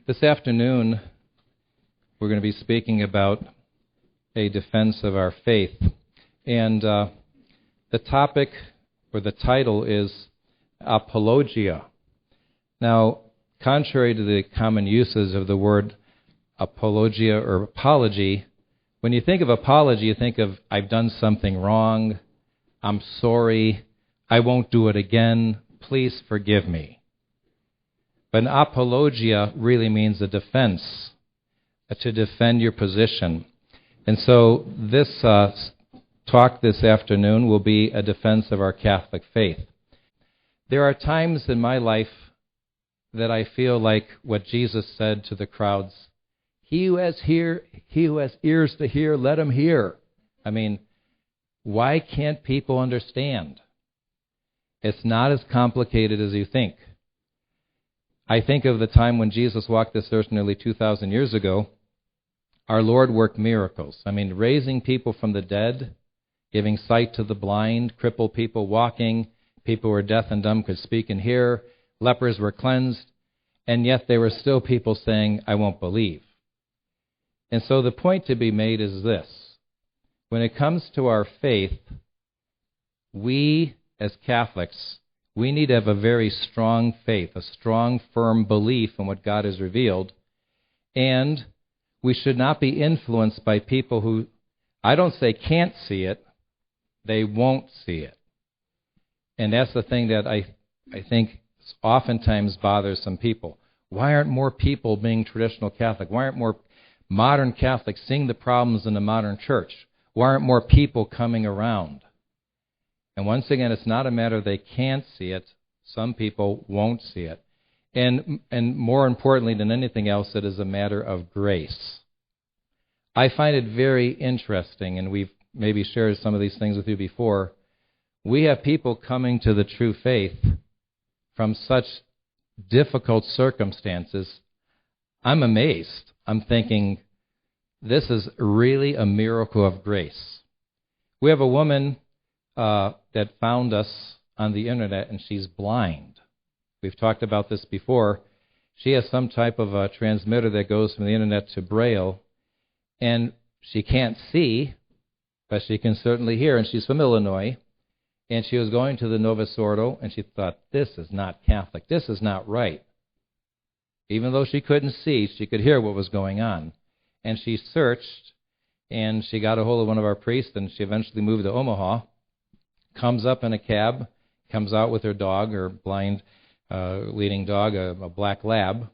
This afternoon, we're going to be speaking about a defense of our faith. And the topic, or the title, is Apologia. Now, contrary to the common uses of the word apologia or apology, when you think of apology, you think of, I've done something wrong, I'm sorry, I won't do it again, please forgive me. But an apologia really means a defense, to defend your position. And so this talk this afternoon will be a defense of our Catholic faith. There are times in my life that I feel like what Jesus said to the crowds, he who has ears to hear, let him hear. I mean, why can't people understand? It's not as complicated as you think. I think of the time when Jesus walked this earth nearly 2,000 years ago. Our Lord worked miracles. I mean, raising people from the dead, giving sight to the blind, crippled people walking, people who were deaf and dumb could speak and hear, lepers were cleansed, and yet there were still people saying, I won't believe. And so the point to be made is this. When it comes to our faith, we as Catholics, we need to have a very strong faith, a strong, firm belief in what God has revealed. And we should not be influenced by people who, I don't say can't see it, they won't see it. And that's the thing that I think oftentimes bothers some people. Why aren't more people being traditional Catholic? Why aren't more modern Catholics seeing the problems in the modern church? Why aren't more people coming around? And once again, it's not a matter they can't see it. Some people won't see it. And more importantly than anything else, it is a matter of grace. I find it very interesting, and we've maybe shared some of these things with you before. We have people coming to the true faith from such difficult circumstances. I'm amazed. I'm thinking, this is really a miracle of grace. We have a woman that found us on the internet, and she's blind. We've talked about this before. She has some type of a transmitter that goes from the internet to Braille, and she can't see, but she can certainly hear, and she's from Illinois, and she was going to the Novus Ordo, and she thought, this is not Catholic, this is not right. Even though she couldn't see, she could hear what was going on. And she searched, and she got a hold of one of our priests, and she eventually moved to Omaha, comes up in a cab, comes out with her dog, her blind leading dog, a black lab,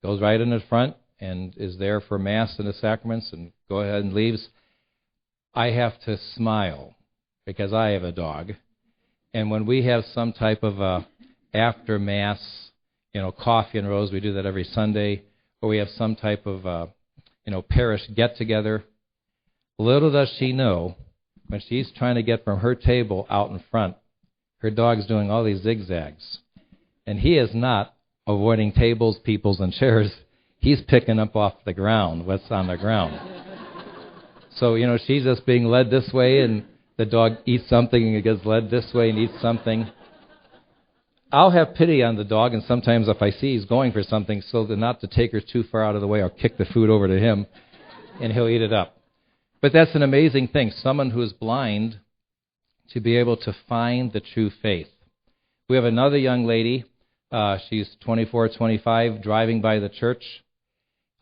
goes right in the front and is there for Mass and the sacraments and go ahead and leaves. I have to smile because I have a dog. And when we have some type of after Mass, coffee and rose, we do that every Sunday, or we have some type of, parish get-together, little does she know, when she's trying to get from her table out in front, her dog's doing all these zigzags. And he is not avoiding tables, peoples, and chairs. He's picking up off the ground, what's on the ground. So, she's just being led this way, and the dog eats something, and it gets led this way and eats something. I'll have pity on the dog, and sometimes if I see he's going for something, so that not to take her too far out of the way, I'll kick the food over to him, and he'll eat it up. But that's an amazing thing, someone who is blind to be able to find the true faith. We have another young lady, she's 24, 25, driving by the church,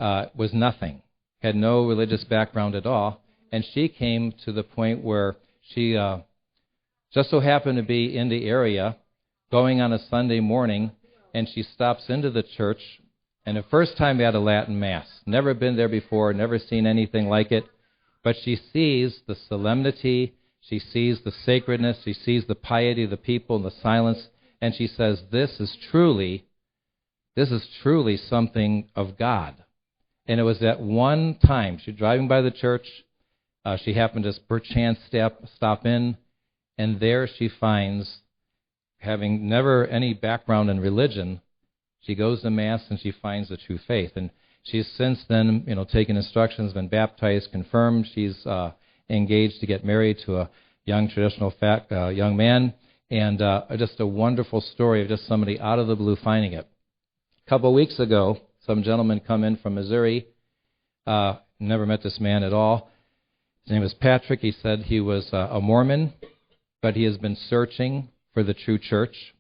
was nothing, had no religious background at all, and she came to the point where she just so happened to be in the area, going on a Sunday morning, and she stops into the church, and the first time we had a Latin Mass, never been there before, never seen anything like it, but she sees the solemnity, she sees the sacredness, she sees the piety of the people and the silence, and she says, this is truly something of God. And it was at one time, she was driving by the church, she happened to perchance stop in, and there she finds, having never any background in religion, she goes to Mass and she finds the true faith. And she's since then, taken instructions, been baptized, confirmed. She's engaged to get married to a young traditional young man. And just a wonderful story of just somebody out of the blue finding it. A couple of weeks ago, some gentleman come in from Missouri. Never met this man at all. His name was Patrick. He said he was a Mormon, but he has been searching for the true church,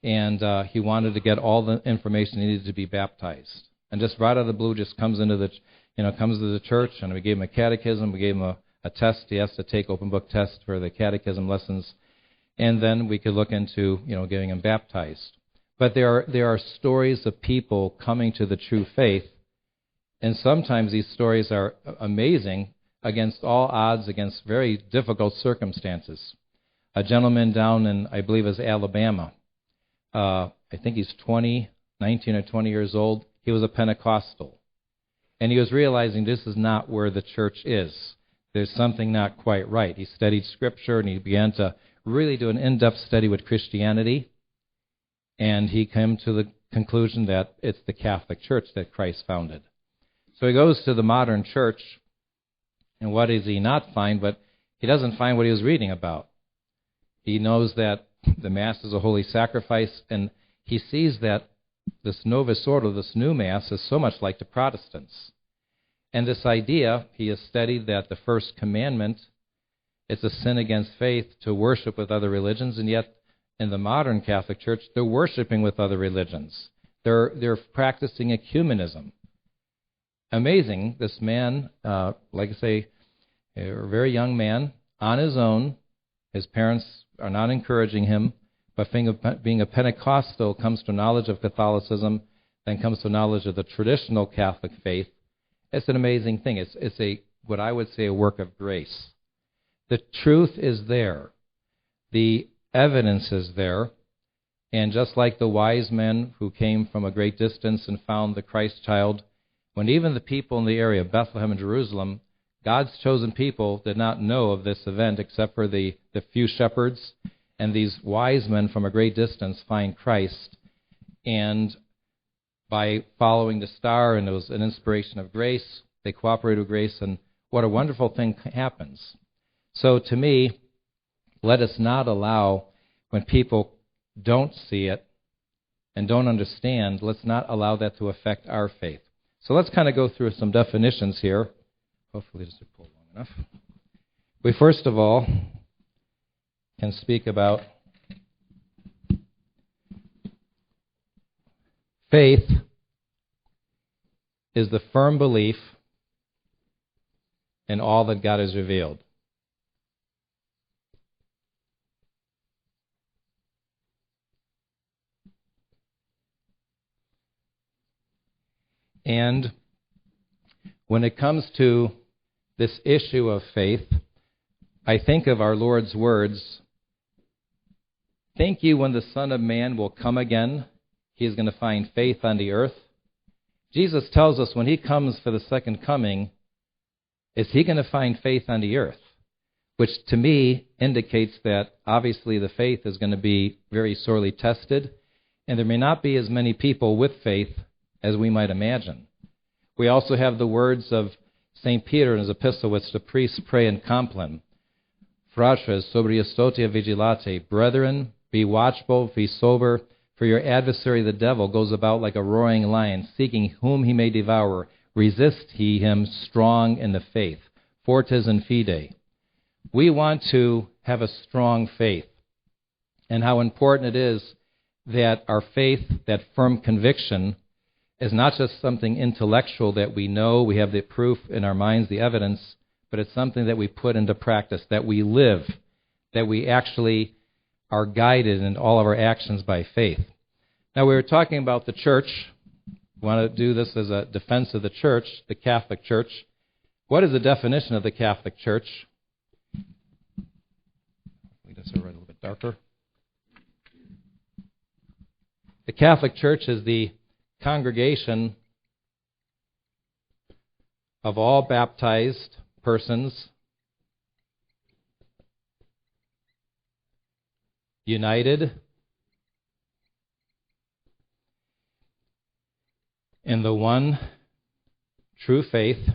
and he wanted to get all the information he needed to be baptized. And just right out of the blue, just comes to the church, and we gave him a catechism. We gave him a test. He has to take open book test for the catechism lessons, and then we could look into getting him baptized. But there are stories of people coming to the true faith, and sometimes these stories are amazing against all odds, against very difficult circumstances. A gentleman down in, I believe, is Alabama. I think he's 19 or 20 years old. He was a Pentecostal. And he was realizing this is not where the church is. There's something not quite right. He studied Scripture, and he began to really do an in-depth study with Christianity. And he came to the conclusion that it's the Catholic Church that Christ founded. So he goes to the modern church, and what does he not find? But he doesn't find what he was reading about. He knows that the Mass is a holy sacrifice, and he sees that this Novus Ordo, this new Mass, is so much like the Protestants. And this idea, he has studied that the first commandment, it's a sin against faith to worship with other religions, and yet in the modern Catholic Church, they're worshiping with other religions. They're practicing ecumenism. Amazing, this man, like I say, a very young man, on his own. His parents are not encouraging him, but being a Pentecostal comes to knowledge of Catholicism, then comes to knowledge of the traditional Catholic faith. It's an amazing thing. It's what I would say a work of grace. The truth is there. The evidence is there. And just like the wise men who came from a great distance and found the Christ child, when even the people in the area of Bethlehem and Jerusalem, God's chosen people did not know of this event except for the few shepherds, and these wise men from a great distance find Christ, and by following the star, and it was an inspiration of grace, they cooperated with grace, and what a wonderful thing happens. So to me, let us not allow, when people don't see it and don't understand, let's not allow that to affect our faith. So let's kind of go through some definitions here. Hopefully this will pull long enough. We first of all can speak about faith is the firm belief in all that God has revealed. And when it comes to this issue of faith, I think of our Lord's words, "Think you when the Son of Man will come again, he is going to find faith on the earth?" Jesus tells us when he comes for the second coming, is he going to find faith on the earth? Which to me indicates that obviously the faith is going to be very sorely tested, and there may not be as many people with faith as we might imagine. We also have the words of St. Peter in his epistle, which the priests pray in Compline. Fratres, sobriestotia vigilate. Brethren, be watchful, be sober, for your adversary the devil goes about like a roaring lion, seeking whom he may devour. Resist ye him strong in the faith. Fortes in fide. We want to have a strong faith, and how important it is that our faith, that firm conviction, is not just something intellectual that we know, we have the proof in our minds, the evidence, but it's something that we put into practice, that we live, that we actually are guided in all of our actions by faith. Now, we were talking about the church. We want to do this as a defense of the church, the Catholic Church. What is the definition of the Catholic Church? Let me just write a little bit darker. The Catholic Church is the congregation of all baptized persons united in the one true faith,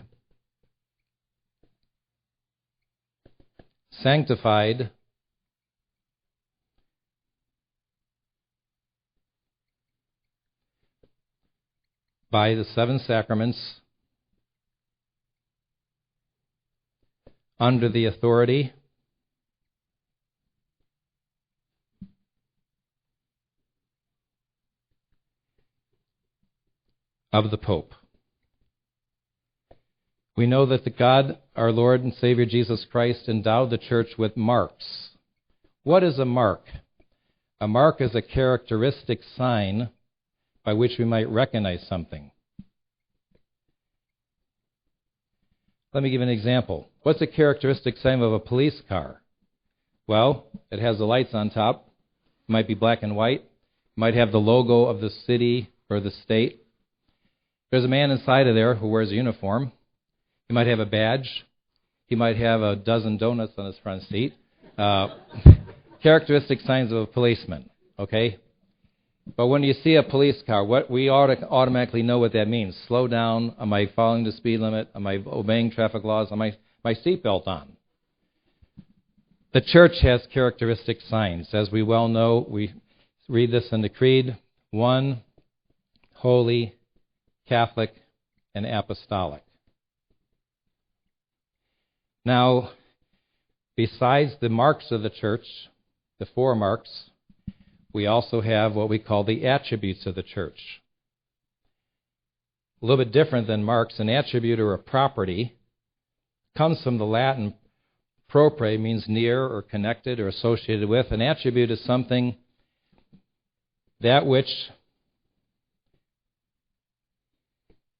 sanctified by the seven sacraments under the authority of the Pope. We know that the God, our Lord and Savior Jesus Christ, endowed the Church with marks. What is a mark? A mark is a characteristic sign by which we might recognize something. Let me give an example. What's a characteristic sign of a police car? Well, it has the lights on top. It might be black and white. It might have the logo of the city or the state. There's a man inside of there who wears a uniform. He might have a badge. He might have a dozen donuts on his front seat. Characteristic signs of a policeman, okay? But when you see a police car, what we automatically know what that means. Slow down. Am I following the speed limit? Am I obeying traffic laws? Am I my seatbelt on? The Church has characteristic signs. As we well know, we read this in the Creed: one, holy, Catholic, and apostolic. Now, besides the marks of the Church, the four marks, we also have what we call the attributes of the Church. A little bit different than marks. An attribute or a property comes from the Latin propre, means near or connected or associated with. An attribute is something that which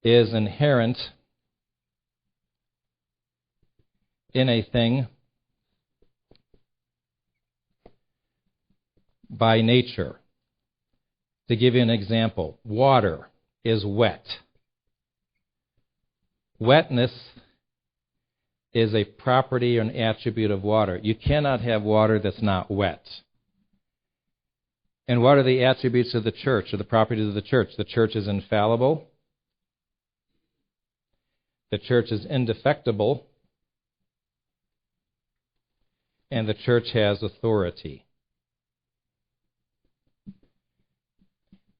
is inherent in a thing by nature. To give you an example, water is wet. Wetness is a property or an attribute of water. You cannot have water that's not wet. And what are the attributes of the Church, or the properties of the Church? The Church is infallible. The Church is indefectible. And the Church has authority.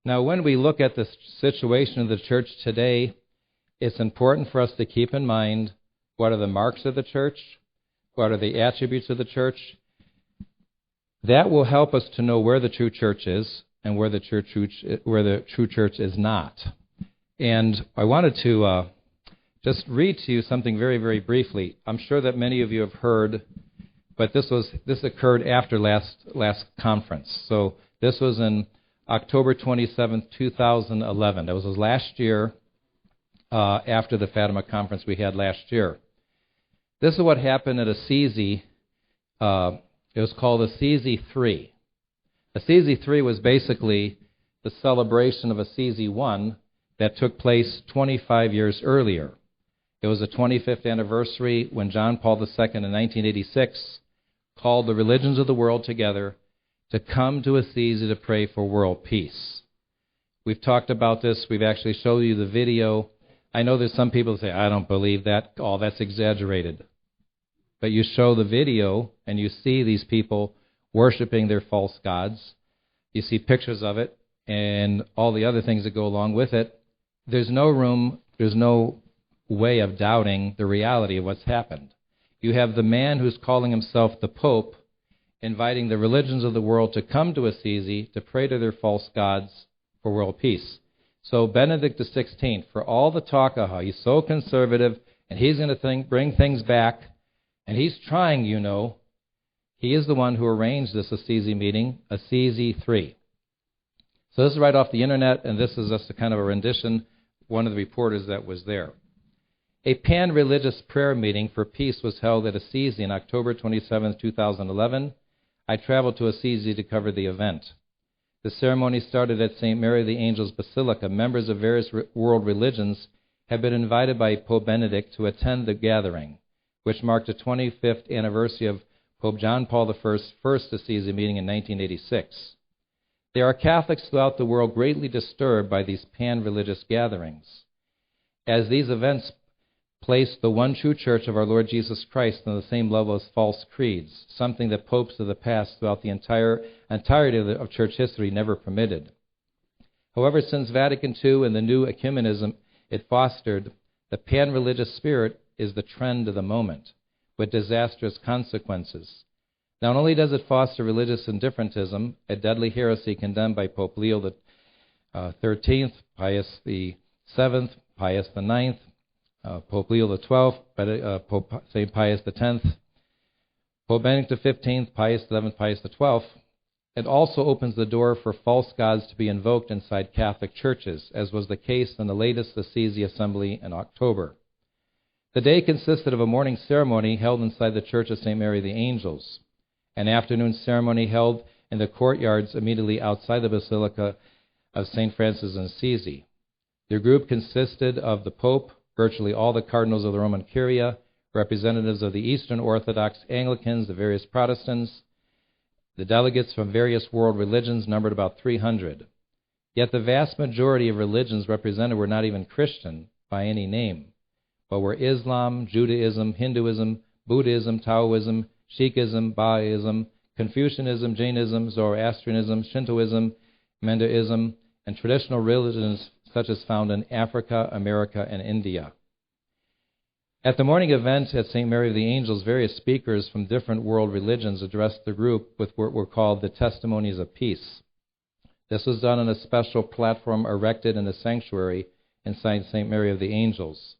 Now, when we look at the situation of the Church today, it's important for us to keep in mind what are the marks of the Church, what are the attributes of the Church. That will help us to know where the true Church is and where the true Church is not. And I wanted to just read to you something very, very briefly. I'm sure that many of you have heard, but this occurred after last conference. So this was in October 27th, 2011. That was last year, after the Fatima Conference we had last year. This is what happened at Assisi. It was called Assisi 3. Assisi 3 was basically the celebration of Assisi 1 that took place 25 years earlier. It was the 25th anniversary when John Paul II in 1986 called the religions of the world together to come to Assisi to pray for world peace. We've talked about this. We've actually showed you the video. I know there's some people who say, I don't believe that. Oh, that's exaggerated. But you show the video, and you see these people worshiping their false gods. You see pictures of it, and all the other things that go along with it. There's no room, there's no way of doubting the reality of what's happened. You have the man who's calling himself the Pope inviting the religions of the world to come to Assisi to pray to their false gods for world peace. So Benedict XVI, for all the talk of how he's so conservative and he's going to bring things back, and he's trying, he is the one who arranged this Assisi meeting, Assisi 3. So this is right off the internet, and this is just a kind of a rendition, one of the reporters that was there. A pan-religious prayer meeting for peace was held at Assisi on October 27, 2011. I traveled to Assisi to cover the event. The ceremony started at St. Mary the Angel's Basilica. Members of various world religions have been invited by Pope Benedict to attend the gathering, which marked the 25th anniversary of Pope John Paul I's first Assisi meeting in 1986. There are Catholics throughout the world greatly disturbed by these pan-religious gatherings, as these events place the one true Church of our Lord Jesus Christ on the same level as false creeds, something that popes of the past throughout the entirety of church history never permitted. However, since Vatican II and the new ecumenism it fostered, the pan-religious spirit is the trend of the moment, with disastrous consequences. Not only does it foster religious indifferentism, a deadly heresy condemned by Pope Leo XIII, Pius VII, Pius IX, Pope Leo XII, Pope St. Pius X, Pope Benedict XV, Pius XI, Pius XII. It also opens the door for false gods to be invoked inside Catholic churches, as was the case in the latest Assisi Assembly in October. The day consisted of a morning ceremony held inside the Church of St. Mary of the Angels, an afternoon ceremony held in the courtyards immediately outside the Basilica of St. Francis in Assisi. The group consisted of the Pope, virtually all the cardinals of the Roman Curia, representatives of the Eastern Orthodox, Anglicans, the various Protestants. The delegates from various world religions numbered about 300. Yet the vast majority of religions represented were not even Christian by any name, but were Islam, Judaism, Hinduism, Buddhism, Taoism, Sikhism, Bahaism, Confucianism, Jainism, Zoroastrianism, Shintoism, Mandaism, and traditional religions such as found in Africa, America, and India. At the morning event at St. Mary of the Angels, various speakers from different world religions addressed the group with what were called the Testimonies of Peace. This was done on a special platform erected in a sanctuary inside St. Mary of the Angels.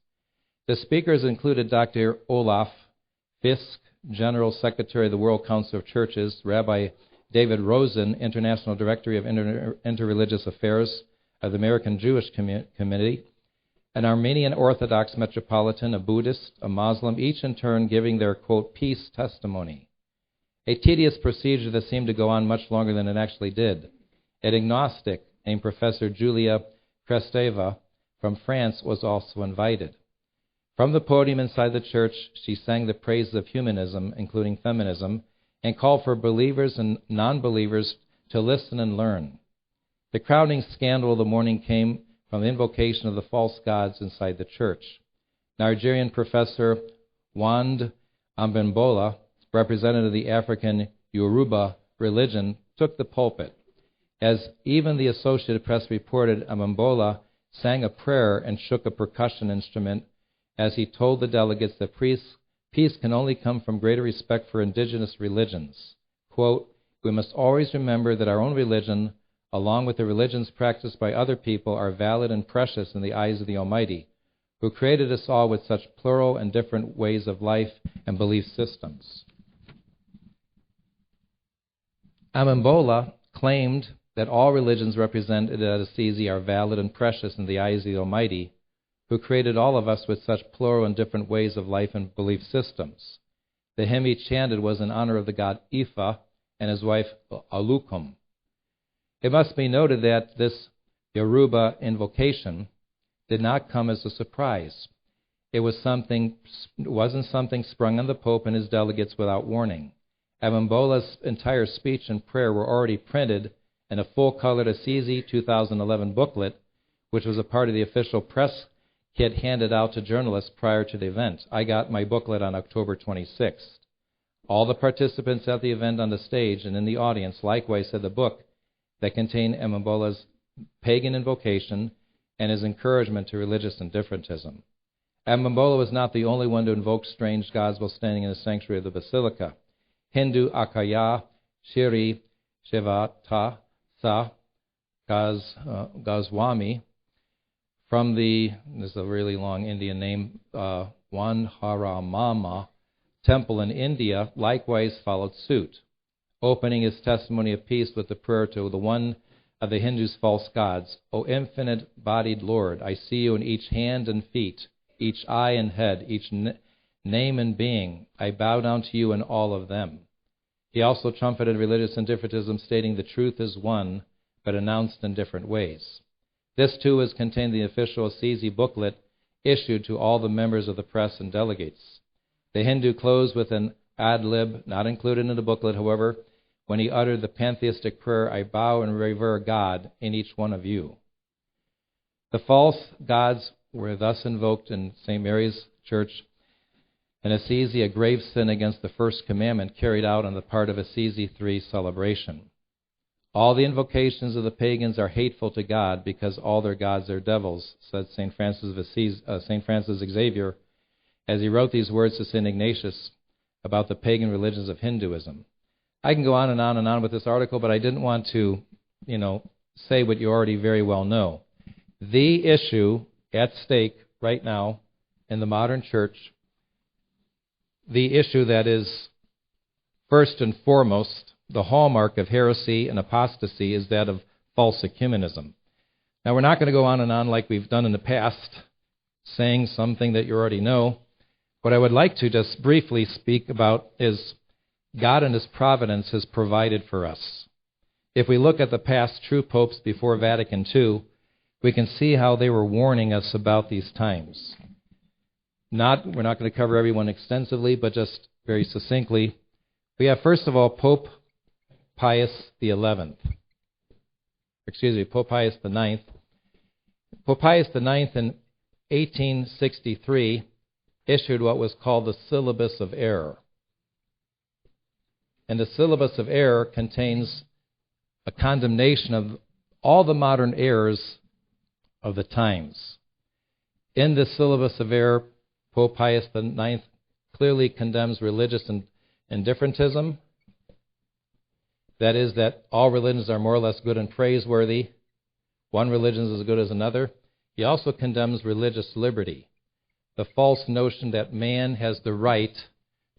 The speakers included Dr. Olaf Fisk, General Secretary of the World Council of Churches, Rabbi David Rosen, International Director of Interreligious Affairs of the American Jewish Committee, an Armenian Orthodox Metropolitan, a Buddhist, a Muslim, each in turn giving their, quote, peace testimony. A tedious procedure that seemed to go on much longer than it actually did. An agnostic named Professor Julia Kresteva from France was also invited. From the podium inside the church, she sang the praises of humanism, including feminism, and called for believers and non-believers to listen and learn. The crowning scandal of the morning came from the invocation of the false gods inside the church. Nigerian professor Wand Ambembola, representative of the African Yoruba religion, took the pulpit. As even the Associated Press reported, Ambembola sang a prayer and shook a percussion instrument as he told the delegates that peace can only come from greater respect for indigenous religions. Quote, "We must always remember that our own religion, along with the religions practiced by other people, are valid and precious in the eyes of the Almighty, who created us all with such plural and different ways of life and belief systems." Ambembola claimed that all religions represented at Assisi are valid and precious in the eyes of the Almighty, who created all of us with such plural and different ways of life and belief systems. The hymn he chanted was in honor of the god Ifa and his wife Alukum. It must be noted that this Yoruba invocation did not come as a surprise. It wasn't something sprung on the Pope and his delegates without warning. Ambembola's entire speech and prayer were already printed in a full-colored Assisi 2011 booklet, which was a part of the official press kit handed out to journalists prior to the event. I got my booklet on October 26th. All the participants at the event on the stage and in the audience likewise had the book that contained Ambembola's pagan invocation and his encouragement to religious indifferentism. Ambembola was not the only one to invoke strange gods while standing in the sanctuary of the Basilica. Hindu Akaya, Shri, Shivata, Sa, Goswami, from this is a really long Indian name, Wanharamama temple in India, likewise followed suit, opening his testimony of peace with the prayer to the one of the Hindus' false gods. O infinite-bodied Lord, I see you in each hand and feet, each eye and head, each name and being. I bow down to you in all of them. He also trumpeted religious indifferentism, stating the truth is one, but announced in different ways. This, too, is contained in the official Assisi booklet issued to all the members of the press and delegates. The Hindu closed with an ad-lib, not included in the booklet, however, when he uttered the pantheistic prayer, I bow and revere God in each one of you. The false gods were thus invoked in St. Mary's Church in Assisi, a grave sin against the first commandment carried out on the part of Assisi III celebration. All the invocations of the pagans are hateful to God because all their gods are devils, said St. Francis Xavier, as he wrote these words to St. Ignatius about the pagan religions of Hinduism. I can go on and on and on with this article, but I didn't want to, say what you already very well know. The issue at stake right now in the modern church, the issue that is first and foremost the hallmark of heresy and apostasy, is that of false ecumenism. Now, we're not going to go on and on like we've done in the past, saying something that you already know. What I would like to just briefly speak about is God in His providence has provided for us. If we look at the past true popes before Vatican II, we can see how they were warning us about these times. We're not going to cover everyone extensively, but just very succinctly. We have, first of all, Pope Pius XI. Pope Pius IX. Pope Pius IX in 1863 issued what was called the Syllabus of Error. And the Syllabus of Error contains a condemnation of all the modern errors of the times. In the Syllabus of Error, Pope Pius IX clearly condemns religious indifferentism. That is, that all religions are more or less good and praiseworthy. One religion is as good as another. He also condemns religious liberty, the false notion that man has the right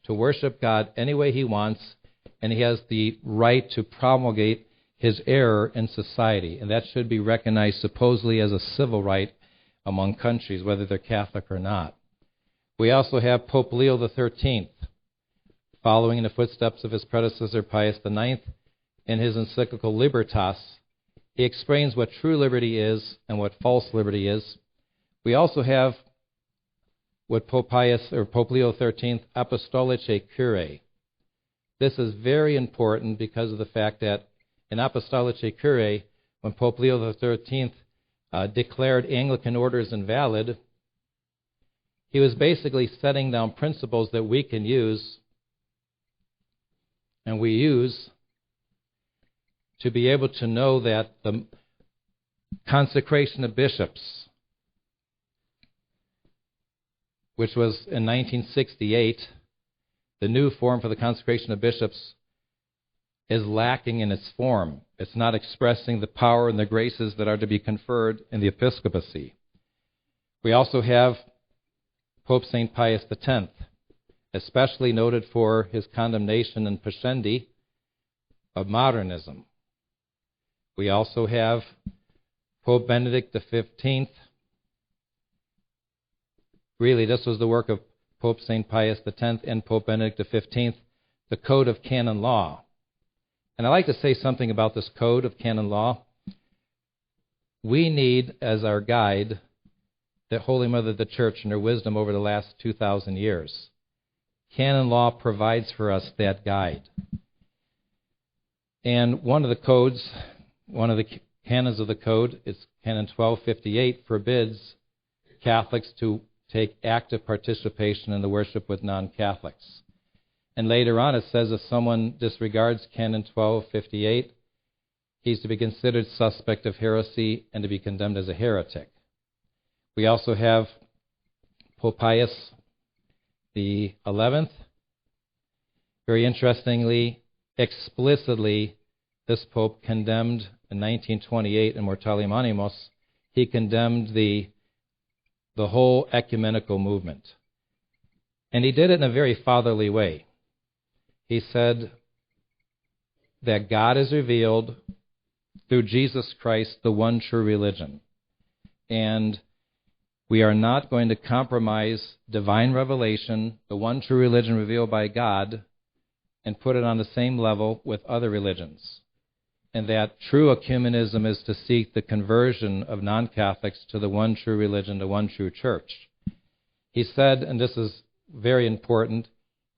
to worship God any way he wants, and he has the right to promulgate his error in society. And that should be recognized supposedly as a civil right among countries, whether they're Catholic or not. We also have Pope Leo XIII, following in the footsteps of his predecessor Pius IX, in his encyclical Libertas. He explains what true liberty is and what false liberty is. We also have what Pope Leo XIII, Apologetic Curae. This is very important because of the fact that in Apologetic Curae, when Pope Leo XIII declared Anglican orders invalid, he was basically setting down principles that we can use, and we use, to be able to know that the consecration of bishops, which was in 1968, the new form for the consecration of bishops, is lacking in its form. It's not expressing the power and the graces that are to be conferred in the episcopacy. We also have Pope St. Pius X, especially noted for his condemnation and pascendi of modernism. We also have Pope Benedict XV. Really, this was the work of Pope St. Pius X and Pope Benedict XV, the Code of Canon Law. And I'd like to say something about this Code of Canon Law. We need, as our guide, the Holy Mother of the Church and her wisdom over the last 2,000 years. Canon law provides for us that guide. And one of the canons of the Code, is Canon 1258, forbids Catholics to take active participation in the worship with non-Catholics. And later on it says if someone disregards Canon 1258, he's to be considered suspect of heresy and to be condemned as a heretic. We also have Pope Pius the 11th. Very interestingly, explicitly, this Pope condemned in 1928 in Mortalium Animos, he condemned the whole ecumenical movement. And he did it in a very fatherly way. He said that God is revealed through Jesus Christ, the one true religion. And we are not going to compromise divine revelation, the one true religion revealed by God, and put it on the same level with other religions. And that true ecumenism is to seek the conversion of non-Catholics to the one true religion, the one true church. He said, and this is very important,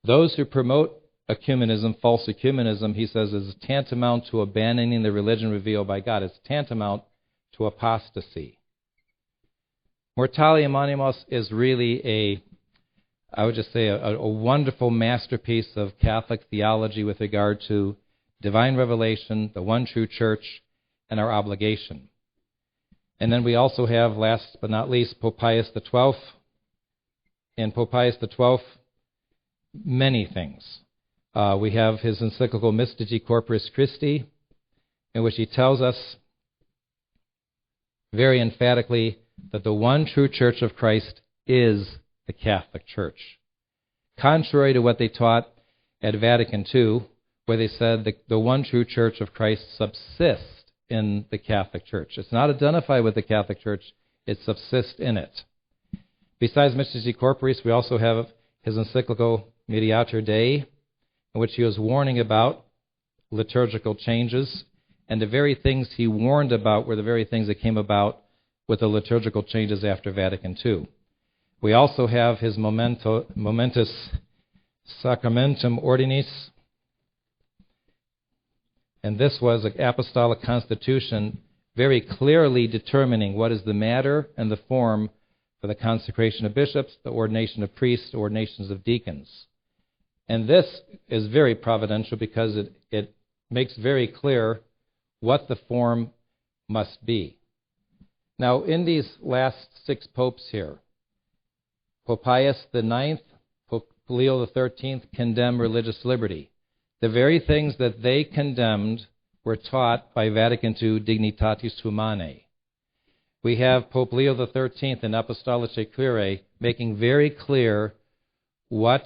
those who promote ecumenism, false ecumenism, he says, is tantamount to abandoning the religion revealed by God. It's tantamount to apostasy. Mortalium Animos is really a wonderful masterpiece of Catholic theology with regard to divine revelation, the one true church, and our obligation. And then we also have, last but not least, Pope Pius XII. And Pope Pius XII, many things. We have his encyclical Mystici Corporis Christi, in which he tells us very emphatically that the one true church of Christ is the Catholic Church. Contrary to what they taught at Vatican II, where they said that the one true church of Christ subsists in the Catholic Church. It's not identified with the Catholic Church, it subsists in it. Besides Mystici Corporis, we also have his encyclical Mediator Dei, in which he was warning about liturgical changes, and the very things he warned about were the very things that came about with the liturgical changes after Vatican II. We also have his Momentous Sacramentum Ordinis, and this was an apostolic constitution very clearly determining what is the matter and the form for the consecration of bishops, the ordination of priests, ordinations of deacons. And this is very providential because it makes very clear what the form must be. Now, in these last 6 popes here, Pope Pius IX, Pope Leo XIII condemned religious liberty. The very things that they condemned were taught by Vatican II, Dignitatis Humanae. We have Pope Leo XIII in Apologetic making very clear what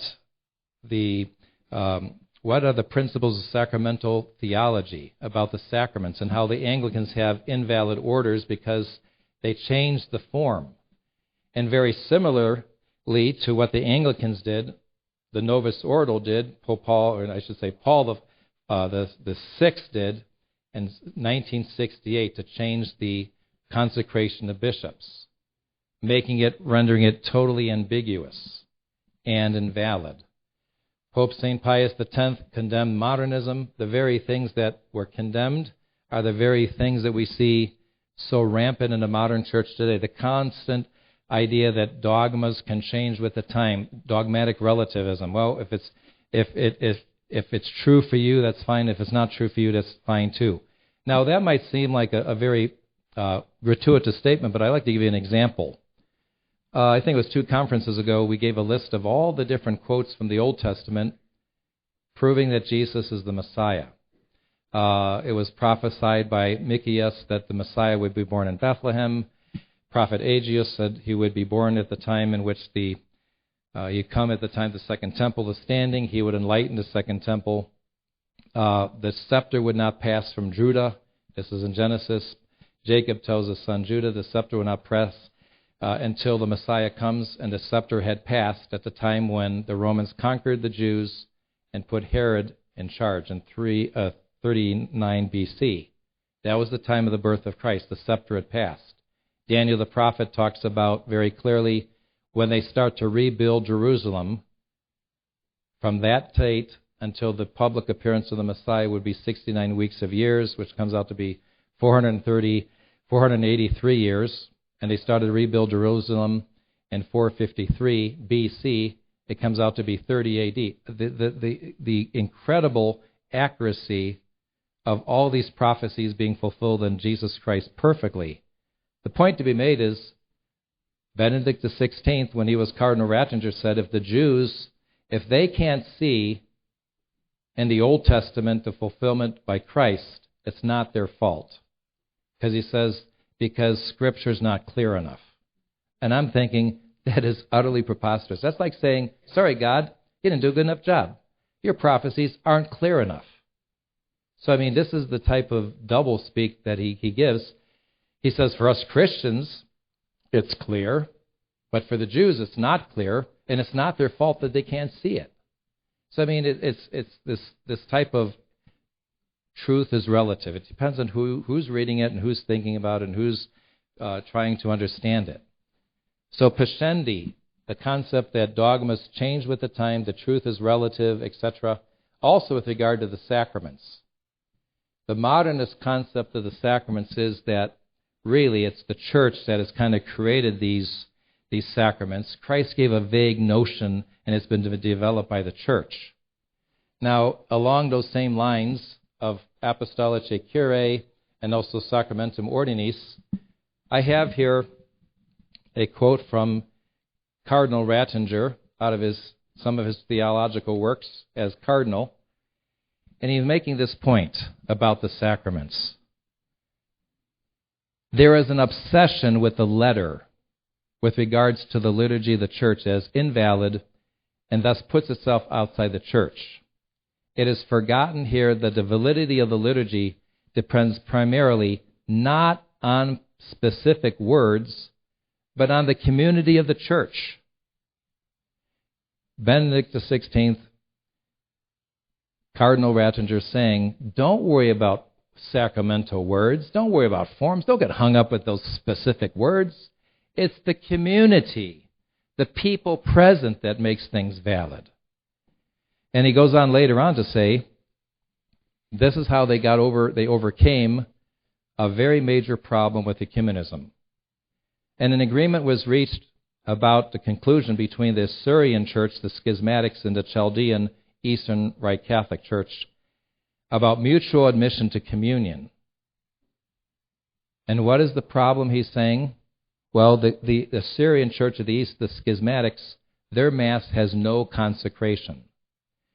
are the principles of sacramental theology about the sacraments and how the Anglicans have invalid orders because they changed the form. And very similarly to what the Anglicans did, the Novus Ordo did, Paul the Sixth did in 1968 to change the consecration of bishops, rendering it totally ambiguous and invalid. Pope St. Pius X condemned modernism. The very things that were condemned are the very things that we see so rampant in the modern church today. The constant idea that dogmas can change with the time, dogmatic relativism. Well, if it's true for you, that's fine. If it's not true for you, that's fine too. Now, that might seem like a very gratuitous statement, but I'd like to give you an example. I think it was 2 conferences ago, we gave a list of all the different quotes from the Old Testament proving that Jesus is the Messiah. It was prophesied by Micheas that the Messiah would be born in Bethlehem. Prophet Agius said he would be born at the time in which he'd come at the time the Second Temple is standing. He would enlighten the Second Temple. The scepter would not pass from Judah. This is in Genesis. Jacob tells his son Judah the scepter would not pass until the Messiah comes, and the scepter had passed at the time when the Romans conquered the Jews and put Herod in charge in 39 BC. That was the time of the birth of Christ. The scepter had passed. Daniel the prophet talks about very clearly when they start to rebuild Jerusalem, from that date until the public appearance of the Messiah would be 69 weeks of years, which comes out to be 483 years. And they started to rebuild Jerusalem in 453 BC. It comes out to be 30 AD. The incredible accuracy of all these prophecies being fulfilled in Jesus Christ perfectly. The point to be made is Benedict XVI, when he was Cardinal Ratzinger, said if the Jews, if they can't see in the Old Testament the fulfillment by Christ, it's not their fault. Because he says, because Scripture's not clear enough. And I'm thinking, that is utterly preposterous. That's like saying, sorry, God, you didn't do a good enough job. Your prophecies aren't clear enough. So, I mean, this is the type of doublespeak that he gives. He says, for us Christians, it's clear, but for the Jews, it's not clear, and it's not their fault that they can't see it. So, I mean, it's this type of truth is relative. It depends on who's reading it and who's thinking about it and who's trying to understand it. So pascendi, the concept that dogmas change with the time, the truth is relative, etc., also with regard to the sacraments. The modernist concept of the sacraments is that really it's the church that has kind of created these sacraments. Christ gave a vague notion, and it's been developed by the church. Now, along those same lines, of Apologetic and also Sacramentum Ordinis, I have here a quote from Cardinal Ratzinger out of some of his theological works as cardinal, and he's making this point about the sacraments. There is an obsession with the letter with regards to the liturgy of the church as invalid and thus puts itself outside the church. It is forgotten here that the validity of the liturgy depends primarily not on specific words, but on the community of the church. Benedict XVI, Cardinal Ratzinger, saying, don't worry about sacramental words, don't worry about forms, don't get hung up with those specific words. It's the community, the people present that makes things valid. And he goes on later on to say, this is how they overcame a very major problem with ecumenism. And an agreement was reached about the conclusion between the Syrian church, the schismatics, and the Chaldean Eastern Rite Catholic Church about mutual admission to communion. And what is the problem he's saying? Well, the Syrian church of the East, the schismatics, their Mass has no consecration.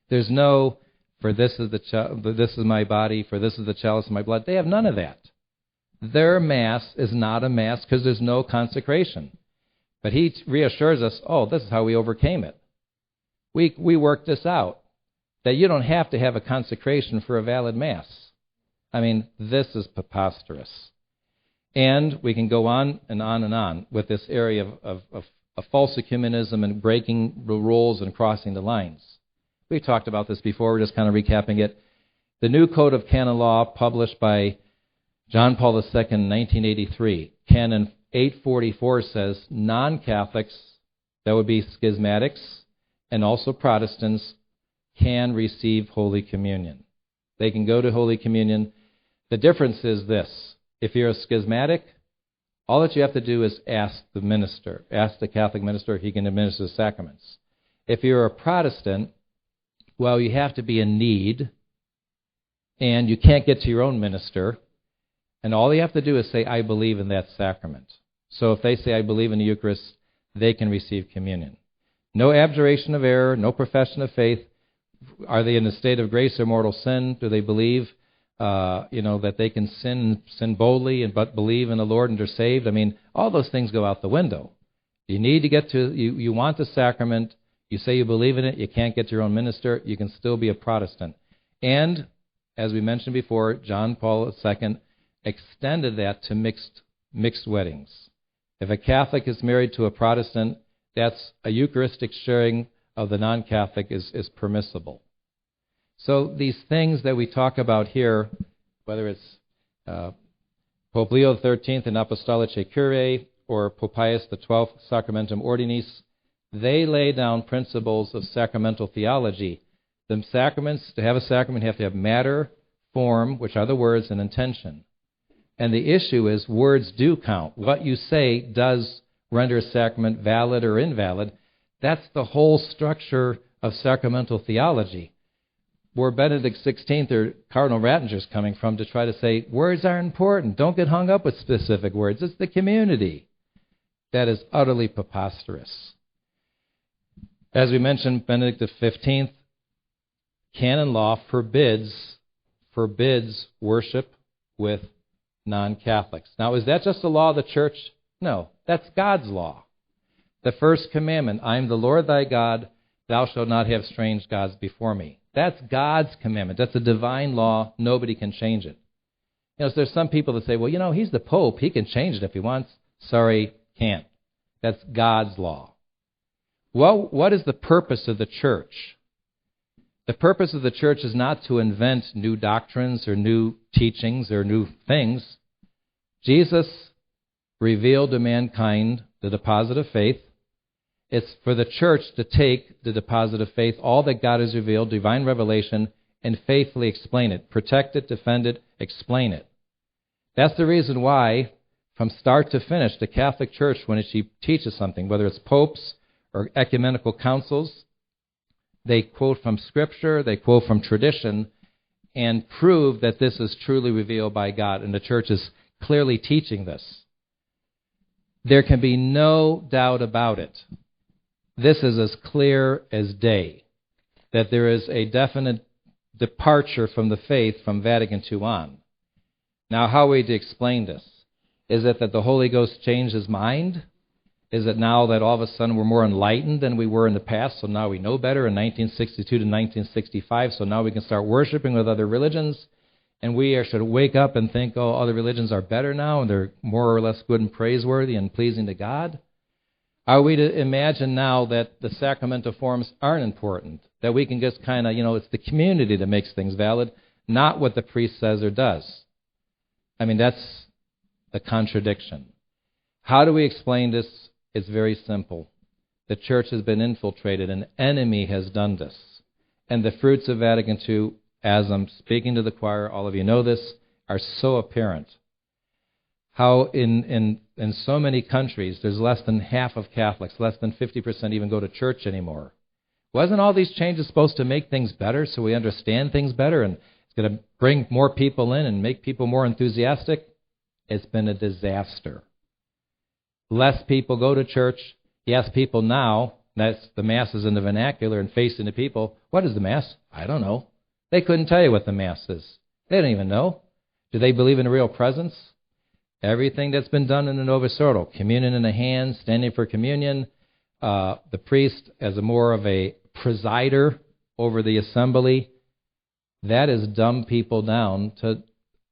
There's no, for this is my body, for this is the chalice of my blood. They have none of that. Their Mass is not a Mass because there's no consecration. But he reassures us, this is how we overcame it. We worked this out, that you don't have to have a consecration for a valid Mass. I mean, this is preposterous. And we can go on and on and on with this area of false ecumenism and breaking the rules and crossing the lines. We've talked about this before. We're just kind of recapping it. The new Code of Canon Law, published by John Paul II in 1983, Canon 844 says non-Catholics, that would be schismatics, and also Protestants, can receive Holy Communion. They can go to Holy Communion. The difference is this. If you're a schismatic, all that you have to do is ask the Catholic minister if he can administer the sacraments. If you're a Protestant, well, you have to be in need, and you can't get to your own minister, and all you have to do is say, I believe in that sacrament. So if they say, I believe in the Eucharist, they can receive communion. No abjuration of error, no profession of faith. Are they in a state of grace or mortal sin? Do they believe, that they can sin boldly but believe in the Lord and are saved? I mean, all those things go out the window. You need to get to, you want the sacrament, you say you believe in it, you can't get to your own minister, you can still be a Protestant. And, as we mentioned before, John Paul II extended that to mixed weddings. If a Catholic is married to a Protestant, that's a Eucharistic sharing of the non-Catholic is permissible. So these things that we talk about here, whether it's Pope Leo XIII and Apologetic or Pope Pius XII, Sacramentum Ordinis, they lay down principles of sacramental theology. The sacraments, to have a sacrament, have to have matter, form, which are the words, and intention. And the issue is words do count. What you say does render a sacrament valid or invalid. That's the whole structure of sacramental theology. Where Benedict XVI or Cardinal Ratzinger is coming from to try to say, words are important. Don't get hung up with specific words. It's the community. That is utterly preposterous. As we mentioned, Benedict XV, canon law forbids worship with non-Catholics. Now, is that just the law of the church? No, that's God's law. The first commandment, I am the Lord thy God, thou shalt not have strange gods before me. That's God's commandment. That's a divine law. Nobody can change it. So there's some people that say, well, he's the Pope. He can change it if he wants. Sorry, can't. That's God's law. Well, what is the purpose of the church? The purpose of the church is not to invent new doctrines or new teachings or new things. Jesus revealed to mankind the deposit of faith. It's for the church to take the deposit of faith, all that God has revealed, divine revelation, and faithfully explain it. Protect it, defend it, explain it. That's the reason why, from start to finish, the Catholic Church, when she teaches something, whether it's popes or ecumenical councils, they quote from Scripture, they quote from tradition, and prove that this is truly revealed by God, and the church is clearly teaching this. There can be no doubt about it. This is as clear as day, that there is a definite departure from the faith from Vatican II on. Now, how are we to explain this? Is it that the Holy Ghost changed his mind? Is it now that all of a sudden we're more enlightened than we were in the past, so now we know better in 1962 to 1965, so now we can start worshiping with other religions, and we should wake up and think, oh, other religions are better now, and they're more or less good and praiseworthy and pleasing to God? Are we to imagine now that the sacramental forms aren't important, that we can just kind of, it's the community that makes things valid, not what the priest says or does? I mean, that's a contradiction. How do we explain this? It's very simple. The church has been infiltrated. An enemy has done this. And the fruits of Vatican II, as I'm speaking to the choir, all of you know this, are so apparent. How in so many countries, there's less than half of Catholics, less than 50% even go to church anymore. Wasn't all these changes supposed to make things better so we understand things better and it's going to bring more people in and make people more enthusiastic? It's been a disaster. Less people go to church. You ask people now, that's the Mass is in the vernacular and facing the people, what is the Mass? I don't know. They couldn't tell you what the Mass is. They don't even know. Do they believe in a real presence? Everything that's been done in the Novus Ordo, communion in the hand, standing for communion, the priest as more of a presider over the assembly, that has dumbed people down to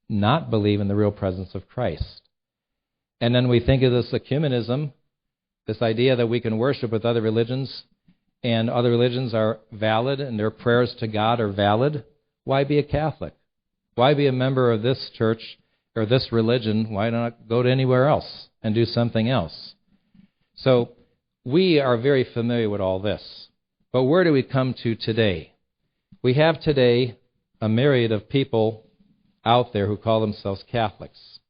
not believe in the real presence of Christ. And then we think of this ecumenism, this idea that we can worship with other religions, and other religions are valid, and their prayers to God are valid. Why be a Catholic? Why be a member of this church or this religion? Why not go to anywhere else and do something else? So we are very familiar with all this. But where do we come to today? We have today a myriad of people out there who call themselves Catholics.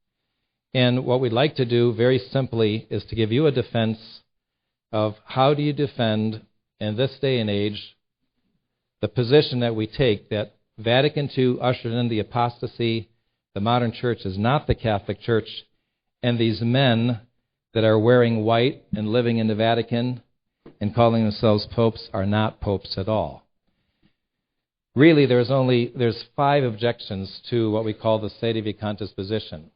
And what we'd like to do very simply is to give you a defense of how do you defend, in this day and age, the position that we take that Vatican II ushered in the apostasy, the modern church is not the Catholic Church, and these men that are wearing white and living in the Vatican and calling themselves popes are not popes at all. Really, there's 5 objections to what we call the Sedevacantist position.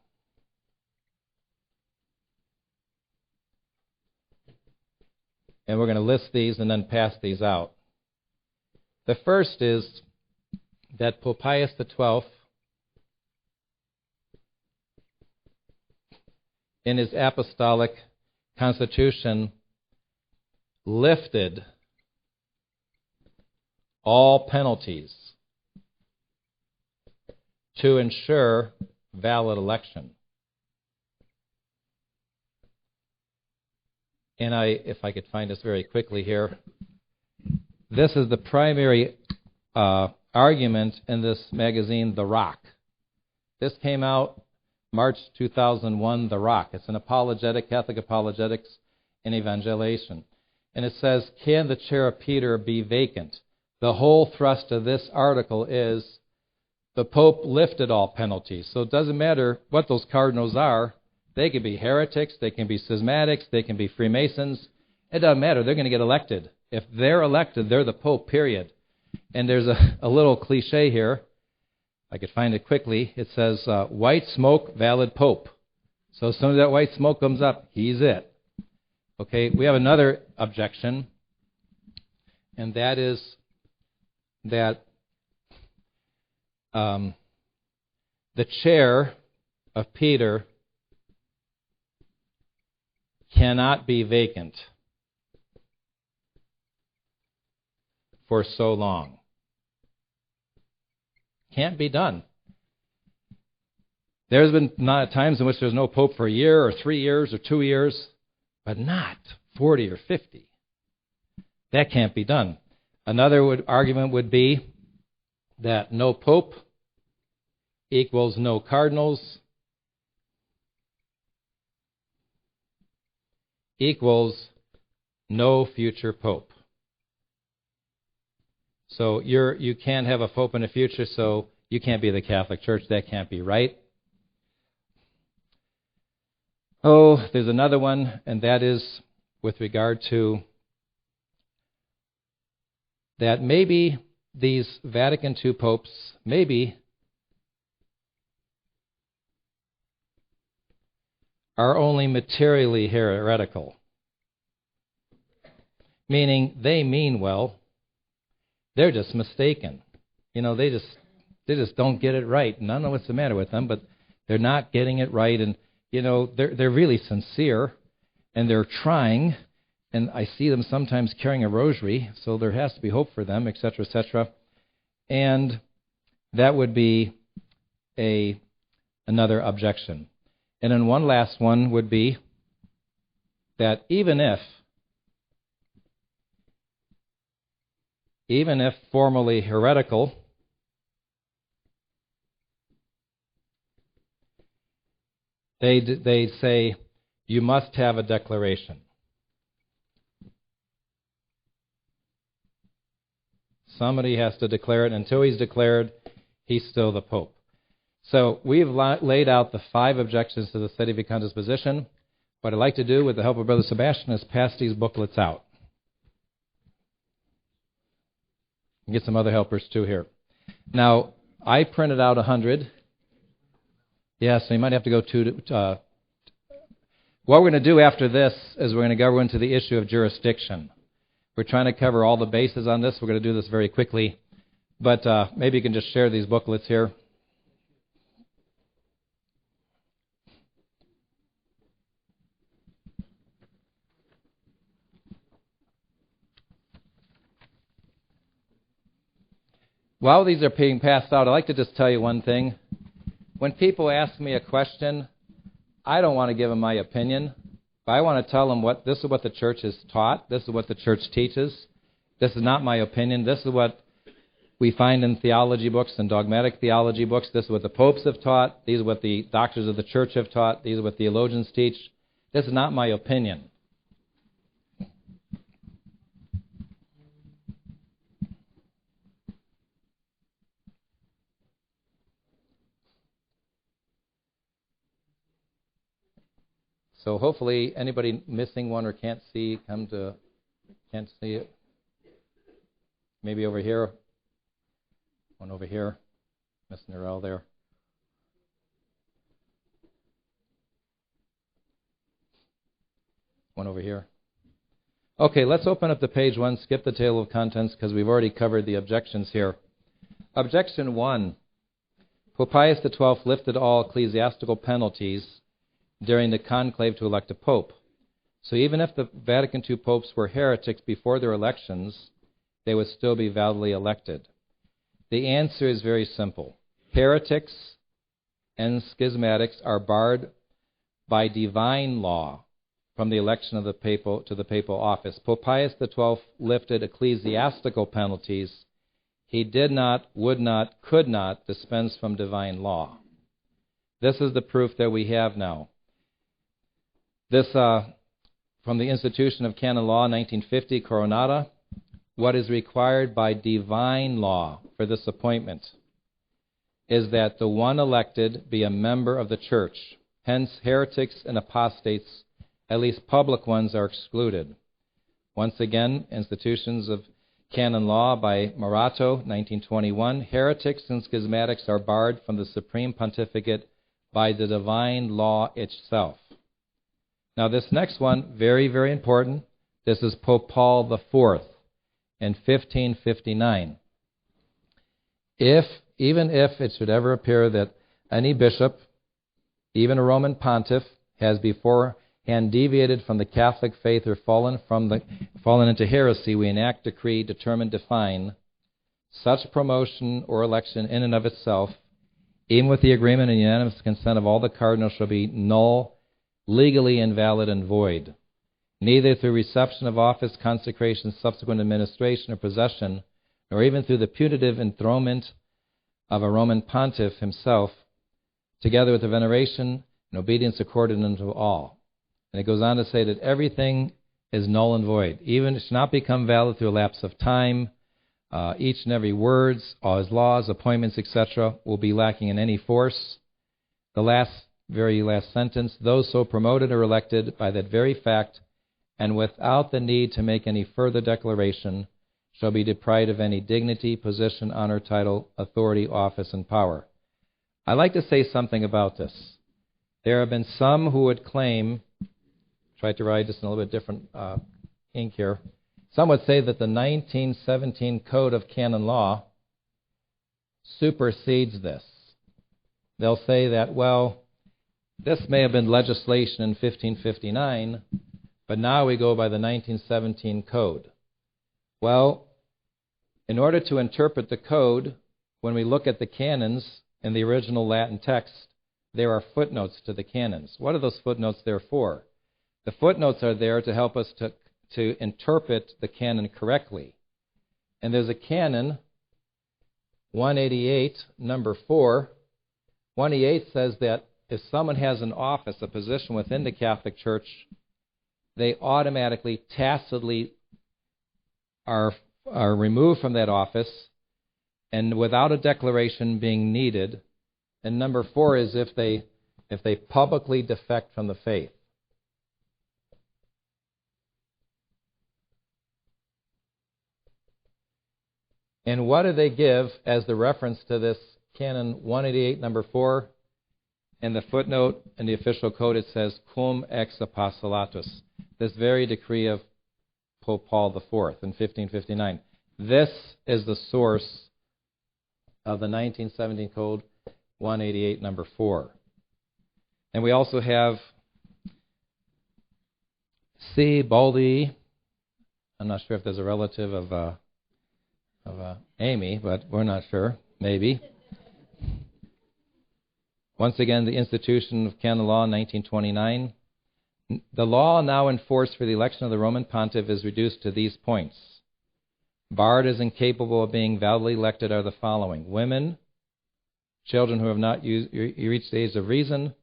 And we're going to list these and then pass these out. The first is that Pope Pius XII, in his apostolic constitution, lifted all penalties to ensure valid election. And if I could find this very quickly here, this is the primary argument in this magazine, The Rock. This came out March 2001, The Rock. It's an apologetic, Catholic apologetics and evangelization. And it says, can the chair of Peter be vacant? The whole thrust of this article is the Pope lifted all penalties. So it doesn't matter what those cardinals are. They can be heretics, they can be schismatics, they can be Freemasons. It doesn't matter. They're going to get elected. If they're elected, they're the Pope, period. And there's a little cliche here. I could find it quickly. It says, white smoke, valid Pope. So as soon as that white smoke comes up, he's it. Okay, we have another objection, and that is that the chair of Peter cannot be vacant for so long. Can't be done. There's been times in which there's no pope for a year or 3 years or 2 years, but not 40 or 50. That can't be done. Another argument would be that no pope equals no cardinals equals no future pope. So you can't have a pope in the future, so You can't be the Catholic Church. That can't be right. Oh, there's another one, and that is with regard to that maybe these Vatican II popes, maybe, are only materially heretical. Meaning they mean well, they're just mistaken. They just don't get it right. And I don't know what's the matter with them, but they're not getting it right. And, they're really sincere, and they're trying. And I see them sometimes carrying a rosary, so there has to be hope for them, etc., etc. And that would be another objection. And then one last one would be that even if formally heretical, they say you must have a declaration. Somebody has to declare it. Until he's declared, he's still the Pope. So we've laid out the 5 objections to the Sedevacantist position. What I'd like to do with the help of Brother Sebastian is pass these booklets out. And get some other helpers too here. Now, I printed out 100. Yeah, so you might have to go to... what we're going to do after this is we're going to go into the issue of jurisdiction. We're trying to cover all the bases on this. We're going to do this very quickly. But maybe you can just share these booklets here. While these are being passed out, I'd like to just tell you one thing. When people ask me a question, I don't want to give them my opinion, but I want to tell them this is what the church has taught, this is what the church teaches, this is not my opinion, this is what we find in theology books and dogmatic theology books, this is what the popes have taught, these are what the doctors of the church have taught, these are what theologians teach. This is not my opinion. So hopefully anybody missing one or can't see it. Maybe over here. One over here. Missing her all there. One over here. Okay, let's open up to page 1, skip the table of contents because we've already covered the objections here. Objection 1. Pope Pius XII lifted all ecclesiastical penalties during the conclave to elect a pope. So even if the Vatican II popes were heretics before their elections, they would still be validly elected. The answer is very simple. Heretics and schismatics are barred by divine law from the election of the papal to the papal office. Pope Pius XII lifted ecclesiastical penalties. He did not, would not, could not dispense from divine law. This is the proof that we have now. This, from the institution of Canon Law, 1950, Coronata, what is required by divine law for this appointment is that the one elected be a member of the church. Hence, heretics and apostates, at least public ones, are excluded. Once again, institutions of Canon Law by Morato, 1921, heretics and schismatics are barred from the supreme pontificate by the divine law itself. Now this next one, very, very important. This is Pope Paul IV in 1559. Even if it should ever appear that any bishop, even a Roman pontiff, has beforehand deviated from the Catholic faith or fallen into heresy, we enact decree determined to fine such promotion or election in and of itself, even with the agreement and unanimous consent of all the cardinals, shall be null, legally invalid, and void. Neither through reception of office, consecration, subsequent administration, or possession, nor even through the putative enthronement of a Roman pontiff himself, together with the veneration and obedience accorded unto all. And it goes on to say that everything is null and void. Even it should not become valid through a lapse of time, each and every words, all his laws, appointments, etc., will be lacking in any force. The very last sentence, those so promoted or elected by that very fact, and without the need to make any further declaration, shall be deprived of any dignity, position, honor, title, authority, office, and power. I'd like to say something about this. There have been some who would claim, try to write this in a little bit different ink here, some would say that the 1917 Code of Canon Law supersedes this. They'll say that, well, this may have been legislation in 1559, but now we go by the 1917 Code. Well, in order to interpret the Code, when we look at the canons in the original Latin text, there are footnotes to the canons. What are those footnotes there for? The footnotes are there to help us to interpret the canon correctly. And there's a canon, 188, number 4. 188 says that if someone has an office, a position within the Catholic Church, they automatically, tacitly are removed from that office, and without a declaration being needed. And number 4 is if they publicly defect from the faith. And what do they give as the reference to this Canon 188, number 4? In the footnote in the official code, it says, cum ex apostolatus, this very decree of Pope Paul IV in 1559. This is the source of the 1917 Code 188, number 4. And we also have C. Baldi. I'm not sure if there's a relative of Amy, but we're not sure. Maybe. Once again, the Institution of Canon Law, 1929. The law now in force for the election of the Roman Pontiff is reduced to these points. Barred as incapable of being validly elected are the following: women, children who have not reached the age of reason,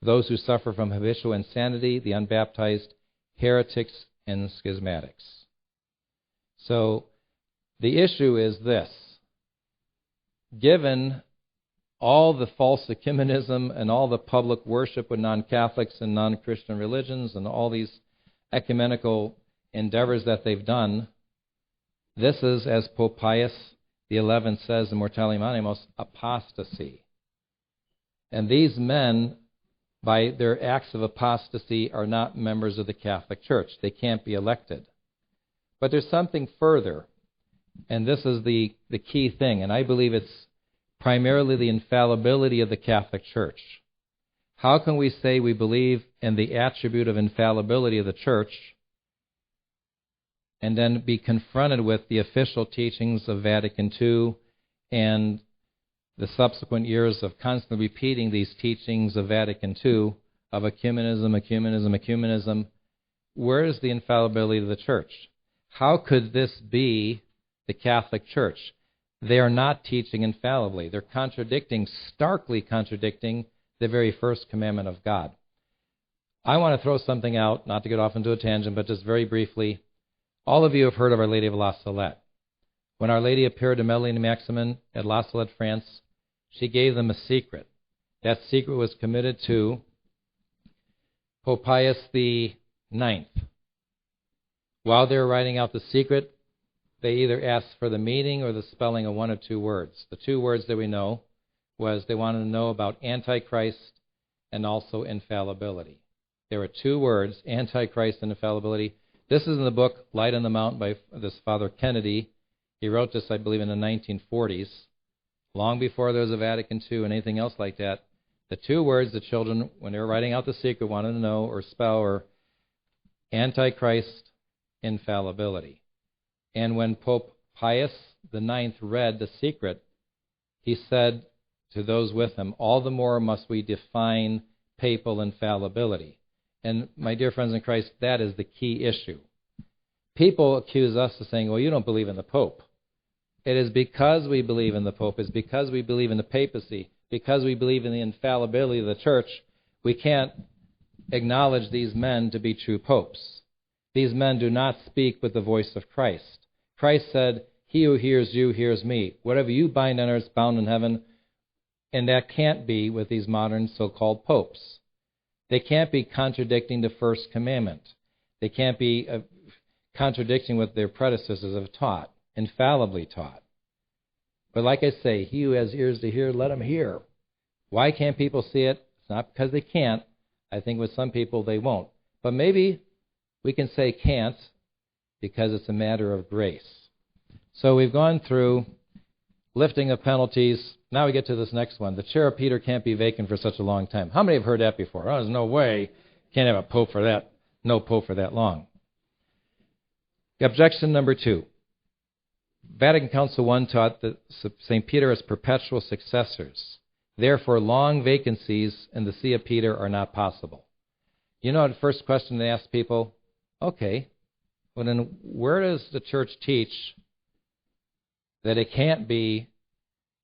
those who suffer from habitual insanity, the unbaptized, heretics, and schismatics. So the issue is this. Given all the false ecumenism and all the public worship with non-Catholics and non-Christian religions and all these ecumenical endeavors that they've done, this is, as Pope Pius XI says in Mortalium Animos, apostasy. And these men, by their acts of apostasy, are not members of the Catholic Church. They can't be elected. But there's something further, and this is the key thing, and I believe it's primarily the infallibility of the Catholic Church. How can we say we believe in the attribute of infallibility of the Church and then be confronted with the official teachings of Vatican II and the subsequent years of constantly repeating these teachings of Vatican II of ecumenism, ecumenism, ecumenism? Where is the infallibility of the Church? How could this be the Catholic Church? They are not teaching infallibly. They're starkly contradicting the very first commandment of God. I want to throw something out, not to get off into a tangent, but just very briefly. All of you have heard of Our Lady of La Salette. When Our Lady appeared to Melanie and Maximin at La Salette, France, she gave them a secret. That secret was committed to Pope Pius IX. While they were writing out the secret, they either asked for the meaning or the spelling of one or two words. The two words that we know was they wanted to know about Antichrist and also infallibility. There were two words, Antichrist and infallibility. This is in the book Light on the Mount by this Father Kennedy. He wrote this, I believe, in the 1940s, long before there was a Vatican II and anything else like that. The two words the children, when they were writing out the secret, wanted to know or spell were Antichrist, infallibility. And when Pope Pius IX read the secret, he said to those with him, all the more must we define papal infallibility. And my dear friends in Christ, that is the key issue. People accuse us of saying, well, you don't believe in the Pope. It is because we believe in the Pope, it's because we believe in the papacy, because we believe in the infallibility of the Church, we can't acknowledge these men to be true popes. These men do not speak with the voice of Christ. Christ said he who hears you hears me. Whatever you bind on earth is bound in heaven. And that can't be with these modern so-called popes. They can't be contradicting the first commandment. They can't be contradicting what their predecessors have taught, infallibly taught. But like I say, he who has ears to hear, let him hear. Why can't people see it? It's not because they can't. I think with some people they won't. But maybe we can say can't because it's a matter of grace. So we've gone through lifting of penalties. Now we get to this next one. The chair of Peter can't be vacant for such a long time. How many have heard that before? Oh, there's no way. Can't have a pope for that. No pope for that long. Objection number 2. Vatican Council I taught that St. Peter has perpetual successors. Therefore, long vacancies in the See of Peter are not possible. You know, the first question they ask people, okay, well then where does the church teach that it can't be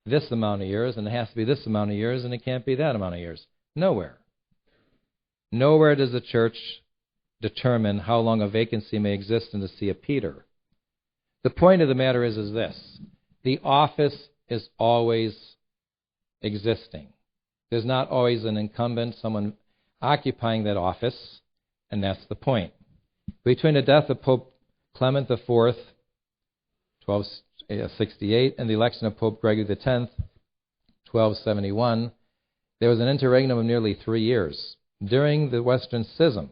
this amount of years and it has to be this amount of years and it can't be that amount of years? Nowhere. Nowhere does the church determine how long a vacancy may exist in the See of Peter. The point of the matter is this. The office is always existing. There's not always an incumbent, someone occupying that office, and that's the point. Between the death of Pope Clement IV, 1268, and the election of Pope Gregory X, 1271, there was an interregnum of nearly 3 years. During the Western Schism,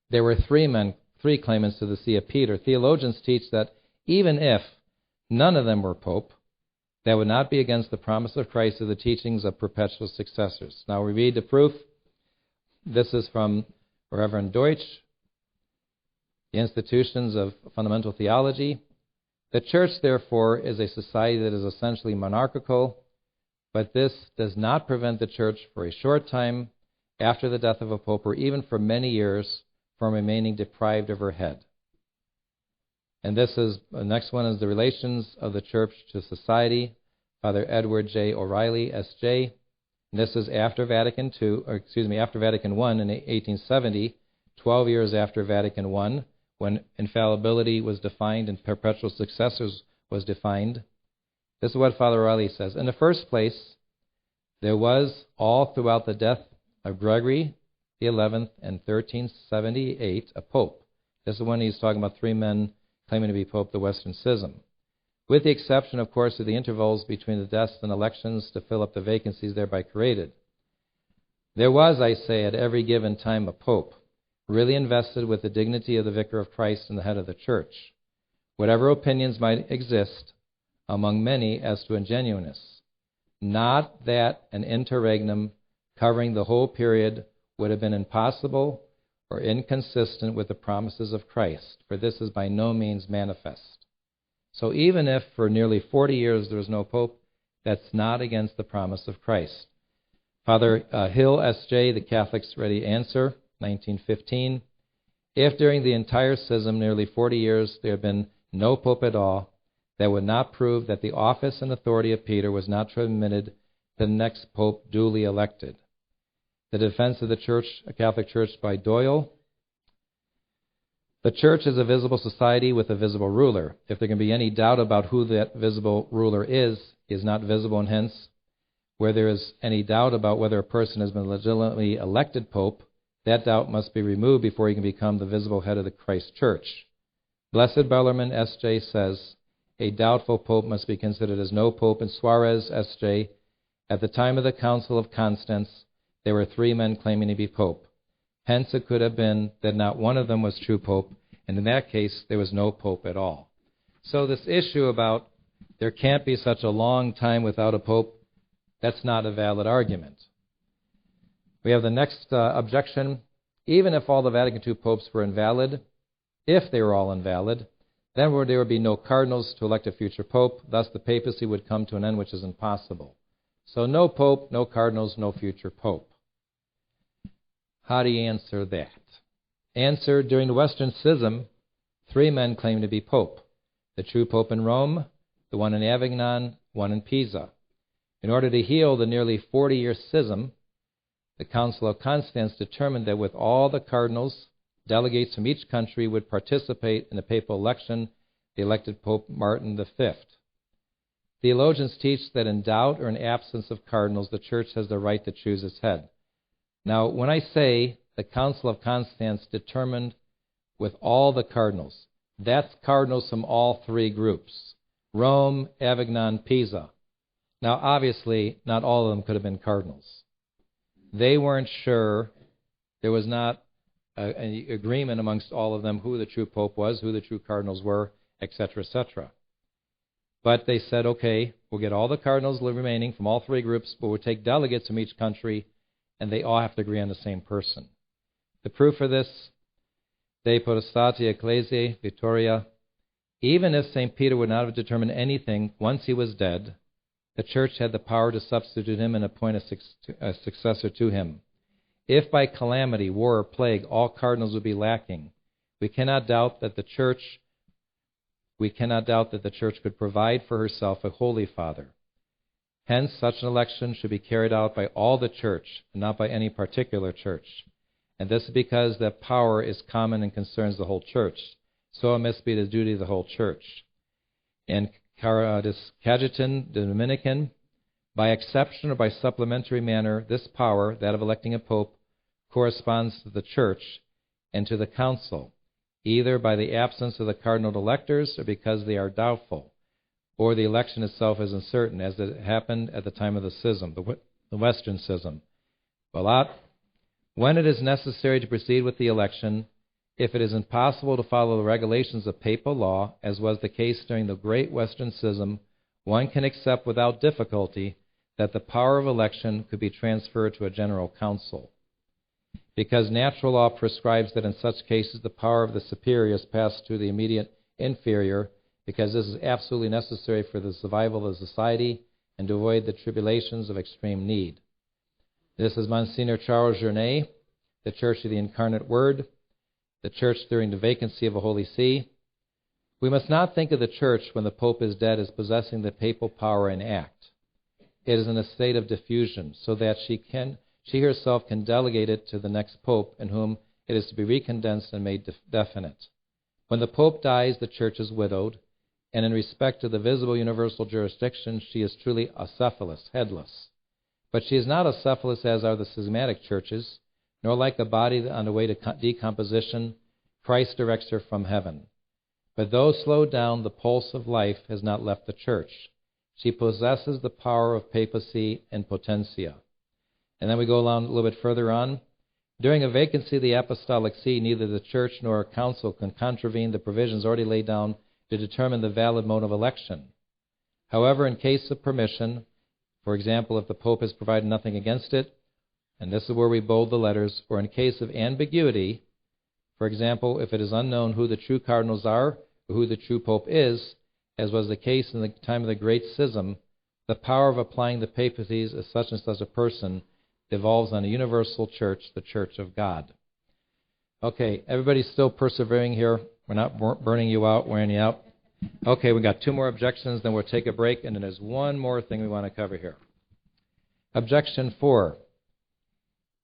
there were three claimants to the See of Peter. Theologians teach that even if none of them were pope, that would not be against the promise of Christ or the teachings of perpetual successors. Now we read the proof. This is from Reverend Deutsch, The Institutions of Fundamental Theology. The Church, therefore, is a society that is essentially monarchical, but this does not prevent the Church for a short time after the death of a pope, or even for many years, from remaining deprived of her head. And this is, the next one is the relations of the Church to society, Father Edward J. O'Reilly, S.J. And this is after Vatican I in 1870, 12 years after Vatican I, when infallibility was defined and perpetual successors was defined. This is what Father O'Reilly says. In the first place, there was all throughout the death of Gregory the 11th in 1378 a pope. This is when he's talking about 3 men claiming to be pope, the Western Schism. With the exception, of course, of the intervals between the deaths and elections to fill up the vacancies thereby created. There was, I say, at every given time a pope, really invested with the dignity of the vicar of Christ and the head of the church. Whatever opinions might exist among many as to ingenuineness, not that an interregnum covering the whole period would have been impossible or inconsistent with the promises of Christ, for this is by no means manifest. So even if for nearly 40 years there was no pope, that's not against the promise of Christ. Father Hill, S.J., The Catholic's Ready Answer, 1915. If during the entire schism, nearly 40 years, there had been no pope at all, that would not prove that the office and authority of Peter was not transmitted to the next pope duly elected. The Defense of the Church, a Catholic Church by Doyle. The Church is a visible society with a visible ruler. If there can be any doubt about who that visible ruler is, he is not visible, and hence, where there is any doubt about whether a person has been legitimately elected pope, that doubt must be removed before he can become the visible head of the Christ Church. Blessed Bellarmine, S.J., says, a doubtful pope must be considered as no pope. And Suarez, S.J., at the time of the Council of Constance, there were 3 men claiming to be pope. Hence it could have been that not one of them was true pope, and in that case there was no pope at all. So this issue about there can't be such a long time without a pope, that's not a valid argument. We have the next objection. Even if all the Vatican II popes were invalid, if they were all invalid, then there would be no cardinals to elect a future pope. Thus the papacy would come to an end, which is impossible. So no pope, no cardinals, no future pope. How do you answer that? Answer, during the Western Schism, 3 men claimed to be pope. The true pope in Rome, the one in Avignon, one in Pisa. In order to heal the nearly 40-year schism, the Council of Constance determined that with all the cardinals, delegates from each country would participate in the papal election, the elected Pope Martin V. Theologians teach that in doubt or in absence of cardinals, the Church has the right to choose its head. Now, when I say the Council of Constance determined with all the cardinals, that's cardinals from all three groups: Rome, Avignon, Pisa. Now, obviously, not all of them could have been cardinals. They weren't sure. There was not an agreement amongst all of them who the true pope was, who the true cardinals were, etc., etc. But they said, okay, we'll get all the cardinals remaining from all three groups, but we'll take delegates from each country, and they all have to agree on the same person. The proof for this, De Potestate Ecclesiae Vittoria, even if St. Peter would not have determined anything once he was dead, the Church had the power to substitute him and appoint a successor to him. If by calamity, war, or plague, all cardinals would be lacking, we cannot doubt that the Church could provide for herself a Holy Father. Hence, such an election should be carried out by all the Church, and not by any particular church. And this is because that power is common and concerns the whole Church. So it must be the duty of the whole Church. In Cajetan Dominican, by exception or by supplementary manner, this power, that of electing a pope, corresponds to the Church and to the Council, either by the absence of the cardinal electors or because they are doubtful, or the election itself is uncertain, as it happened at the time of the schism, the Western Schism. When it is necessary to proceed with the election, if it is impossible to follow the regulations of papal law, as was the case during the Great Western Schism, one can accept without difficulty that the power of election could be transferred to a general council. Because natural law prescribes that in such cases the power of the superior is passed to the immediate inferior, because this is absolutely necessary for the survival of society and to avoid the tribulations of extreme need. This is Monsignor Charles Journet, the Church of the Incarnate Word, the Church during the vacancy of a Holy See. We must not think of the Church when the Pope is dead as possessing the papal power in act. It is in a state of diffusion, so that she herself can delegate it to the next Pope, in whom it is to be recondensed and made definite. When the Pope dies, the Church is widowed, and in respect to the visible universal jurisdiction, she is truly acephalous, headless. But she is not acephalous as are the schismatic churches, nor like a body on the way to decomposition, Christ directs her from heaven. But though slowed down, the pulse of life has not left the Church. She possesses the power of papacy and potentia. And then we go along a little bit further on. During a vacancy of the Apostolic See, neither the Church nor a council can contravene the provisions already laid down to determine the valid mode of election. However, in case of permission, for example, if the Pope has provided nothing against it, and this is where we bold the letters, or in case of ambiguity, for example, if it is unknown who the true cardinals are or who the true Pope is, as was the case in the time of the Great Schism, the power of applying the papacies as such and such a person devolves on a universal church, the Church of God. Okay, everybody's still persevering here. We're not burning you out, wearing you out. Okay, we got two more objections, then we'll take a break, and then there's one more thing we want to cover here. Objection 4.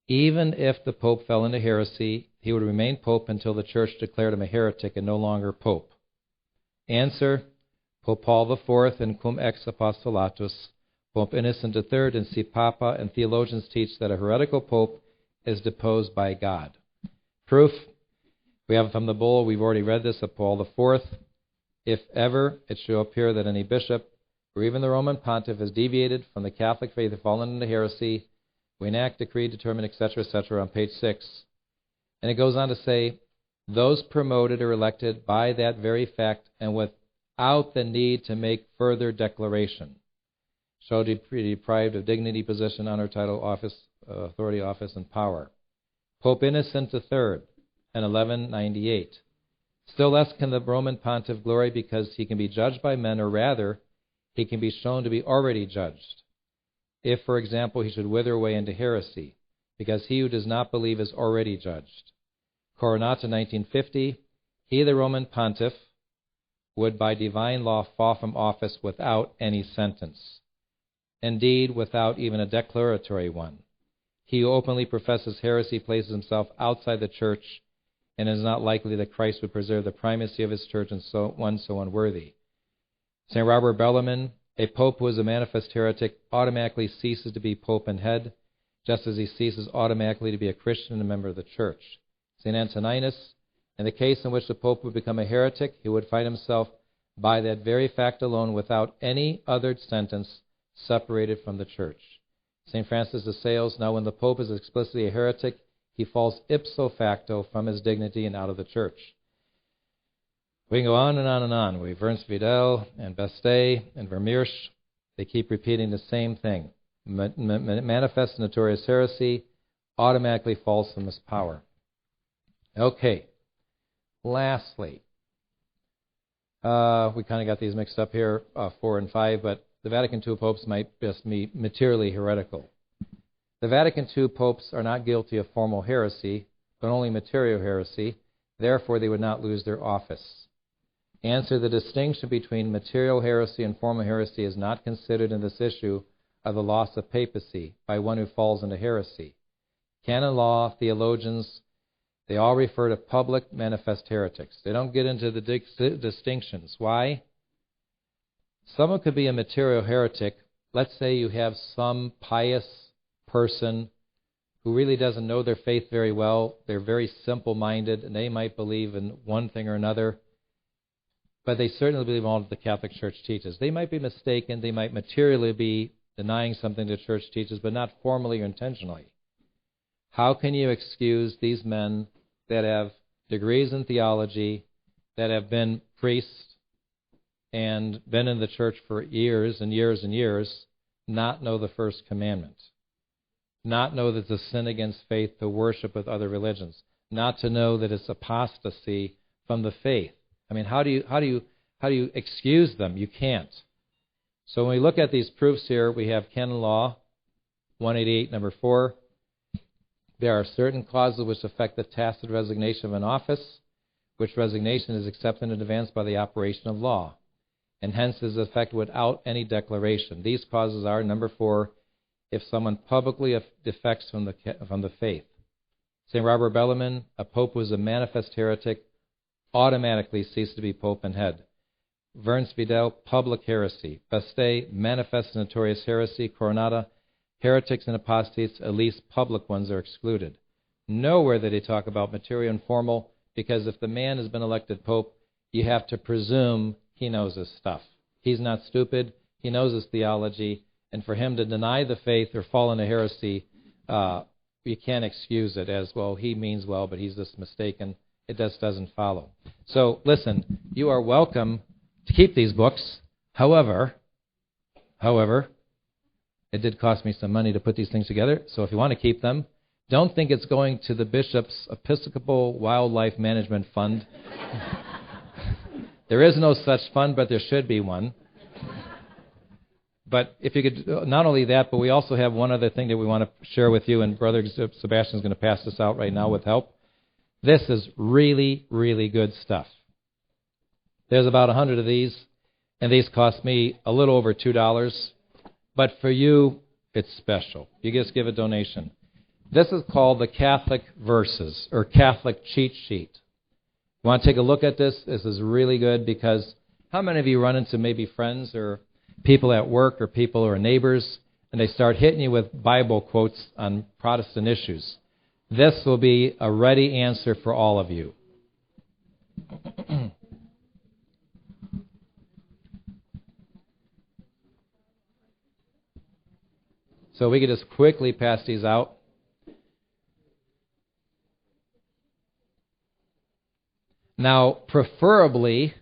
Even if the Pope fell into heresy, he would remain Pope until the Church declared him a heretic and no longer Pope. Answer: Pope Paul IV in Cum Ex Apostolatus, Pope Innocent III and Si Papa, and theologians teach that a heretical Pope is deposed by God. Proof: we have from the bull, we've already read this, of Paul IV. If ever it should appear that any bishop, or even the Roman pontiff, has deviated from the Catholic faith or fallen into heresy, we enact, decree, determine, etc., etc., on page 6. And it goes on to say, those promoted or elected by that very fact and without the need to make further declaration shall be deprived of dignity, position, honor, title, office, authority, office, and power. Pope Innocent III in 1198. Still less can the Roman pontiff glory, because he can be judged by men, or rather, he can be shown to be already judged. If, for example, he should wither away into heresy, because he who does not believe is already judged. Coronata 1950, he, the Roman pontiff, would by divine law fall from office without any sentence. Indeed, without even a declaratory one. He who openly professes heresy places himself outside the Church and it is not likely that Christ would preserve the primacy of his church in one so unworthy. St. Robert Bellarmine, a pope who is a manifest heretic automatically ceases to be pope and head, just as he ceases automatically to be a Christian and a member of the church. St. Antoninus, in the case in which the pope would become a heretic, he would find himself by that very fact alone without any other sentence separated from the church. St. Francis de Sales, now when the pope is explicitly a heretic, he falls ipso facto from his dignity and out of the church. We can go on and on and on. We have Ernst Vidal and Beste and Vermeersch. They keep repeating the same thing. Manifest notorious heresy automatically falls from his power. Okay. Lastly, we kind of got these mixed up here, 4 and 5, but the Vatican II popes might just be materially heretical. The Vatican II popes are not guilty of formal heresy, but only material heresy. Therefore, they would not lose their office. Answer: the distinction between material heresy and formal heresy is not considered in this issue of the loss of papacy by one who falls into heresy. Canon law, theologians, they all refer to public manifest heretics. They don't get into the distinctions. Why? Someone could be a material heretic. Let's say you have some pious person who really doesn't know their faith very well. They're very simple-minded, and they might believe in one thing or another, but they certainly believe in all that the Catholic Church teaches. They might be mistaken. They might materially be denying something the Church teaches, but not formally or intentionally. How can you excuse these men that have degrees in theology, that have been priests and been in the church for years and years and years, not know the first commandment? Not know that it's a sin against faith to worship with other religions. Not to know that it's apostasy from the faith. I mean, how do you excuse them? You can't. So when we look at these proofs here, we have Canon Law 188, number 4. There are certain causes which affect the tacit resignation of an office, which resignation is accepted in advance by the operation of law, and hence is effected without any declaration. These causes are, number 4, if someone publicly defects from the faith. St. Robert Bellarmine, a pope who is a manifest heretic, automatically ceased to be pope and head. Ernst Vidal, public heresy. Beste, manifest notorious heresy. Coronata, heretics and apostates, at least public ones, are excluded. Nowhere that they talk about material and formal, because if the man has been elected pope, you have to presume he knows his stuff. He's not stupid. He knows his theology. And for him to deny the faith or fall into heresy, you can't excuse it as, well, he means well, but he's just mistaken. It just doesn't follow. So, listen, you are welcome to keep these books. However, it did cost me some money to put these things together, so if you want to keep them, don't think it's going to the Bishop's Episcopal Wildlife Management Fund. There is no such fund, but there should be one. But if you could, not only that, but we also have one other thing that we want to share with you, and Brother Sebastian's going to pass this out right now with help. This is really, really good stuff. There's about 100 of these, and these cost me a little over $2. But for you, it's special. You just give a donation. This is called the Catholic Verses, or Catholic Cheat Sheet. You want to take a look at this? This is really good, because how many of you run into maybe friends or people at work or people or neighbors, and they start hitting you with Bible quotes on Protestant issues? This will be a ready answer for all of you. So we could just quickly pass these out. Now, preferably,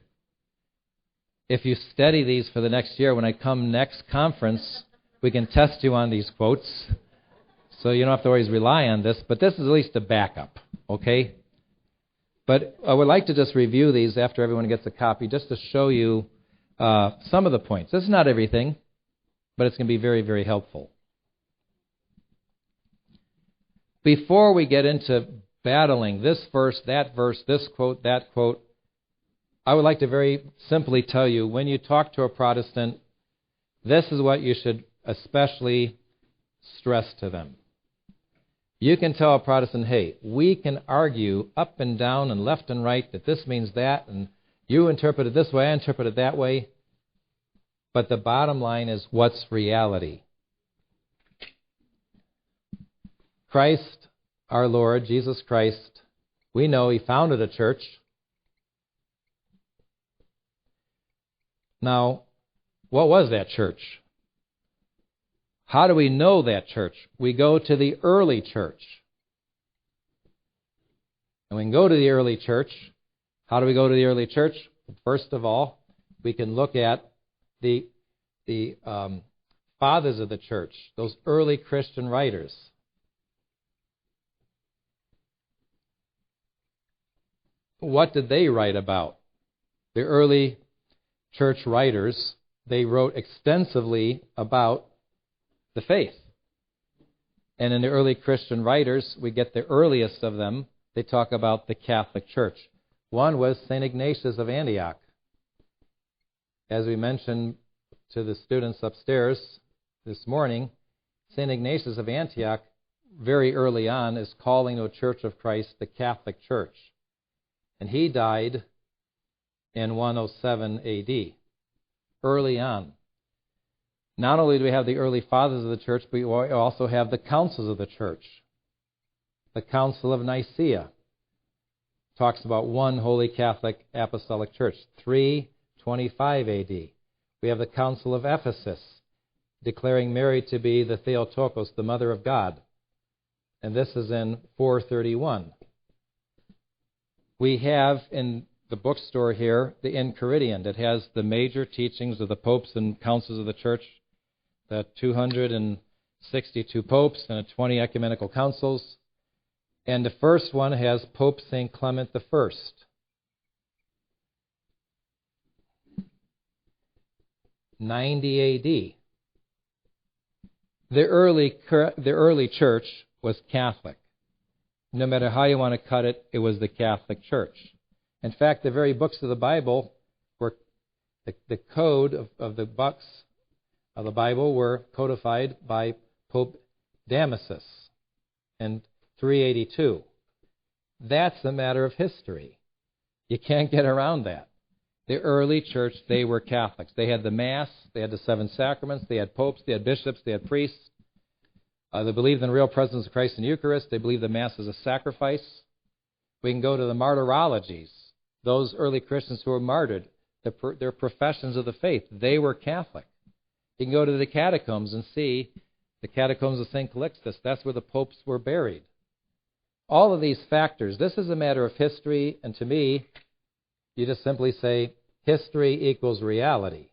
if you study these for the next year, when I come next conference, we can test you on these quotes. So you don't have to always rely on this, but this is at least a backup, okay? But I would like to just review these after everyone gets a copy, just to show you some of the points. This is not everything, but it's going to be very, very helpful. Before we get into battling this verse, this quote, that quote, I would like to very simply tell you, when you talk to a Protestant, this is what you should especially stress to them. You can tell a Protestant, hey, we can argue up and down and left and right that this means that, and you interpret it this way, I interpret it that way. But the bottom line is, what's reality? Christ, our Lord, Jesus Christ, we know He founded a church. Now, what was that church? How do we know that church? We go to the early church. And we can go to the early church. How do we go to the early church? First of all, we can look at the fathers of the church, those early Christian writers. What did they write about? The early church writers, they wrote extensively about the faith. And in the early Christian writers, we get the earliest of them. They talk about the Catholic Church. One was St. Ignatius of Antioch. As we mentioned to the students upstairs this morning, St. Ignatius of Antioch, very early on, is calling the Church of Christ the Catholic Church. And he died in 107 AD, early on. Not only do we have the early fathers of the church, but we also have the councils of the church. The Council of Nicaea talks about one holy Catholic apostolic church, 325 AD. We have the Council of Ephesus, declaring Mary to be the Theotokos, the Mother of God. And this is in 431. We have in the bookstore here the Enchiridion that has the major teachings of the popes and councils of the church, the 262 popes and the 20 ecumenical councils. And the first one has Pope St. Clement I. 90 AD. The early church was Catholic. No matter how you want to cut it, it was the Catholic Church. In fact, the very books of the Bible were the code of the books of the Bible were codified by Pope Damasus in 382. That's a matter of history. You can't get around that. The early church, they were Catholics. They had the Mass, they had the seven sacraments, they had popes, they had bishops, they had priests. They believed in the real presence of Christ in the Eucharist. They believed the Mass is a sacrifice. We can go to the martyrologies. Those early Christians who were martyred, their professions of the faith, they were Catholic. You can go to the catacombs and see the catacombs of St. Calixtus. That's where the popes were buried. All of these factors, this is a matter of history, and to me, you just simply say, history equals reality.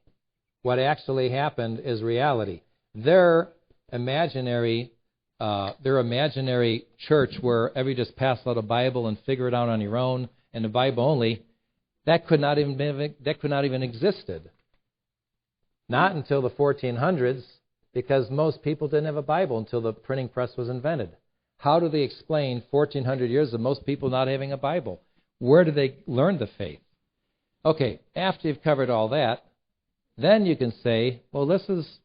What actually happened is reality. Their imaginary church where everybody just passed out a Bible and figure it out on your own, and the Bible only, that could not even existed. Not until the 1400s, because most people didn't have a Bible until the printing press was invented. How do they explain 1400 years of most people not having a Bible? Where do they learn the faith? Okay, after you've covered all that, then you can say, well,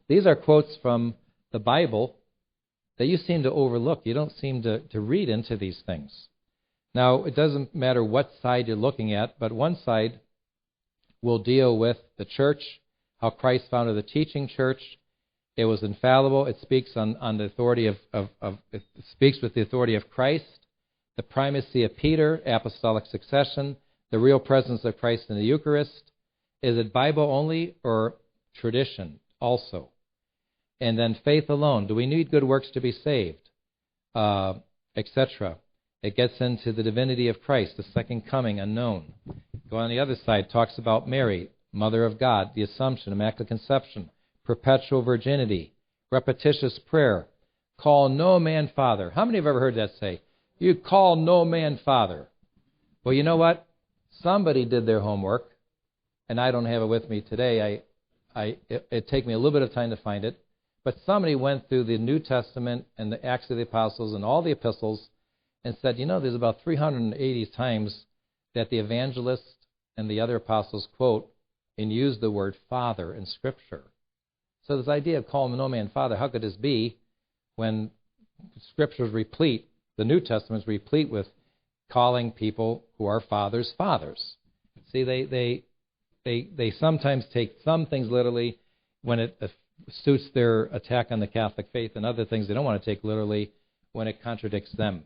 these are quotes from the Bible that you seem to overlook. You don't seem to read into these things. Now, it doesn't matter what side you're looking at, but one side will deal with the church, how Christ founded the teaching church. It was infallible. It speaks on the authority it speaks with the authority of Christ, the primacy of Peter, apostolic succession, the real presence of Christ in the Eucharist. Is it Bible only or tradition also? And then faith alone. Do we need good works to be saved? Etc. It gets into the divinity of Christ, the second coming, unknown. Go on the other side, talks about Mary, Mother of God, the Assumption, Immaculate Conception, perpetual virginity, repetitious prayer, call no man Father. How many have ever heard that say? You call no man Father. Well, you know what? Somebody did their homework, and I don't have it with me today. It'd take me a little bit of time to find it. But somebody went through the New Testament and the Acts of the Apostles and all the epistles and said, there's about 380 times that the evangelists and the other apostles quote and use the word Father in Scripture. So this idea of calling no man Father, how could this be when Scripture is replete the New Testament is replete with calling people who are fathers, fathers. See, they sometimes take some things literally when it suits their attack on the Catholic faith, and other things they don't want to take literally when it contradicts them.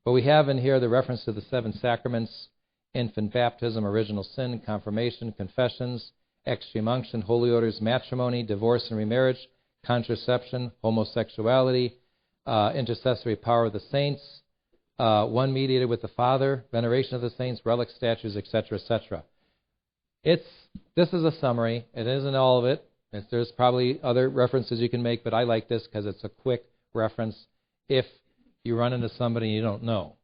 But we have in here the reference to the 7 sacraments: infant baptism, original sin, confirmation, confessions, extreme unction, holy orders, matrimony, divorce and remarriage, contraception, homosexuality, intercessory power of the saints, one mediator with the Father, veneration of the saints, relic statues, etc., etc. This is a summary. It isn't all of it. There's probably other references you can make, but I like this because it's a quick reference if you run into somebody you don't know.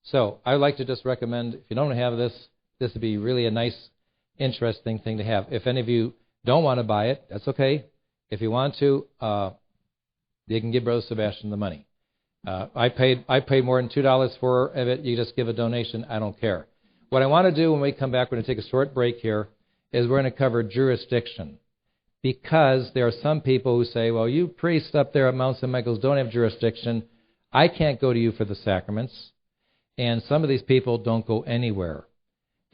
So I would like to just recommend, if you don't have this would be really a nice, interesting thing to have. If any of you don't want to buy it, that's okay. If you want to, you can give Brother Sebastian the money. I paid more than $2 for it. You just give a donation. I don't care. What I want to do when we come back, we're going to take a short break here, is we're going to cover jurisdiction. Because there are some people who say, well, you priests up there at Mount St. Michael's don't have jurisdiction. I can't go to you for the sacraments. And some of these people don't go anywhere.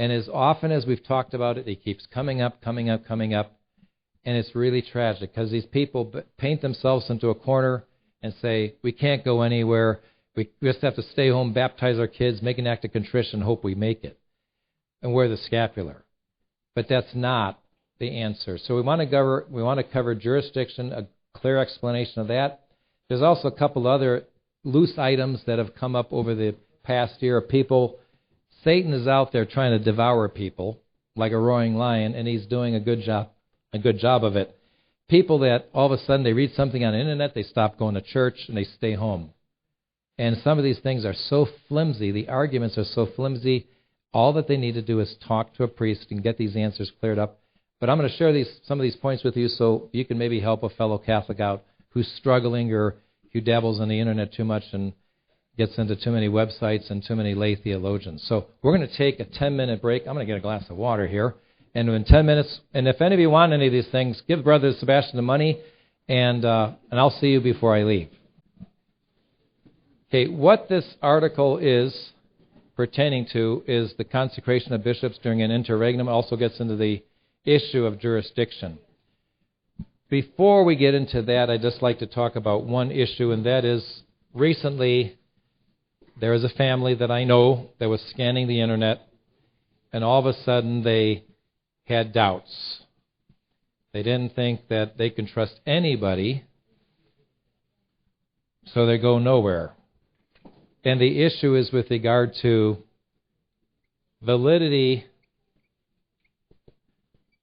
And as often as we've talked about it keeps coming up. And it's really tragic because these people paint themselves into a corner and say, we can't go anywhere. We just have to stay home, baptize our kids, make an act of contrition, hope we make it, and wear the scapular. But that's not the answer. So we want to cover jurisdiction, a clear explanation of that. There's also a couple other loose items that have come up over the past year of people. Satan is out there trying to devour people like a roaring lion, and he's doing a good job of it. People that all of a sudden they read something on the internet, they stop going to church, and they stay home. And some of these things are so flimsy, the arguments are so flimsy, all that they need to do is talk to a priest and get these answers cleared up. But I'm going to share some of these points with you so you can maybe help a fellow Catholic out who's struggling or who dabbles on the internet too much and gets into too many websites and too many lay theologians. So we're going to take a 10-minute break. I'm going to get a glass of water here. And in 10 minutes, and if any of you want any of these things, give Brother Sebastian the money, and I'll see you before I leave. Okay, what this article is pertaining to is the consecration of bishops during an interregnum. It also gets into the issue of jurisdiction. Before we get into that, I'd just like to talk about one issue, and that is recently there is a family that I know that was scanning the internet, and all of a sudden they had doubts. They didn't think that they can trust anybody, so they go nowhere. And the issue is with regard to validity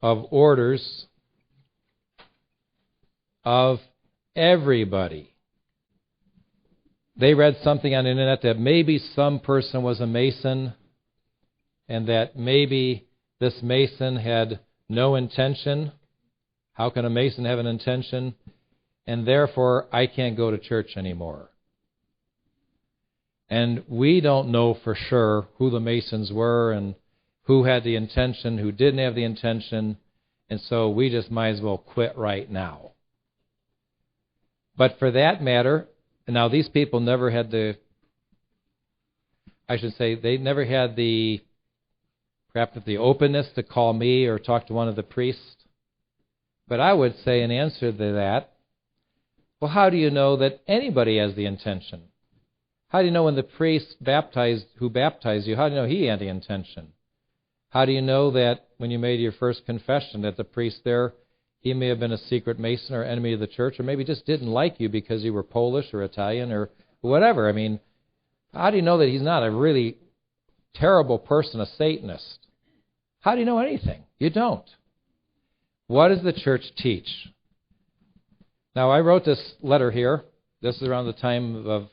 of orders of everybody. They read something on the internet that maybe some person was a Mason and that maybe this Mason had no intention. How can a Mason have an intention? And therefore, I can't go to church anymore. And we don't know for sure who the Masons were and who had the intention, who didn't have the intention, and so we just might as well quit right now. But for that matter, now these people never had they never had perhaps the openness to call me or talk to one of the priests. But I would say in answer to that, well, how do you know that anybody has the intention? How do you know when the priest who baptized you, how do you know he had the intention? How do you know that when you made your first confession that the priest there, he may have been a secret Mason or enemy of the church, or maybe just didn't like you because you were Polish or Italian or whatever? I mean, how do you know that he's not a really terrible person, a Satanist? How do you know anything? You don't. What does the church teach? Now, I wrote this letter here. This is around the time of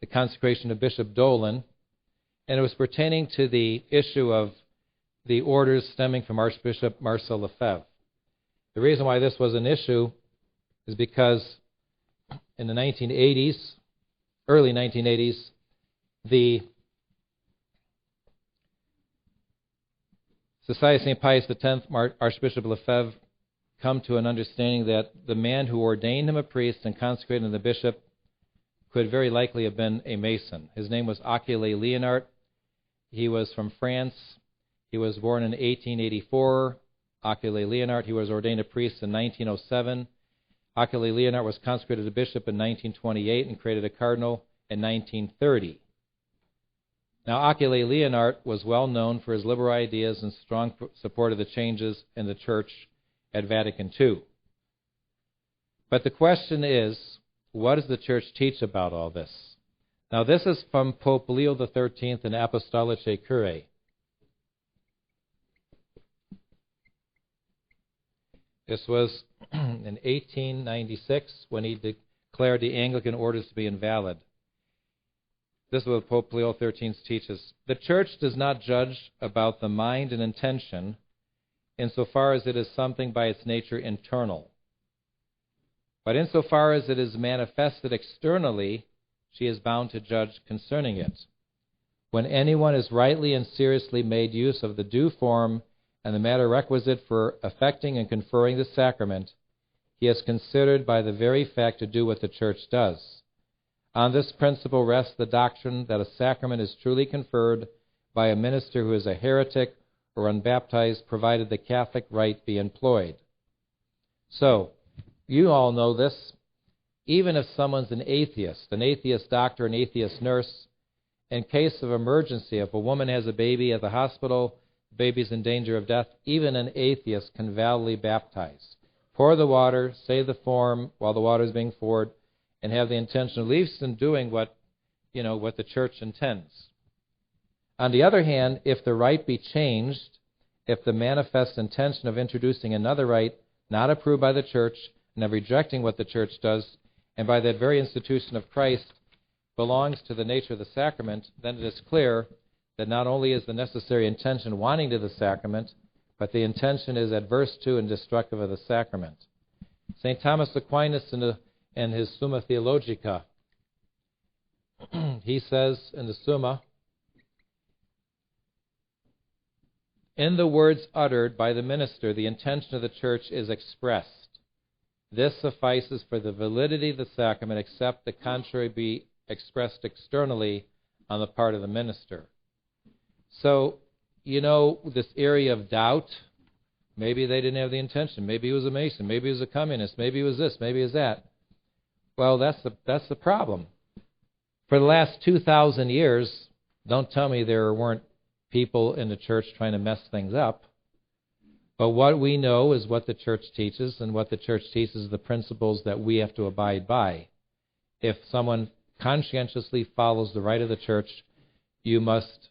the consecration of Bishop Dolan, and it was pertaining to the issue of the orders stemming from Archbishop Marcel Lefebvre. The reason why this was an issue is because in the 1980s, early 1980s, the Society of St. Pius X, Archbishop Lefebvre, come to an understanding that the man who ordained him a priest and consecrated him a bishop could very likely have been a Mason. His name was Achille Leonard. He was from France. He was born in 1884. Achille Leonard. He was ordained a priest in 1907. Achille Leonard was consecrated a bishop in 1928 and created a cardinal in 1930. Now, Achille Leonard was well known for his liberal ideas and strong support of the changes in the Church at Vatican II. But the question is, what does the Church teach about all this? Now, this is from Pope Leo XIII in Apologetic. This was in 1896 when he declared the Anglican orders to be invalid. This is what Pope Leo XIII teaches. The Church does not judge about the mind and intention insofar as it is something by its nature internal. But insofar as it is manifested externally, she is bound to judge concerning it. When anyone has rightly and seriously made use of the due form and the matter requisite for effecting and conferring the sacrament, he is considered by the very fact to do what the Church does. On this principle rests the doctrine that a sacrament is truly conferred by a minister who is a heretic or unbaptized, provided the Catholic rite be employed. So, you all know this. Even if someone's an atheist doctor, an atheist nurse, in case of emergency, if a woman has a baby at the hospital, the baby's in danger of death, even an atheist can validly baptize. Pour the water, say the form while the water is being poured, and have the intention of at least in doing what the Church intends. On the other hand, if the rite be changed, if the manifest intention of introducing another rite not approved by the Church and of rejecting what the Church does, and by that very institution of Christ belongs to the nature of the sacrament, then it is clear that not only is the necessary intention wanting to the sacrament, but the intention is adverse to and destructive of the sacrament. St. Thomas Aquinas in his Summa Theologica, he says in the Summa, in the words uttered by the minister, the intention of the Church is expressed. This suffices for the validity of the sacrament, except the contrary be expressed externally on the part of the minister. So, this area of doubt, maybe they didn't have the intention, maybe he was a Mason, maybe he was a communist, maybe he was this, maybe he was that. Well, that's the problem. For the last 2,000 years, don't tell me there weren't people in the Church trying to mess things up. But what we know is what the Church teaches, and what the Church teaches is the principles that we have to abide by. If someone conscientiously follows the rite of the Church, you must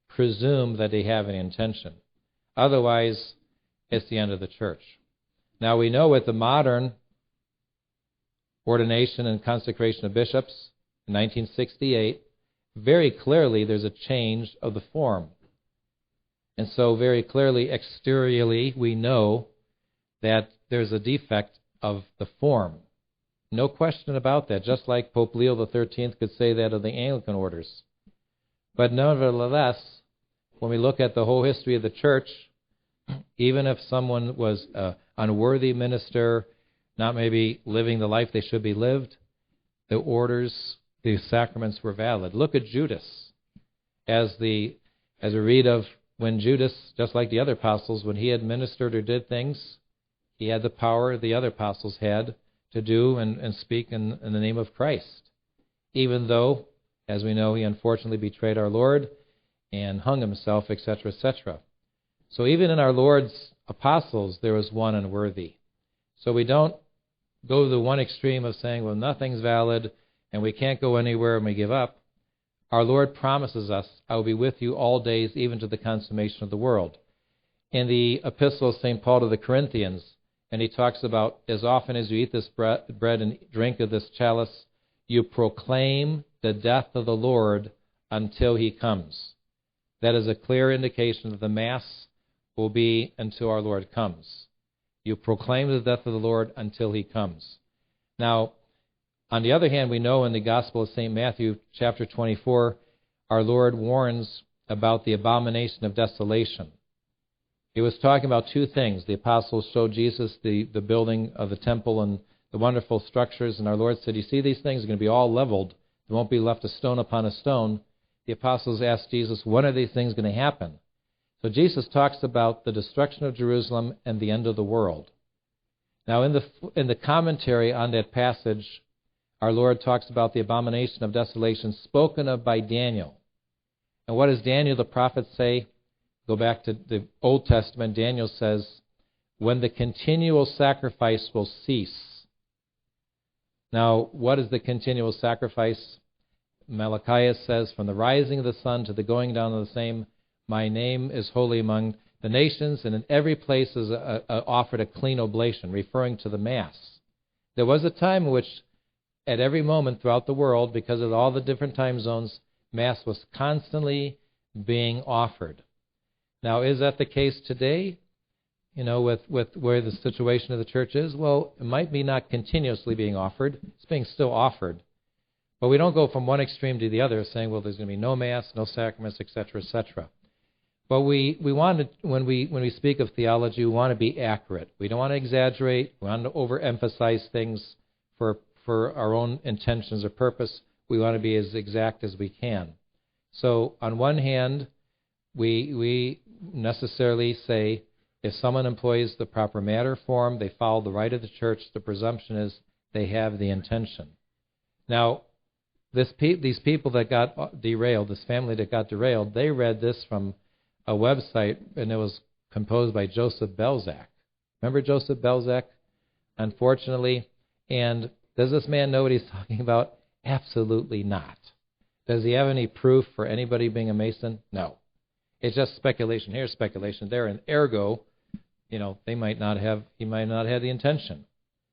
presume that they have an intention. Otherwise, it's the end of the Church. Now, we know with the modern ordination and consecration of bishops in 1968, very clearly there's a change of the form. And so very clearly, exteriorly, we know that there's a defect of the form. No question about that, just like Pope Leo XIII could say that of the Anglican orders. But nevertheless, when we look at the whole history of the Church, even if someone was an unworthy minister, not maybe living the life they should be lived, the orders, the sacraments were valid. Look at Judas. As we read of when Judas, just like the other apostles, when he had ministered or did things, he had the power the other apostles had to do and speak in the name of Christ. Even though, as we know, he unfortunately betrayed our Lord and hung himself, etc., etc. So even in our Lord's apostles, there was one unworthy. So we don't go to the one extreme of saying, well, nothing's valid and we can't go anywhere and we give up. Our Lord promises us, I will be with you all days, even to the consummation of the world. In the epistle of St. Paul to the Corinthians, and he talks about, as often as you eat this bread and drink of this chalice, you proclaim the death of the Lord until he comes. That is a clear indication that the Mass will be until our Lord comes. You proclaim the death of the Lord until he comes. Now, on the other hand, we know in the Gospel of St. Matthew, chapter 24, our Lord warns about the abomination of desolation. He was talking about two things. The apostles showed Jesus the building of the temple and the wonderful structures, and our Lord said, you see, these things are going to be all leveled there won't be left a stone upon a stone, the apostles asked Jesus, when are these things going to happen? So Jesus talks about the destruction of Jerusalem and the end of the world. Now, in the commentary on that passage, our Lord talks about the abomination of desolation spoken of by Daniel. And what does Daniel the prophet say? Go back to the Old Testament. Daniel says, when the continual sacrifice will cease. Now, what is the continual sacrifice? Malachi says, from the rising of the sun to the going down of the same, my name is holy among the nations, and in every place is offered a clean oblation, referring to the Mass. There was a time in which, at every moment throughout the world, because of all the different time zones, Mass was constantly being offered. Now, is that the case today? With where the situation of the church is? Well, it might be not continuously being offered. It's being still offered. But we don't go from one extreme to the other, saying, well, there's going to be no Mass, no sacraments, etc., etc. But we want to, when we speak of theology, we want to be accurate. We don't want to exaggerate. We want to overemphasize things for our own intentions or purpose. We want to be as exact as we can. So, on one hand, we necessarily say, if someone employs the proper matter form, they follow the rite of the church, the presumption is they have the intention. Now, these people that got derailed, this family that got derailed, they read this from a website, and it was composed by Joseph Belzac. Remember Joseph Belzac? Unfortunately. And does this man know what he's talking about? Absolutely not. Does he have any proof for anybody being a Mason? No. It's just speculation here, speculation there, and ergo, he might not have the intention.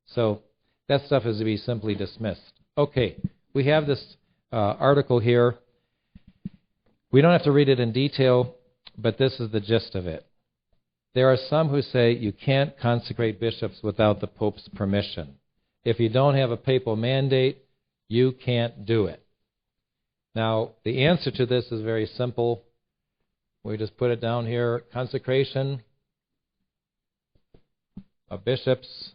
So that stuff is to be simply dismissed. Okay, we have this article here. We don't have to read it in detail, but this is the gist of it. There are some who say you can't consecrate bishops without the Pope's permission. If you don't have a papal mandate, you can't do it. Now, the answer to this is very simple. We just put it down here. Consecration of bishops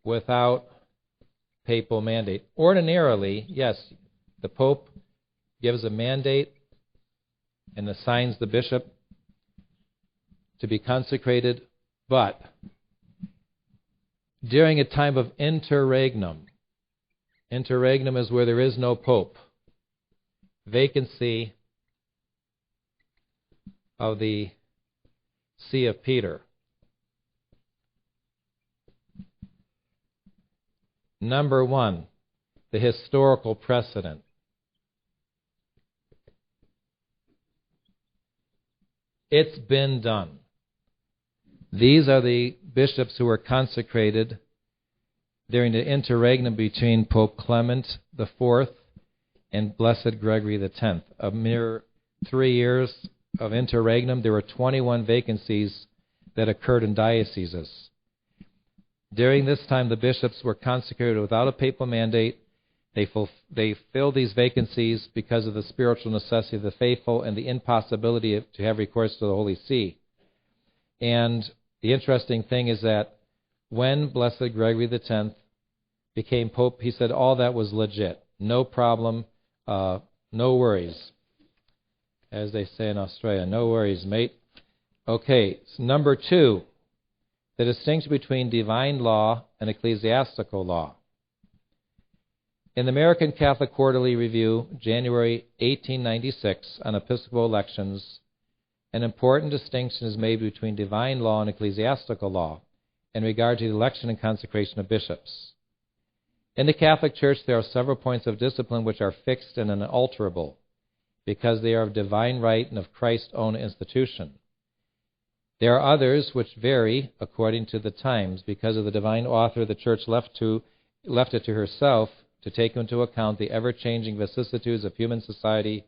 without papal mandate. Ordinarily, yes, the Pope gives a mandate and assigns the bishop to be consecrated, but during a time of interregnum is where there is no Pope, vacancy of the See of Peter. Number one, the historical precedent. It's been done. These are the bishops who were consecrated during the interregnum between Pope Clement IV and Blessed Gregory X. A mere 3 years of interregnum, there were 21 vacancies that occurred in dioceses. During this time, the bishops were consecrated without a papal mandate. They filled these vacancies because of the spiritual necessity of the faithful and the impossibility to have recourse to the Holy See. And the interesting thing is that when Blessed Gregory X became Pope, he said all that was legit. No problem, no worries. As they say in Australia, no worries, mate. Okay, so number two, the distinction between divine law and ecclesiastical law. In the American Catholic Quarterly Review, January 1896, on episcopal elections, an important distinction is made between divine law and ecclesiastical law in regard to the election and consecration of bishops. In the Catholic Church, there are several points of discipline which are fixed and unalterable because they are of divine right and of Christ's own institution. There are others which vary according to the times because of the divine author the Church left it to herself to take into account the ever-changing vicissitudes of human society,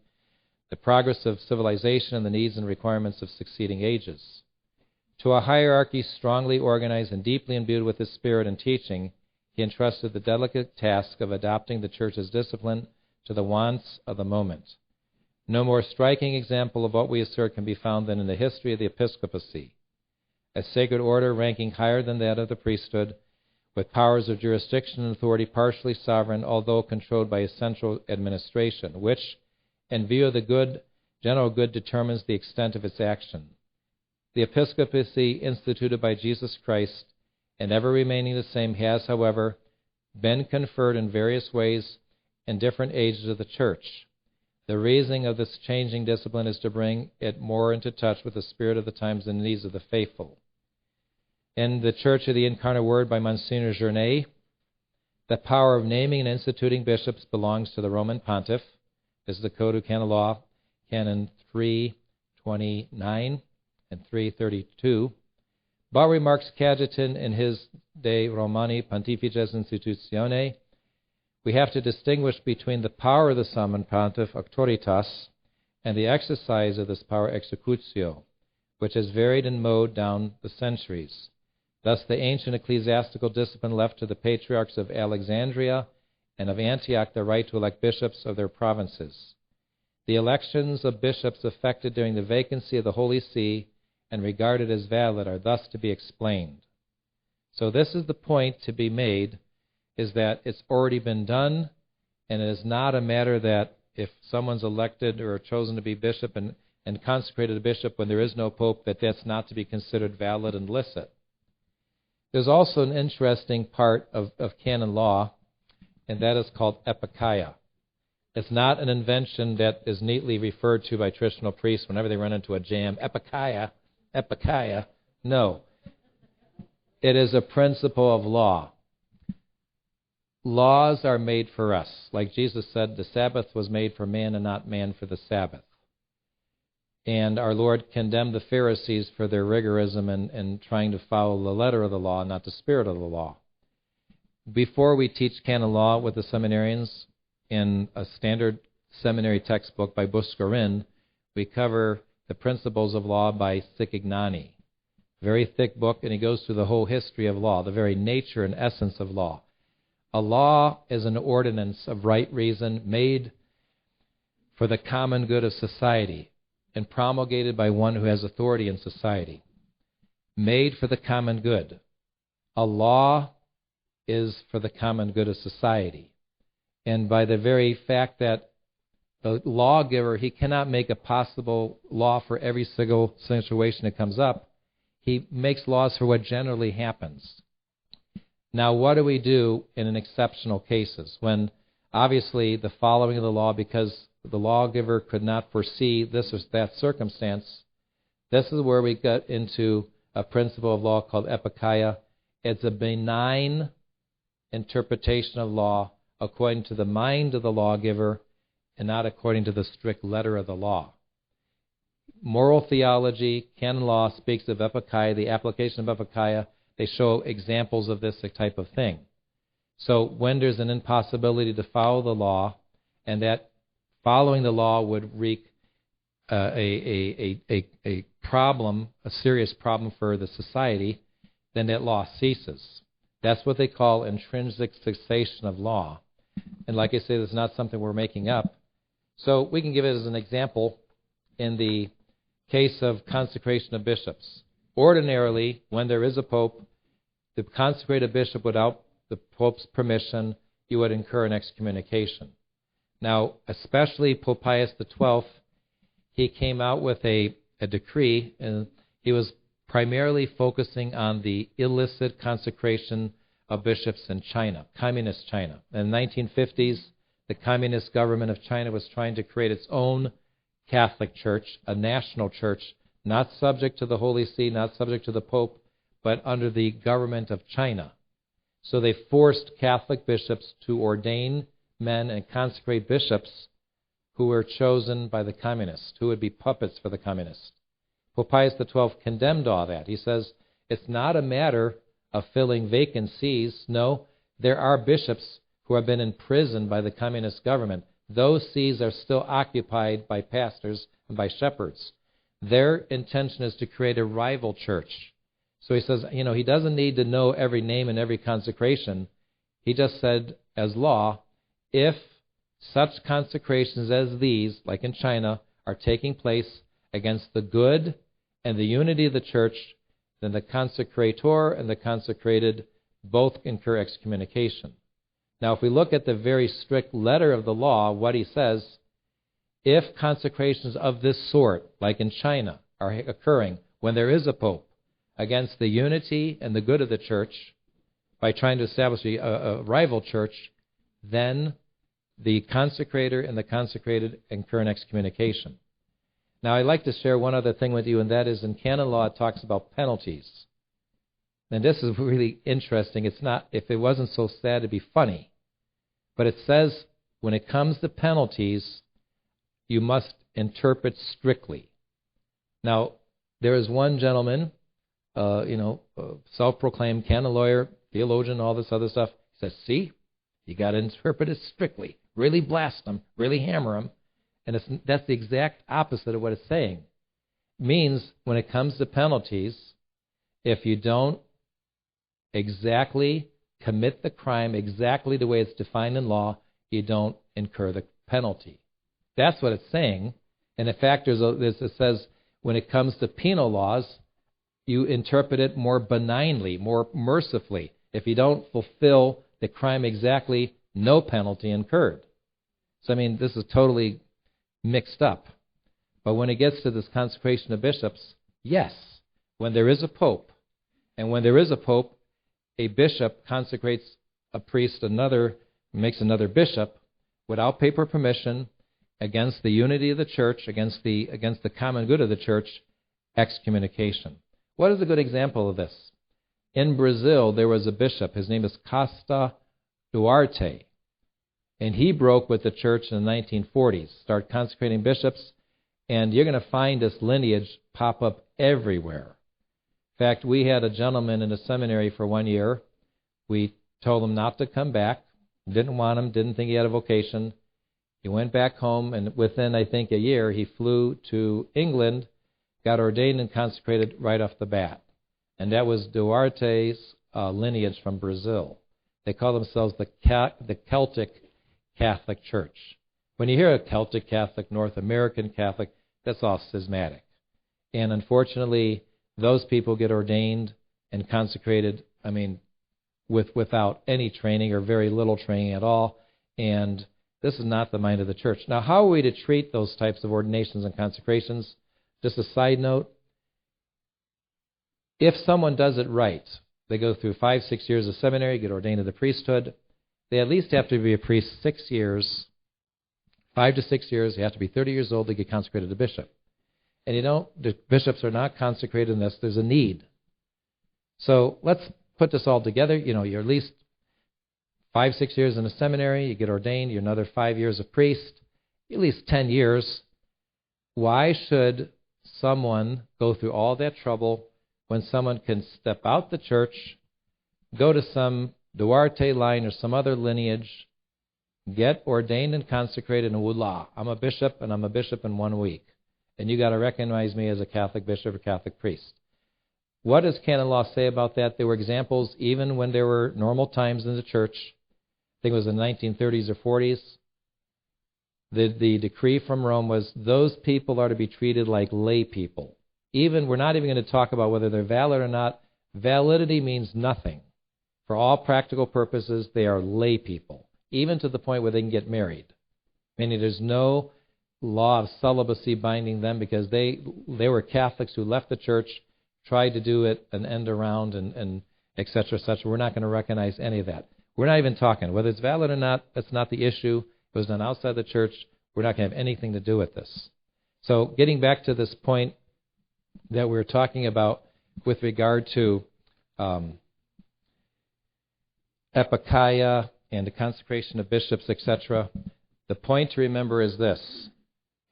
the progress of civilization, and the needs and requirements of succeeding ages. To a hierarchy strongly organized and deeply imbued with his spirit and teaching, he entrusted the delicate task of adapting the Church's discipline to the wants of the moment. No more striking example of what we assert can be found than in the history of the episcopacy, a sacred order ranking higher than that of the priesthood, with powers of jurisdiction and authority partially sovereign, although controlled by a central administration, which, in view of the general good, determines the extent of its action. The episcopacy instituted by Jesus Christ, and ever remaining the same, has, however, been conferred in various ways in different ages of the Church. The reasoning of this changing discipline is to bring it more into touch with the spirit of the times and needs of the faithful. In the Church of the Incarnate Word by Monsignor Journet, the power of naming and instituting bishops belongs to the Roman Pontiff. This is the Code of Canon Law, Canon 329 and 332. But, remarks Cajetan in his De Romani Pontifices Institutione, we have to distinguish between the power of the Summum Pontiff, auctoritas, and the exercise of this power, executio, which has varied in mode down the centuries. Thus, the ancient ecclesiastical discipline left to the patriarchs of Alexandria and of Antioch the right to elect bishops of their provinces. The elections of bishops effected during the vacancy of the Holy See and regarded as valid are thus to be explained. So this is the point to be made, is that it's already been done, and it is not a matter that if someone's elected or chosen to be bishop and consecrated a bishop when there is no pope, that's not to be considered valid and licit. There's also an interesting part of canon law, and that is called epikeia. It's not an invention that is neatly referred to by traditional priests whenever they run into a jam. Epikeia, epikeia. No. It is a principle of law. Laws are made for us. Like Jesus said, the Sabbath was made for man and not man for the Sabbath. And our Lord condemned the Pharisees for their rigorism and trying to follow the letter of the law, not the spirit of the law. Before we teach canon law with the seminarians in a standard seminary textbook by Buscarin, we cover the principles of law by Siccignani. Very thick book, and he goes through the whole history of law, the very nature and essence of law. A law is an ordinance of right reason made for the common good of society and promulgated by one who has authority in society. Made for the common good. A law is for the common good of society. And by the very fact that the lawgiver, he cannot make a possible law for every single situation that comes up. He makes laws for what generally happens. Now, what do we do in exceptional cases when obviously the following of the law, because the lawgiver could not foresee this or that circumstance? This is where we get into a principle of law called epikeia. It's a benign interpretation of law according to the mind of the lawgiver and not according to the strict letter of the law. Moral theology, canon law, speaks of epikeia, the application of epikeia. They show examples of this type of thing. So when there's an impossibility to follow the law, and that following the law would wreak a problem, a serious problem for the society, then that law ceases. That's what they call intrinsic cessation of law. And like I say, this is not something we're making up. So we can give it as an example in the case of consecration of bishops. Ordinarily, when there is a pope, to consecrate a bishop without the pope's permission, you would incur an excommunication. Now, especially Pope Pius XII, he came out with a decree, and he was primarily focusing on the illicit consecration of bishops in China, communist China. In the 1950s, the communist government of China was trying to create its own Catholic Church, a national church, not subject to the Holy See, not subject to the Pope, but under the government of China. So they forced Catholic bishops to ordain men and consecrate bishops who were chosen by the communists, who would be puppets for the communists. Pope Pius XII condemned all that. He says, it's not a matter of filling vacancies. No, there are bishops who have been imprisoned by the communist government. Those sees are still occupied by pastors and by shepherds. Their intention is to create a rival church. So he says, he doesn't need to know every name and every consecration. He just said, as law, if such consecrations as these, like in China, are taking place against the good and the unity of the church, then the consecrator and the consecrated both incur excommunication. Now, if we look at the very strict letter of the law, what he says, if consecrations of this sort, like in China, are occurring when there is a pope against the unity and the good of the church by trying to establish a rival church, then the consecrator and the consecrated incur an excommunication. Now, I'd like to share one other thing with you, and that is in canon law it talks about penalties. And this is really interesting. It's not, if it wasn't so sad, it'd be funny. But it says when it comes to penalties, you must interpret strictly. Now, there is one gentleman, self-proclaimed canon lawyer, theologian, all this other stuff. He says, see, you got to interpret it strictly. Really blast them, really hammer them. And that's the exact opposite of what it's saying. It means when it comes to penalties, if you don't exactly commit the crime exactly the way it's defined in law, you don't incur the penalty. That's what it's saying. And in fact, it says when it comes to penal laws, you interpret it more benignly, more mercifully. If you don't fulfill the crime exactly, no penalty incurred. So, I mean, this is totally mixed up. But when it gets to this consecration of bishops, yes, when there is a pope, and when there is a pope, a bishop consecrates a priest, makes another bishop without papal permission, against the unity of the church, against the common good of the church, excommunication. What is a good example of this? In Brazil, there was a bishop. His name is Costa Duarte. And he broke with the church in the 1940s, started consecrating bishops, and you're going to find this lineage pop up everywhere. In fact, we had a gentleman in a seminary for 1 year. We told him not to come back, didn't want him, didn't think he had a vocation. He went back home, and within, I think, a year, he flew to England, got ordained and consecrated right off the bat. And that was Duarte's lineage from Brazil. They call themselves the Celtic Catholic Church. When you hear a Celtic Catholic, North American Catholic, that's all schismatic. And unfortunately, those people get ordained and consecrated, without any training or very little training at all. And this is not the mind of the church. Now, how are we to treat those types of ordinations and consecrations? Just a side note. If someone does it right, they go through 5-6 years of seminary, get ordained to the priesthood, they at least have to be a priest 6 years, 5 to 6 years. You have to be 30 years old to get consecrated a bishop. And the bishops are not consecrated unless there's a need. So let's put this all together. You're at least 5-6 years in a seminary, you get ordained, you're another 5 years a priest, at least 10 years. Why should someone go through all that trouble when someone can step out the church, go to some Duarte line or some other lineage, get ordained and consecrated, and voila, I'm a bishop, and I'm a bishop in 1 week. And you got to recognize me as a Catholic bishop or Catholic priest. What does canon law say about that? There were examples even when there were normal times in the church. I think it was in the 1930s or 40s. The decree from Rome was those people are to be treated like lay people. We're not even going to talk about whether they're valid or not. Validity means nothing. For all practical purposes, they are lay people, even to the point where they can get married. Meaning there's no law of celibacy binding them because they were Catholics who left the church, tried to do it an end around, and et cetera, et cetera. We're not going to recognize any of that. We're not even talking. Whether it's valid or not, that's not the issue. It was done outside the church. We're not going to have anything to do with this. So getting back to this point that we were talking about with regard to epikeia and the consecration of bishops, etc., the point to remember is this.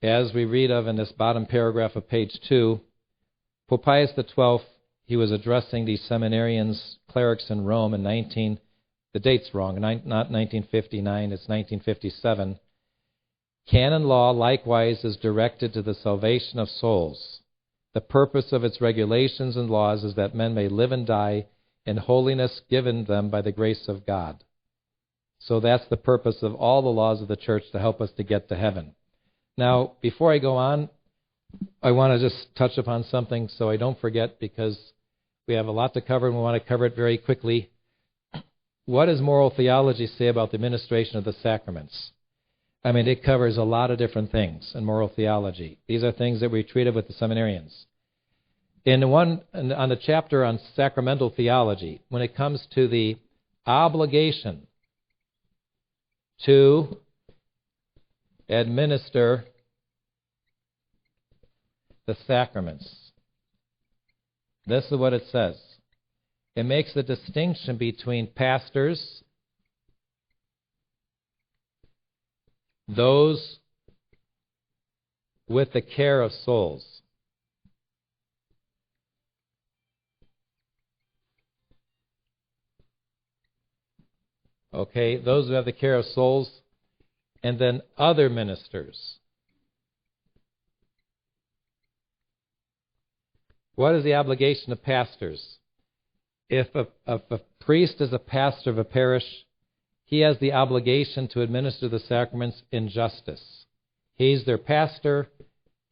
As we read of in this bottom paragraph of page 2, Pope Pius XII, he was addressing these seminarians, clerics in Rome in the date's wrong, not 1959, it's 1957. Canon law, likewise, is directed to the salvation of souls. The purpose of its regulations and laws is that men may live and die in holiness given them by the grace of God. So that's the purpose of all the laws of the church, to help us to get to heaven. Now, before I go on, I want to just touch upon something so I don't forget, because we have a lot to cover and we want to cover it very quickly. what does moral theology say about the administration of the sacraments? I mean, it covers a lot of different things in moral theology. These are things that we treated with the seminarians. On the chapter on sacramental theology, when it comes to the obligation to administer the sacraments, this is what it says. It makes the distinction between pastors, those with the care of souls. Okay, those who have the care of souls, and then other ministers. What is the obligation of pastors? If a priest is a pastor of a parish, he has the obligation to administer the sacraments in justice. He's their pastor,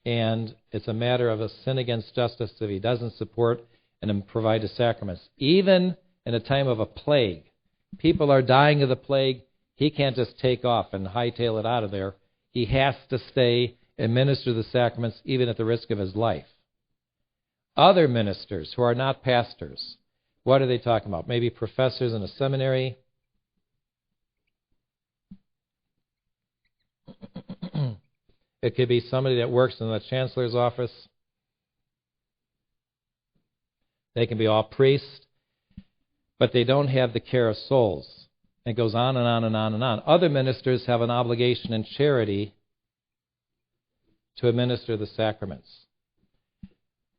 and it's a matter of a sin against justice if he doesn't support and provide the sacraments. Even in a time of a plague, people are dying of the plague, he can't just take off and hightail it out of there. He has to stay and minister the sacraments even at the risk of his life. Other ministers who are not pastors, what are they talking about? Maybe professors in a seminary. It could be somebody that works in the chancellor's office. They can be all priests, but they don't have the care of souls. It goes on and on and on and on. Other ministers have an obligation in charity to administer the sacraments.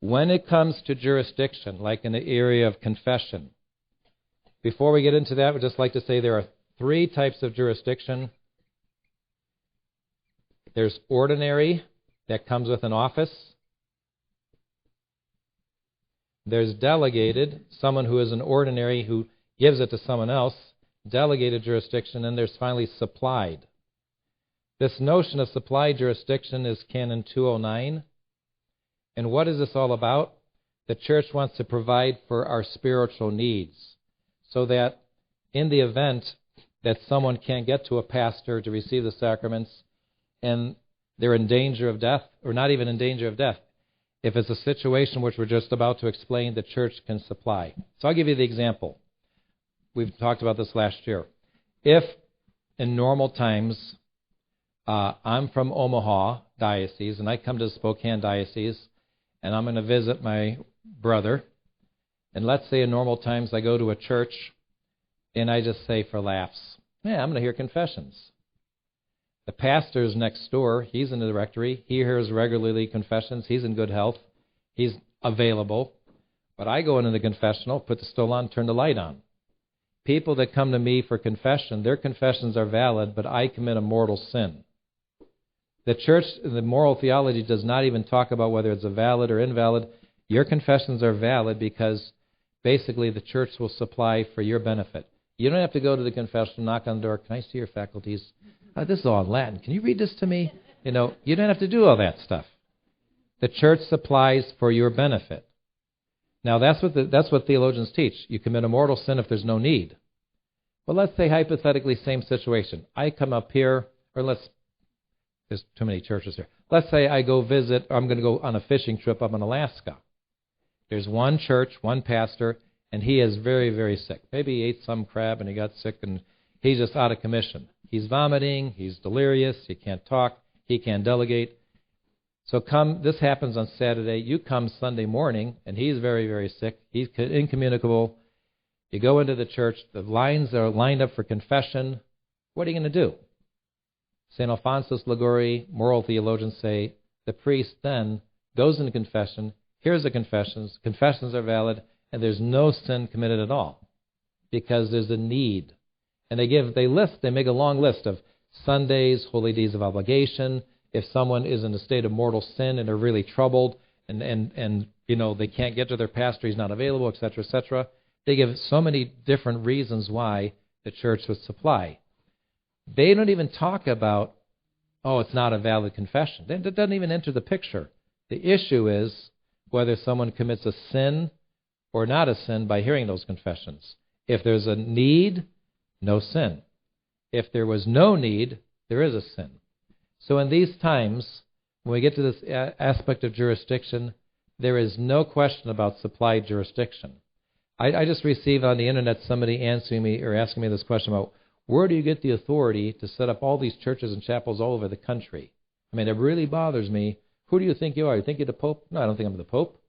When it comes to jurisdiction, like in the area of confession, before we get into that, we'd just like to say there are 3 types of jurisdiction. There's ordinary, that comes with an office. There's delegated, someone who is an ordinary who gives it to someone else, delegated jurisdiction, and there's finally supplied. This notion of supplied jurisdiction is Canon 209. And what is this all about? The Church wants to provide for our spiritual needs, so that in the event that someone can't get to a pastor to receive the sacraments and they're in danger of death, or not even in danger of death, if it's a situation which we're just about to explain, the Church can supply. So I'll give you the example. We've talked about this last year. If in normal times I'm from Omaha Diocese and I come to Spokane Diocese and I'm going to visit my brother, and let's say in normal times I go to a church and I just say for laughs, yeah, I'm going to hear confessions. The pastor's next door, he's in the rectory, he hears regularly confessions, he's in good health, he's available. But I go into the confessional, put the stole on, turn the light on. People that come to me for confession, their confessions are valid, but I commit a mortal sin. The Church, the moral theology does not even talk about whether it's a valid or invalid. Your confessions are valid because basically the Church will supply for your benefit. You don't have to go to the confessional, knock on the door, can I see your faculties? This is all in Latin. Can you read this to me? You don't have to do all that stuff. The Church supplies for your benefit. Now, that's what theologians teach. You commit a mortal sin if there's no need. But let's say hypothetically same situation. I come up here, or there's too many churches here. Let's say I go visit, or I'm going to go on a fishing trip up in Alaska. There's one church, one pastor, and he is very, very sick. Maybe he ate some crab and he got sick and he's just out of commission. He's vomiting, he's delirious, he can't talk, he can't delegate. So this happens on Saturday, you come Sunday morning, and he's very, very sick, he's incommunicable. You go into the church, the lines are lined up for confession. What are you going to do? St. Alphonsus Liguori, moral theologians say, the priest then goes into confession, hears the confessions are valid, and there's no sin committed at all, because there's a need. And they make a long list of Sundays, holy days of obligation. If someone is in a state of mortal sin and they're really troubled and they can't get to their pastor, he's not available, etc., etc. They give so many different reasons why the Church would supply. They don't even talk about, it's not a valid confession. That doesn't even enter the picture. The issue is whether someone commits a sin or not a sin by hearing those confessions. If there's a need, no sin. If there was no need, there is a sin. So in these times, when we get to this aspect of jurisdiction, there is no question about supplied jurisdiction. I just received on the internet somebody answering me or asking me this question about where do you get the authority to set up all these churches and chapels all over the country? I mean, it really bothers me. Who do you think you are? You think you're the Pope? No, I don't think I'm the Pope.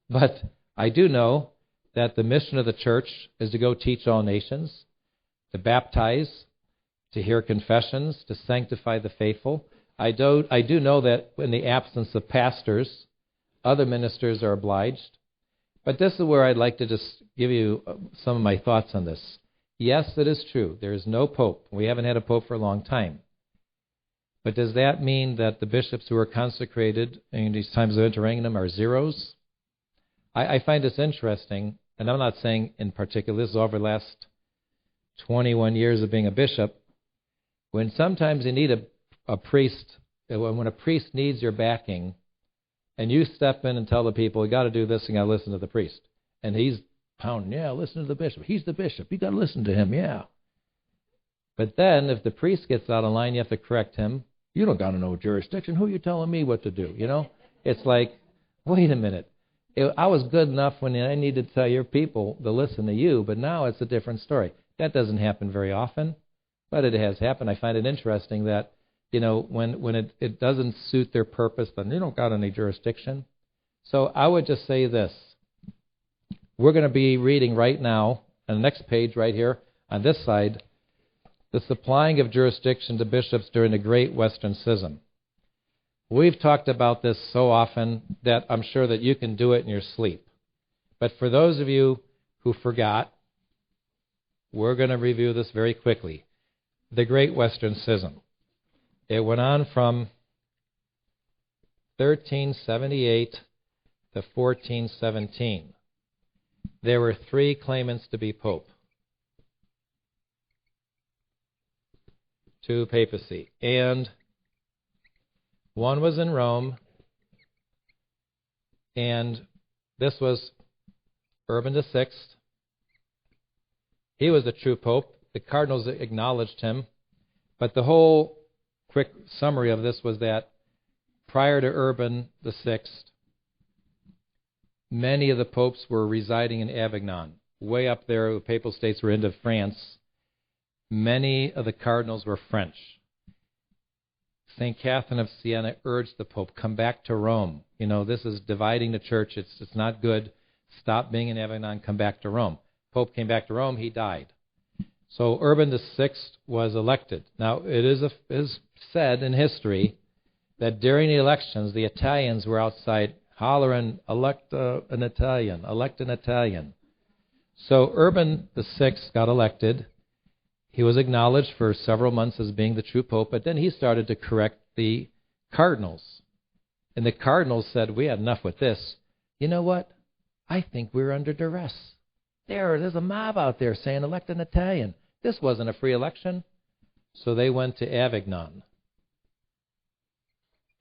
But I do know that the mission of the church is to go teach all nations, to baptize, to hear confessions, to sanctify the faithful. I do know that in the absence of pastors, other ministers are obliged. But this is where I'd like to just give you some of my thoughts on this. Yes, it is true. There is no pope. We haven't had a pope for a long time. But does that mean that the bishops who are consecrated in these times of interregnum are zeros? I find this interesting, and I'm not saying in particular, this is over the last 21 years of being a bishop, when sometimes you need a priest, when a priest needs your backing, and you step in and tell the people, you got to do this, and you got to listen to the priest. And he's pounding, yeah, listen to the bishop. He's the bishop. You got to listen to him, yeah. But then if the priest gets out of line, you have to correct him. You don't got to know jurisdiction. Who are you telling me what to do? You know? It's like, wait a minute. I was good enough when I needed to tell your people to listen to you, but now it's a different story. That doesn't happen very often, but it has happened. I find it interesting that, when it doesn't suit their purpose, then they don't got any jurisdiction. So I would just say this. We're going to be reading right now, on the next page right here, on this side, the supplying of jurisdiction to bishops during the Great Western Schism. We've talked about this so often that I'm sure that you can do it in your sleep. But for those of you who forgot, we're going to review this very quickly. The Great Western Schism. It went on from 1378 to 1417. There were three claimants to be pope to papacy, and one was in Rome, and this was Urban VI. He was the true pope. The cardinals acknowledged him, but the whole quick summary of this was that prior to Urban VI, many of the popes were residing in Avignon. Way up there, the papal states were into France. Many of the cardinals were French. St. Catherine of Siena urged the Pope, come back to Rome. This is dividing the church. It's not good. Stop being in Avignon, come back to Rome. Pope came back to Rome, he died. So Urban VI was elected. Now, it is said in history that during the elections, the Italians were outside hollering, elect an Italian, elect an Italian. So Urban VI got elected. He was acknowledged for several months as being the true pope, but then he started to correct the cardinals. And the cardinals said, we had enough with this. You know what? I think we're under duress. There's a mob out there saying elect an Italian. This wasn't a free election. So they went to Avignon.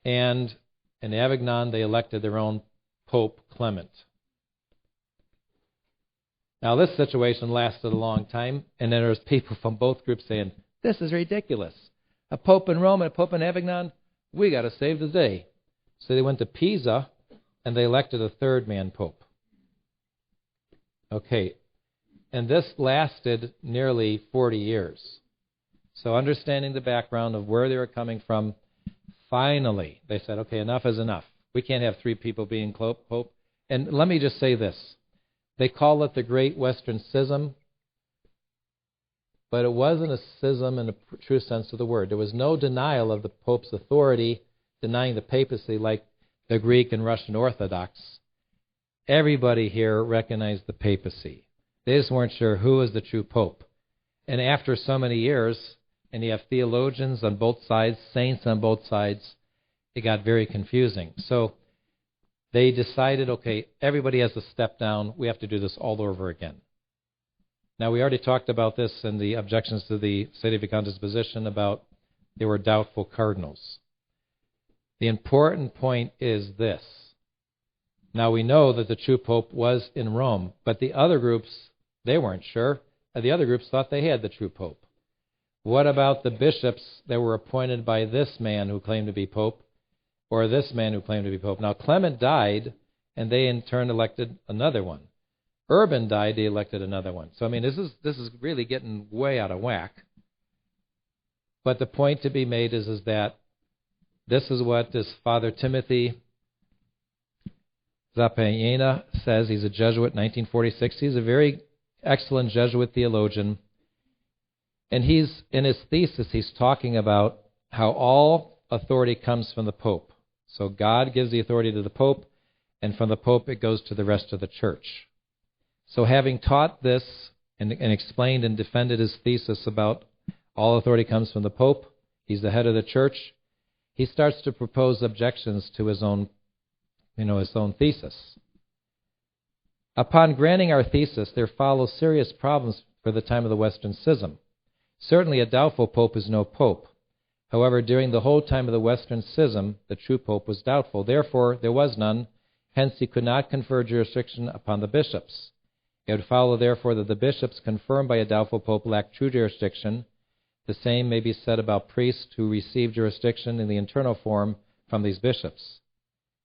And in Avignon, they elected their own Pope Clement. Now, this situation lasted a long time, and then there was people from both groups saying, this is ridiculous. A pope in Rome and a pope in Avignon, we got to save the day. So they went to Pisa, and they elected a third man pope. Okay, and this lasted nearly 40 years. So understanding the background of where they were coming from, finally, they said, okay, enough is enough. We can't have three people being pope. And let me just say this. They call it the Great Western Schism, but it wasn't a schism in the true sense of the word. There was no denial of the Pope's authority, denying the papacy like the Greek and Russian Orthodox. Everybody here recognized the papacy. They just weren't sure who was the true Pope. And after so many years, and you have theologians on both sides, saints on both sides, it got very confusing. So they decided, okay, everybody has to step down. We have to do this all over again. Now, we already talked about this in the objections to the Sedevacantist position about there were doubtful cardinals. The important point is this. Now, we know that the true pope was in Rome, but the other groups, they weren't sure. the other groups thought they had the true pope. What about the bishops that were appointed by this man who claimed to be pope, or this man who claimed to be pope? Now, Clement died, and they in turn elected another one. Urban died, they elected another one. So, I mean, this is really getting way out of whack. But the point to be made is that this is what this Father Timothy Zapayena says. He's a Jesuit, 1946. He's a very excellent Jesuit theologian. And he's, in his thesis, he's talking about how all authority comes from the Pope. So God gives the authority to the Pope, and from the Pope it goes to the rest of the Church. So having taught this and explained and defended his thesis about all authority comes from the Pope, he's the head of the Church, he starts to propose objections to his own thesis. Upon granting our thesis, there follow serious problems for the time of the Western Schism. Certainly a doubtful pope is no pope. However, during the whole time of the Western Schism, the true pope was doubtful. Therefore, there was none. Hence, he could not confer jurisdiction upon the bishops. It would follow, therefore, that the bishops confirmed by a doubtful pope lack true jurisdiction. The same may be said about priests who receive jurisdiction in the internal form from these bishops.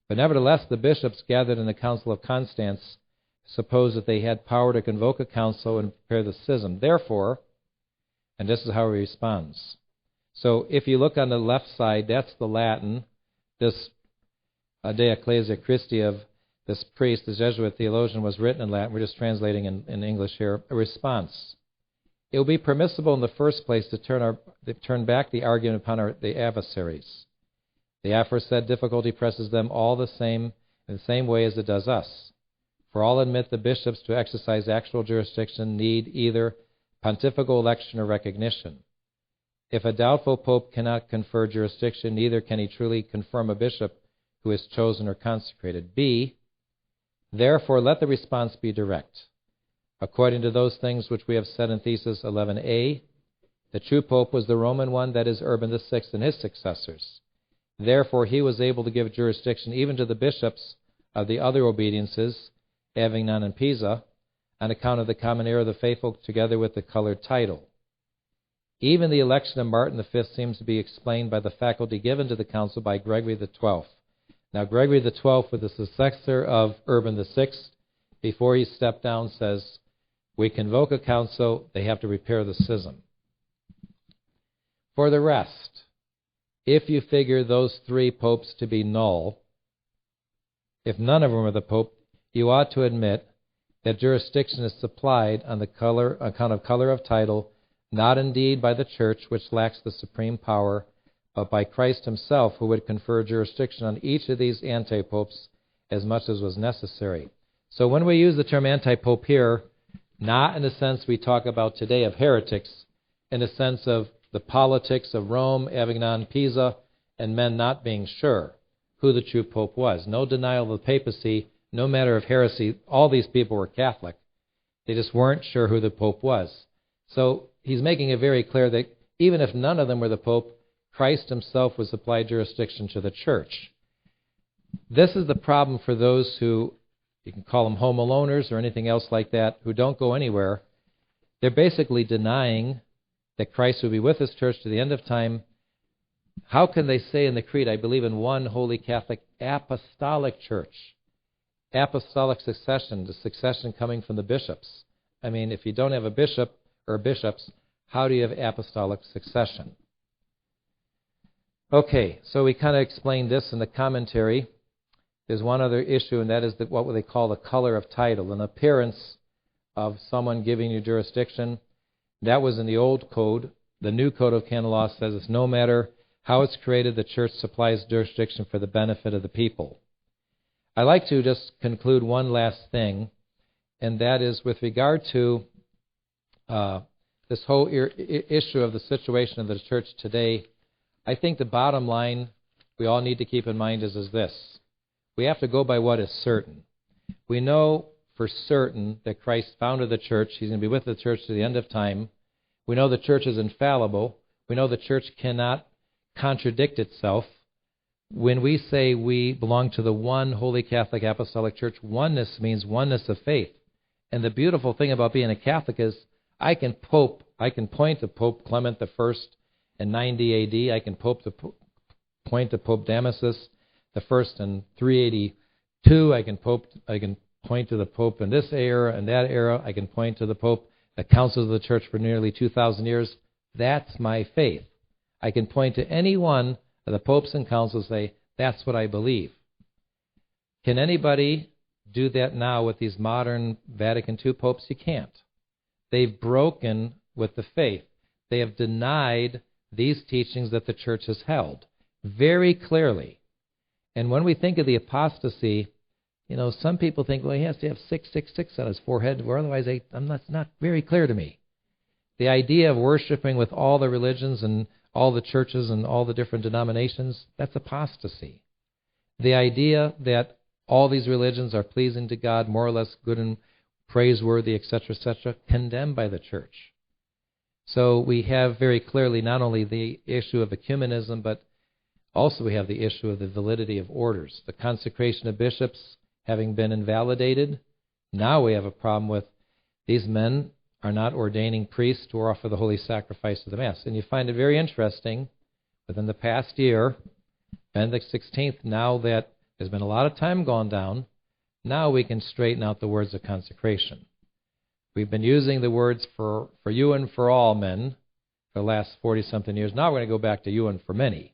But nevertheless, the bishops gathered in the Council of Constance supposed that they had power to convoke a council and prepare the schism. Therefore, and this is how he responds. So if you look on the left side, that's the Latin. This De Ecclesia Christi of this priest, the Jesuit theologian, was written in Latin. We're just translating in English here. A response. It will be permissible in the first place to turn back the argument upon the adversaries. The aforesaid difficulty presses them all in the same way as it does us. For all admit the bishops to exercise actual jurisdiction need either pontifical election or recognition. If a doubtful pope cannot confer jurisdiction, neither can he truly confirm a bishop who is chosen or consecrated. B, therefore let the response be direct. According to those things which we have said in Thesis 11a, the true pope was the Roman one, that is Urban VI and his successors. Therefore he was able to give jurisdiction even to the bishops of the other obediences, Avignon and Pisa, on account of the common error of the faithful together with the colored title. Even the election of Martin V seems to be explained by the faculty given to the council by Gregory XII. Now, Gregory XII was the successor of Urban VI. Before he stepped down, says, we convoke a council, they have to repair the schism. For the rest, if you figure those three popes to be null, if none of them are the pope, you ought to admit that jurisdiction is supplied on account of color of title, not indeed by the Church, which lacks the supreme power, but by Christ himself, who would confer jurisdiction on each of these anti-popes as much as was necessary. So when we use the term anti-pope here, not in the sense we talk about today of heretics, in the sense of the politics of Rome, Avignon, Pisa, and men not being sure who the true pope was. No denial of the papacy, no matter of heresy. All these people were Catholic. They just weren't sure who the pope was. So he's making it very clear that even if none of them were the pope, Christ himself would supply jurisdiction to the Church. This is the problem for those who, you can call them home aloners or anything else like that, who don't go anywhere. They're basically denying that Christ will be with his Church to the end of time. How can they say in the Creed, I believe in one holy Catholic apostolic Church? Apostolic succession, the succession coming from the bishops. I mean, if you don't have a bishop or bishops, how do you have apostolic succession? Okay, so we kind of explained this in the commentary. There's one other issue, and that is what they call the color of title, an appearance of someone giving you jurisdiction. That was in the old code. The new code of canon law says it's no matter how it's created, the Church supplies jurisdiction for the benefit of the people. I'd like to just conclude one last thing, and that is with regard to this whole issue of the situation of the Church today. I think the bottom line we all need to keep in mind is this. We have to go by what is certain. We know for certain that Christ founded the Church. He's going to be with the Church to the end of time. We know the Church is infallible. We know the Church cannot contradict itself. When we say we belong to the one Holy Catholic Apostolic Church, oneness means oneness of faith. And the beautiful thing about being a Catholic is I can point to Pope Clement I in 90 A.D. I can point to Pope Damasus I in 382. I can point to the Pope in this era and that era. I can point to the Pope, the councils of the Church for nearly 2,000 years. That's my faith. I can point to any one of the popes and councils and say, that's what I believe. Can anybody do that now with these modern Vatican II popes? You can't. They've broken with the faith. They have denied these teachings that the Church has held very clearly. And when we think of the apostasy, some people think, well, he has to have 666 on his forehead, or otherwise that's not very clear to me. The idea of worshiping with all the religions and all the churches and all the different denominations, that's apostasy. The idea that all these religions are pleasing to God, more or less good and praiseworthy, etc., condemned by the Church. So we have very clearly not only the issue of ecumenism, but also we have the issue of the validity of orders. The consecration of bishops having been invalidated, now we have a problem with these men are not ordaining priests to offer the holy sacrifice of the Mass. And you find it very interesting, within the past year, Benedict XVI, now that there's been a lot of time gone down, now we can straighten out the words of consecration. We've been using the words for you and for all men for the last 40-something years. Now we're going to go back to you and for many.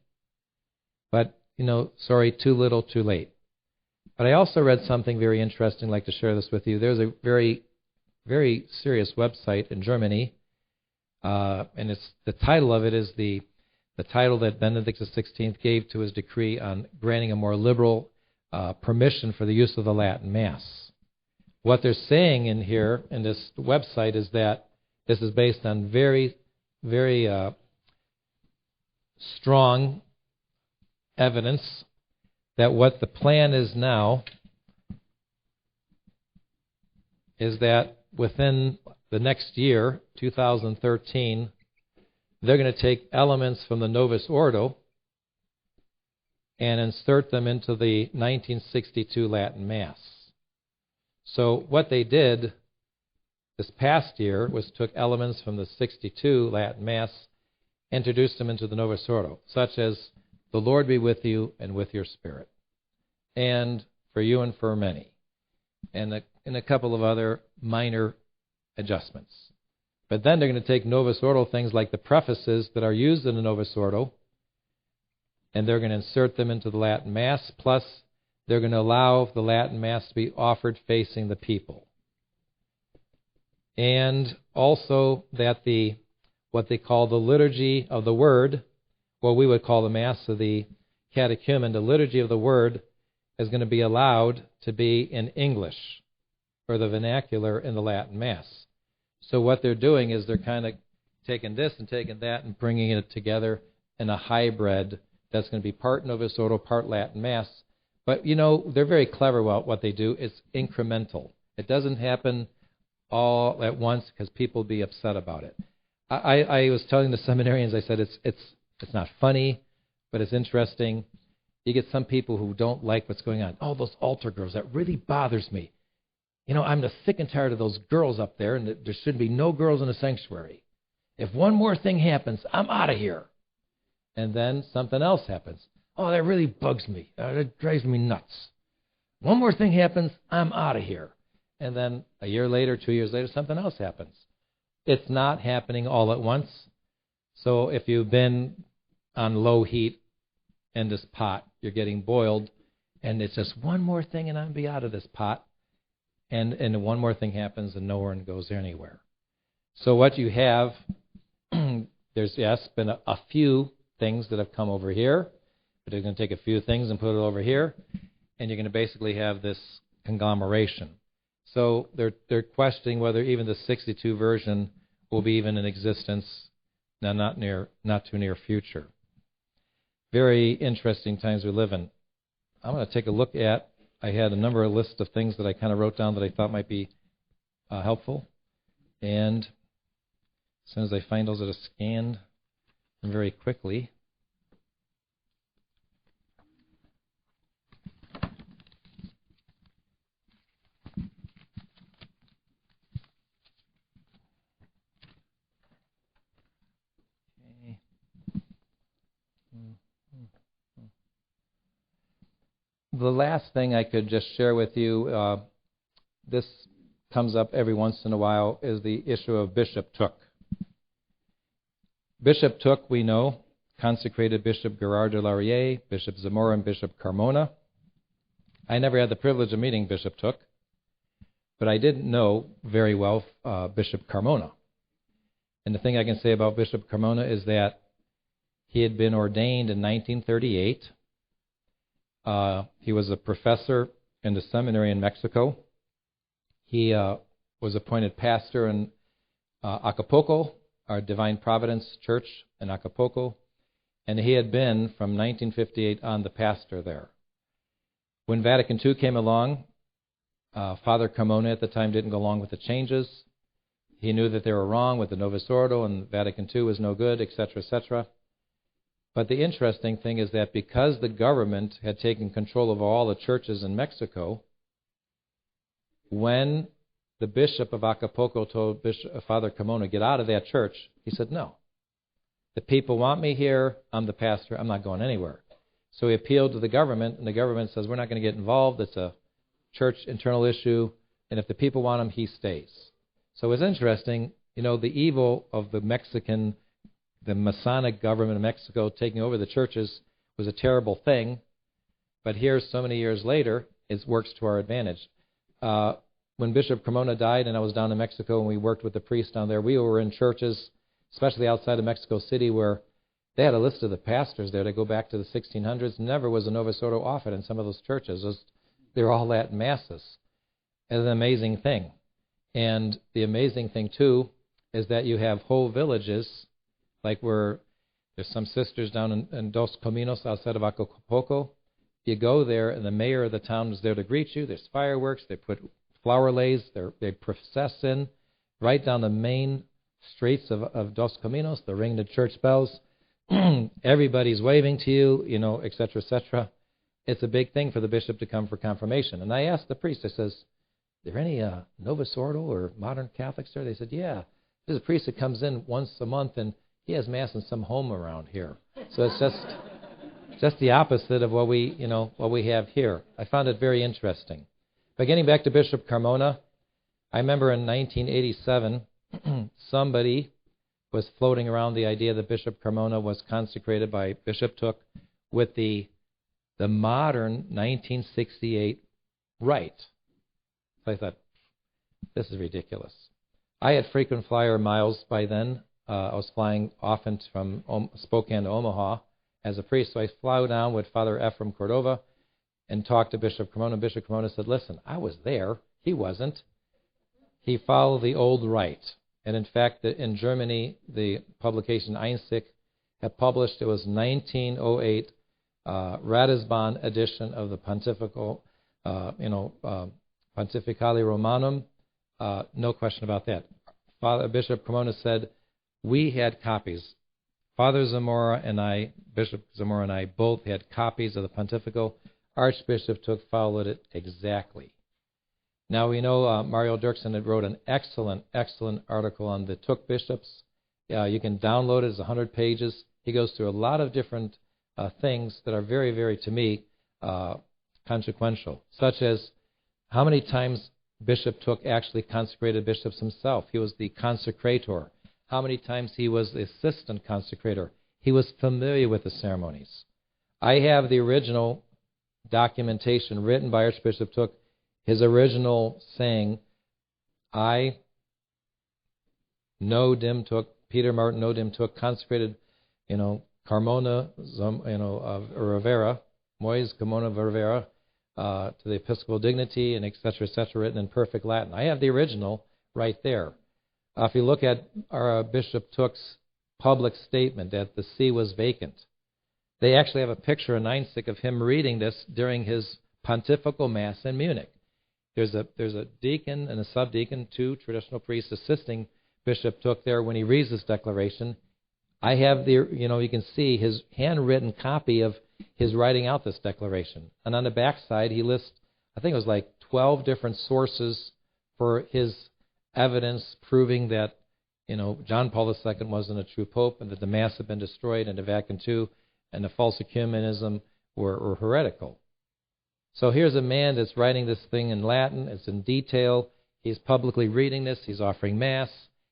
But, sorry, too little, too late. But I also read something very interesting. I'd like to share this with you. There's a very, very serious website in Germany, and the title of it is the title that Benedict XVI gave to his decree on granting a more liberal permission for the use of the Latin Mass. What they're saying in here, in this website, is that this is based on very, very strong evidence that what the plan is now is that within the next year, 2013, they're going to take elements from the Novus Ordo and insert them into the 1962 Latin Mass. So what they did this past year was took elements from the 62 Latin Mass, introduced them into the Novus Ordo, such as the Lord be with you and with your spirit, and for you and for many, and a couple of other minor adjustments. But then they're going to take Novus Ordo things like the prefaces that are used in the Novus Ordo, and they're going to insert them into the Latin Mass, plus they're going to allow the Latin Mass to be offered facing the people. And also that what they call the liturgy of the Word, what we would call the Mass of the Catechumen, the liturgy of the Word is going to be allowed to be in English, or the vernacular in the Latin Mass. So what they're doing is they're kind of taking this and taking that and bringing it together in a hybrid that's going to be part Novus Ordo, part Latin Mass. But, they're very clever about what they do. It's incremental. It doesn't happen all at once because people will be upset about it. I was telling the seminarians, I said, it's not funny, but it's interesting. You get some people who don't like what's going on. Oh, those altar girls, that really bothers me. I'm sick and tired of those girls up there, and there should be no girls in the sanctuary. If one more thing happens, I'm out of here. And then something else happens. Oh, that really bugs me. That drives me nuts. One more thing happens, I'm out of here. And then a year later, 2 years later, something else happens. It's not happening all at once. So if you've been on low heat in this pot, you're getting boiled, and it's just one more thing and I'll be out of this pot. And one more thing happens and no one goes anywhere. So what you have, there's been a few things that have come over here, but they're going to take a few things and put it over here, and you're going to basically have this conglomeration. So they're questioning whether even the 62 version will be even in existence, now not too near future. Very interesting times we live in. I'm going to take a look at, I had a number of lists of things that I kind of wrote down that I thought might be helpful. And as soon as I find those that are scanned very quickly. the last thing I could just share with you, this comes up every once in a while, is the issue of Bishop Took. Bishop Took, we know, consecrated Bishop Gerard de Laurier, Bishop Zamora, and Bishop Carmona. I never had the privilege of meeting Bishop Took, but I did know very well Bishop Carmona. And the thing I can say about Bishop Carmona is that he had been ordained in 1938. He was a professor in the seminary in Mexico. He was appointed pastor in Acapulco, our Divine Providence Church in Acapulco, and he had been, from 1958 on, the pastor there. When Vatican II came along, Father Carmona at the time didn't go along with the changes. He knew that they were wrong with the Novus Ordo, and Vatican II was no good, etc., etc. But the interesting thing is that because the government had taken control of all the churches in Mexico, when the bishop of Acapulco told Father Carmona, get out of that church, he said, no. The people want me here. I'm the pastor. I'm not going anywhere. So he appealed to the government, and the government says, we're not going to get involved. It's a church internal issue, and if the people want him, he stays. So it's interesting, the evil of the Masonic government of Mexico taking over the churches was a terrible thing, but here, so many years later, it works to our advantage. When Bishop Carmona died, and I was down in Mexico, and we worked with the priests down there, we were in churches, especially outside of Mexico City, where they had a list of the pastors there to go back to the 1600s. Never was a Novus Ordo offered in some of those churches. They were all Latin masses. It's an amazing thing. And the amazing thing, too, is that you have whole villages, like where there's some sisters down in Dos Caminos outside of Acapulco. You go there, and the mayor of the town is there to greet you. There's fireworks. They put flower lays. They process in right down the main streets of Dos Caminos. They're ringing the church bells. Everybody's waving to you, et cetera, et cetera. It's a big thing for the bishop to come for confirmation. And I asked the priest, I says, are there any Novus Ordo or modern Catholics there? They said, yeah. There's a priest that comes in once a month, and he has Mass in some home around here. So it's just the opposite of what we have here. I found it very interesting. But getting back to Bishop Carmona, I remember in 1987, somebody was floating around the idea that Bishop Carmona was consecrated by Bishop Took with the modern 1968 rite. So I thought, this is ridiculous. I had frequent flyer miles by then. I was flying often from Spokane to Omaha as a priest, so I flew down with Father Ephraim Cordova and talked to Bishop Carmona. Bishop Carmona said, listen, I was there. He wasn't. He followed the old rite. And in fact, in Germany, the publication Einsicht had published, it was 1908 Ratisbon edition of the Pontificale Romanum. No question about that. Bishop Carmona said, we had copies. Father Zamora and I, Bishop Zamora and I, both had copies of the Pontifical. Archbishop Took followed it exactly. Now we know Mario Dirksen had wrote an excellent article on the Took bishops. You can download it. It's 100 pages. He goes through a lot of different things that are very, very, to me, consequential, such as how many times Bishop Took actually consecrated bishops himself. He was the consecrator. How many times he was the assistant consecrator. He was familiar with the ceremonies. I have the original documentation written by Archbishop Took, his original saying, I, No Dim Took, Peter Martin No Dim Took, consecrated, Carmona, Rivera, Moise Carmona Rivera, to the episcopal dignity, and et cetera, written in perfect Latin. I have the original right there. If you look at our Bishop Took's public statement that the see was vacant, they actually have a picture in Einsicht of him reading this during his pontifical mass in Munich. There's a deacon and a subdeacon, two traditional priests assisting Bishop Took there when he reads this declaration. I have you can see his handwritten copy of his writing out this declaration. And on the back side, he lists, I think it was like 12 different sources for his evidence proving that, John Paul II wasn't a true pope and that the Mass had been destroyed and the Vatican II and the false ecumenism were heretical. So here's a man that's writing this thing in Latin. It's in detail. He's publicly reading this. He's offering Mass.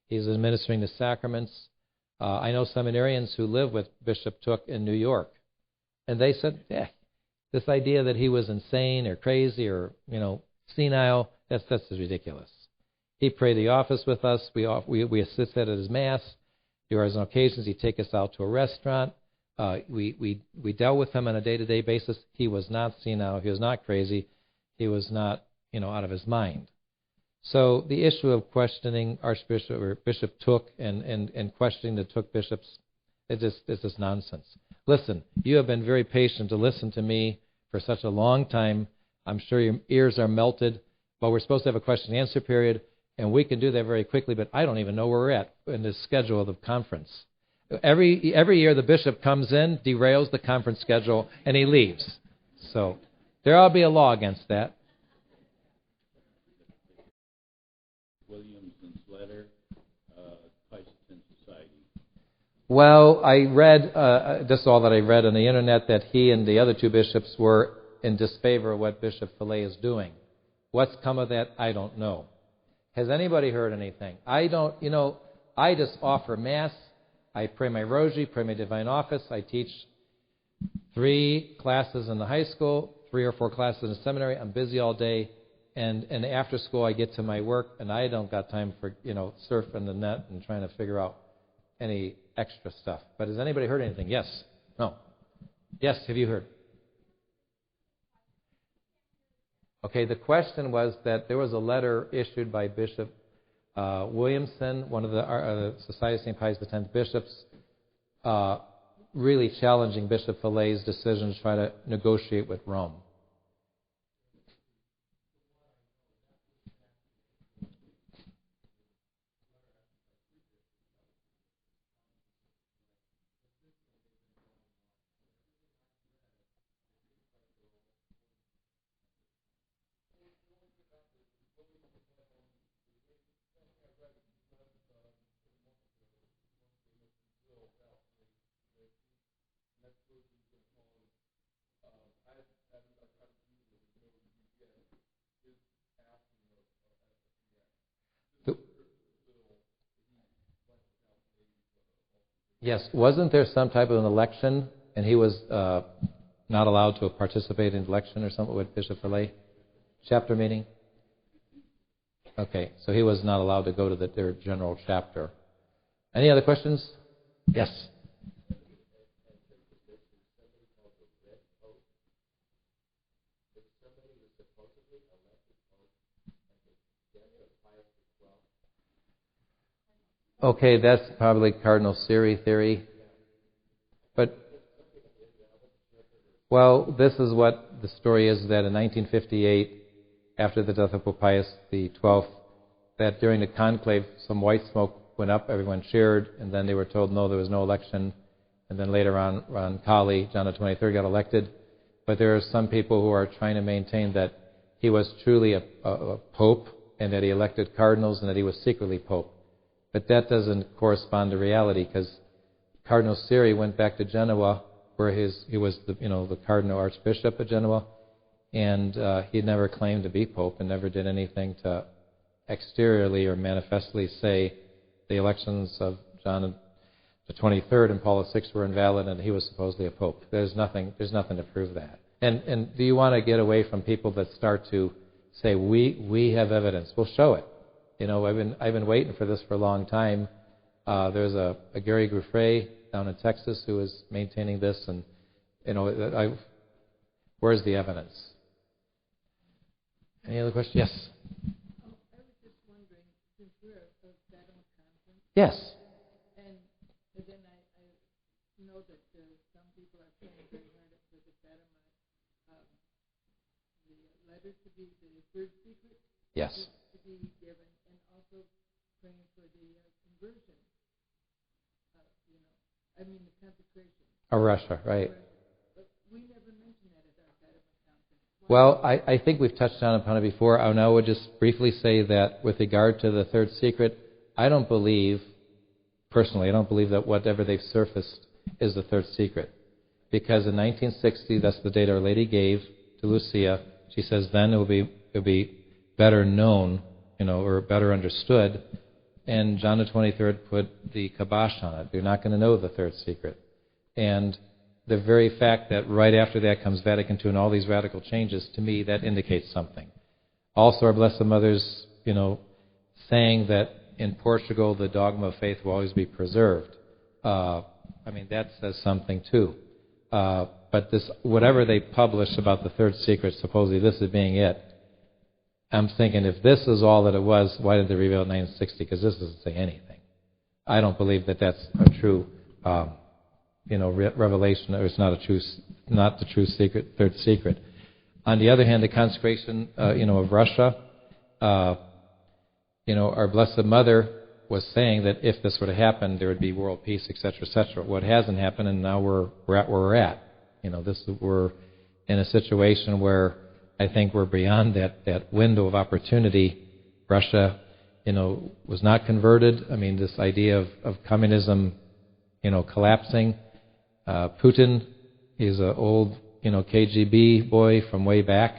He's administering the sacraments. I know seminarians who live with Bishop Took in New York. And they said, this idea that he was insane or crazy or, senile, that's just ridiculous. He prayed the office with us. We assisted at his Mass. There was on occasions he'd take us out to a restaurant. We dealt with him on a day-to-day basis. He was not senile. He was not crazy. He was not, out of his mind. So the issue of questioning Archbishop or Bishop Took and questioning the Took bishops, it's just nonsense. Listen, you have been very patient to listen to me for such a long time. I'm sure your ears are melted. But we're supposed to have a question and answer period, and we can do that very quickly, but I don't even know where we're at in the schedule of the conference. Every year the bishop comes in, derails the conference schedule, and he leaves. So there ought to be a law against that. Williamson's letter, Christian Society. Well, I read, this is all that I read on the internet, that he and the other two bishops were in disfavor of what Bishop Fillet is doing. What's come of that, I don't know. Has anybody heard anything? I don't, I just offer Mass. I pray my rosary, pray my divine office. I teach 3 classes in the high school, 3 or 4 classes in the seminary. I'm busy all day. And after school, I get to my work, and I don't got time for, surfing the net and trying to figure out any extra stuff. But has anybody heard anything? Yes? No? Yes, have you heard? Okay, the question was that there was a letter issued by Bishop Williamson, one of the Society of St. Pius X bishops, really challenging Bishop Fillet's decision to try to negotiate with Rome. Yes, wasn't there some type of an election, and he was not allowed to participate in election or something with Bishop Fillet? Chapter meeting? Okay, so he was not allowed to go to their general chapter. Any other questions? Yes. Okay, that's probably Cardinal Siri theory. But, well, this is what the story is, that in 1958, after the death of Pope Pius XII, that during the conclave, some white smoke went up, everyone cheered, and then they were told, no, there was no election. And then later on, Roncalli, John the 23rd, got elected. But there are some people who are trying to maintain that he was truly a pope, and that he elected cardinals, and that he was secretly pope. But that doesn't correspond to reality, because Cardinal Siri went back to Genoa, where he was the Cardinal Archbishop of Genoa, and he never claimed to be Pope and never did anything to exteriorly or manifestly say the elections of John the 23rd and Paul VI were invalid and he was supposedly a Pope. There's nothing to prove that. And do you want to get away from people that start to say, we have evidence? We'll show it. I've been waiting for this for a long time. There's a Gary Gouffre down in Texas who is maintaining this, and where's the evidence? Any other questions? Yes. I was just wondering, since we're a Fatima Conference. Yes. And then I know that some people are saying they heard it for the Fatima, the letter to be the third secret. Yes. To be given, and also praying for the conversion. The consecration. Of Russia, right. But we never mentioned that at our Fatima Conference. Well, I think we've touched upon it before. I would just briefly say that with regard to the third secret, I don't believe that whatever they've surfaced is the third secret. Because in 1960, that's the date Our Lady gave, to Lucia, she says then it'll be better known, or better understood. And John the 23rd put the kibosh on it. You're not going to know the third secret. And the very fact that right after that comes Vatican II and all these radical changes, to me, that indicates something. Also, our Blessed Mother's, saying that in Portugal the dogma of faith will always be preserved. That says something too. But this, whatever they publish about the third secret, supposedly this is being it, I'm thinking if this is all that it was, why did they reveal it in 1960? Because this doesn't say anything. I don't believe that that's a true, revelation, or it's not the true secret, third secret. On the other hand, the consecration, of Russia, our Blessed Mother was saying that if this were to happen, there would be world peace, etc., etc. What hasn't happened, and now we're at where we're at. We're in a situation where I think we're beyond that window of opportunity. Russia, was not converted. This idea of communism, collapsing. Putin, he's an old, KGB boy from way back.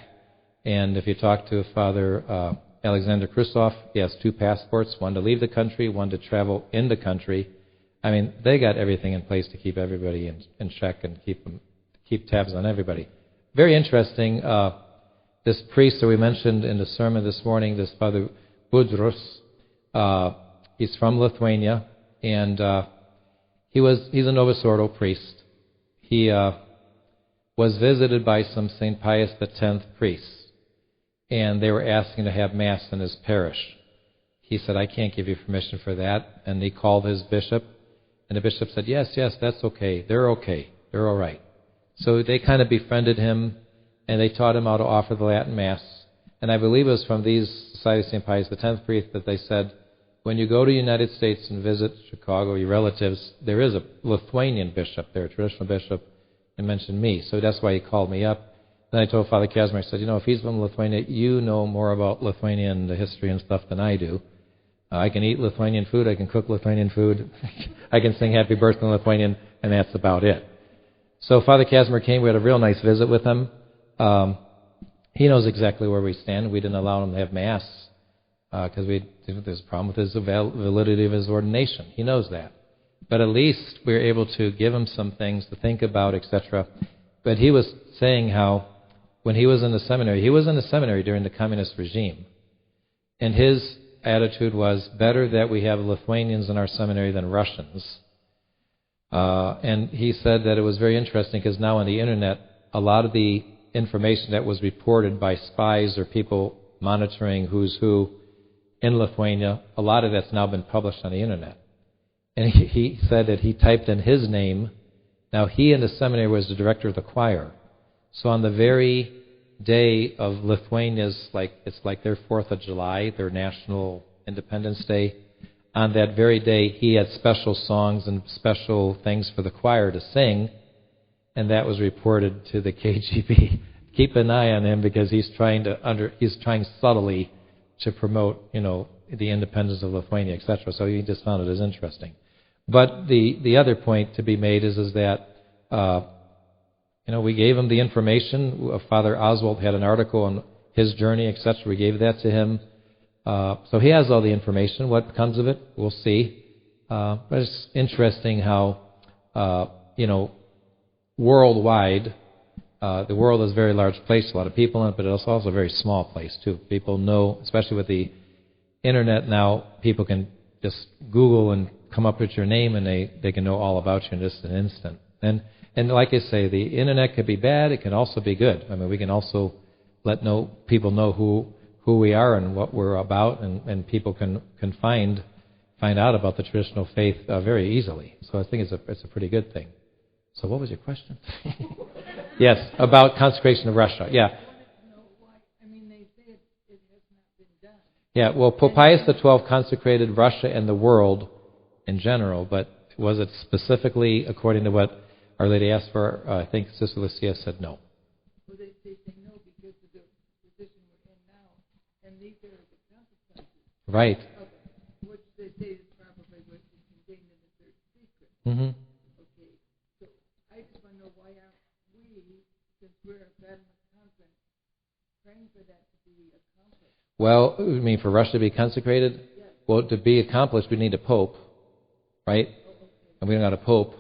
And if you talk to Father Alexander Krusov, he has 2 passports, one to leave the country, one to travel in the country. They got everything in place to keep everybody in check and keep tabs on everybody. Very interesting. This priest that we mentioned in the sermon this morning, this Father Budrus, he's from Lithuania, and he's a Novus Ordo priest. He was visited by some St. Pius X priests, and they were asking to have Mass in his parish. He said, I can't give you permission for that. And he called his bishop, and the bishop said, yes, that's okay. They're all right. So they kind of befriended him, and they taught him how to offer the Latin Mass. And I believe it was from these Society of St. Pius X priests that they said, when you go to the United States and visit Chicago, your relatives, there is a Lithuanian bishop there, a traditional bishop, and mentioned me. So that's why he called me up. Then I told Father Casimir, I said, if he's from Lithuania, you know more about Lithuania and the history and stuff than I do. I can eat Lithuanian food, I can cook Lithuanian food, I can sing Happy Birthday in Lithuanian, and that's about it. So Father Casimir came, we had a real nice visit with him. He knows exactly where we stand. We didn't allow him to have Mass because there's a problem with his validity of his ordination. He knows that. But at least we were able to give him some things to think about, etc. But he was saying how when he was in the seminary during the communist regime, and his attitude was better that we have Lithuanians in our seminary than Russians. And he said that it was very interesting because now on the internet, a lot of the information that was reported by spies or people monitoring who's who in Lithuania, a lot of that's now been published on the internet. And he said that he typed in his name. Now, he in the seminary was the director of the choir. So on the very day of Lithuania's, it's like their 4th of July, their National Independence Day, on that very day he had special songs and special things for the choir to sing, and that was reported to the KGB. Keep an eye on him because he's trying subtly to promote, the independence of Lithuania, etc. So he just found it as interesting. But the other point to be made is that we gave him the information. Father Oswald had an article on his journey, etc. We gave that to him. So he has all the information. What comes of it, we'll see. But it's interesting how, worldwide, the world is a very large place, a lot of people in it, but it's also a very small place, too. People know, especially with the internet now, people can just Google and come up with your name, and they can know all about you in just an instant. And like I say, the internet could be bad, it can also be good. We can also let people know who we are and what we're about, and people can find out about the traditional faith very easily. So I think it's a pretty good thing. So what was your question? Yes, about consecration of Russia. Yeah. I wanted to know why. They say it has not been done. Yeah, well, Pope Pius XII consecrated Russia and the world in general, but was it specifically according to what Our Lady asked for? I think Sister Lucia said no. Well, they say no because of the position we're in now, and these are the consequences. Right. Of which they say is probably what is contained in the third secret. Mm-hmm. Okay, so I just want to know why aren't we, since we're a Fatima Conference, praying for that to be accomplished. Well, you mean for Russia to be consecrated? Yes. Well, to be accomplished, we need a pope, right? And we don't got a pope.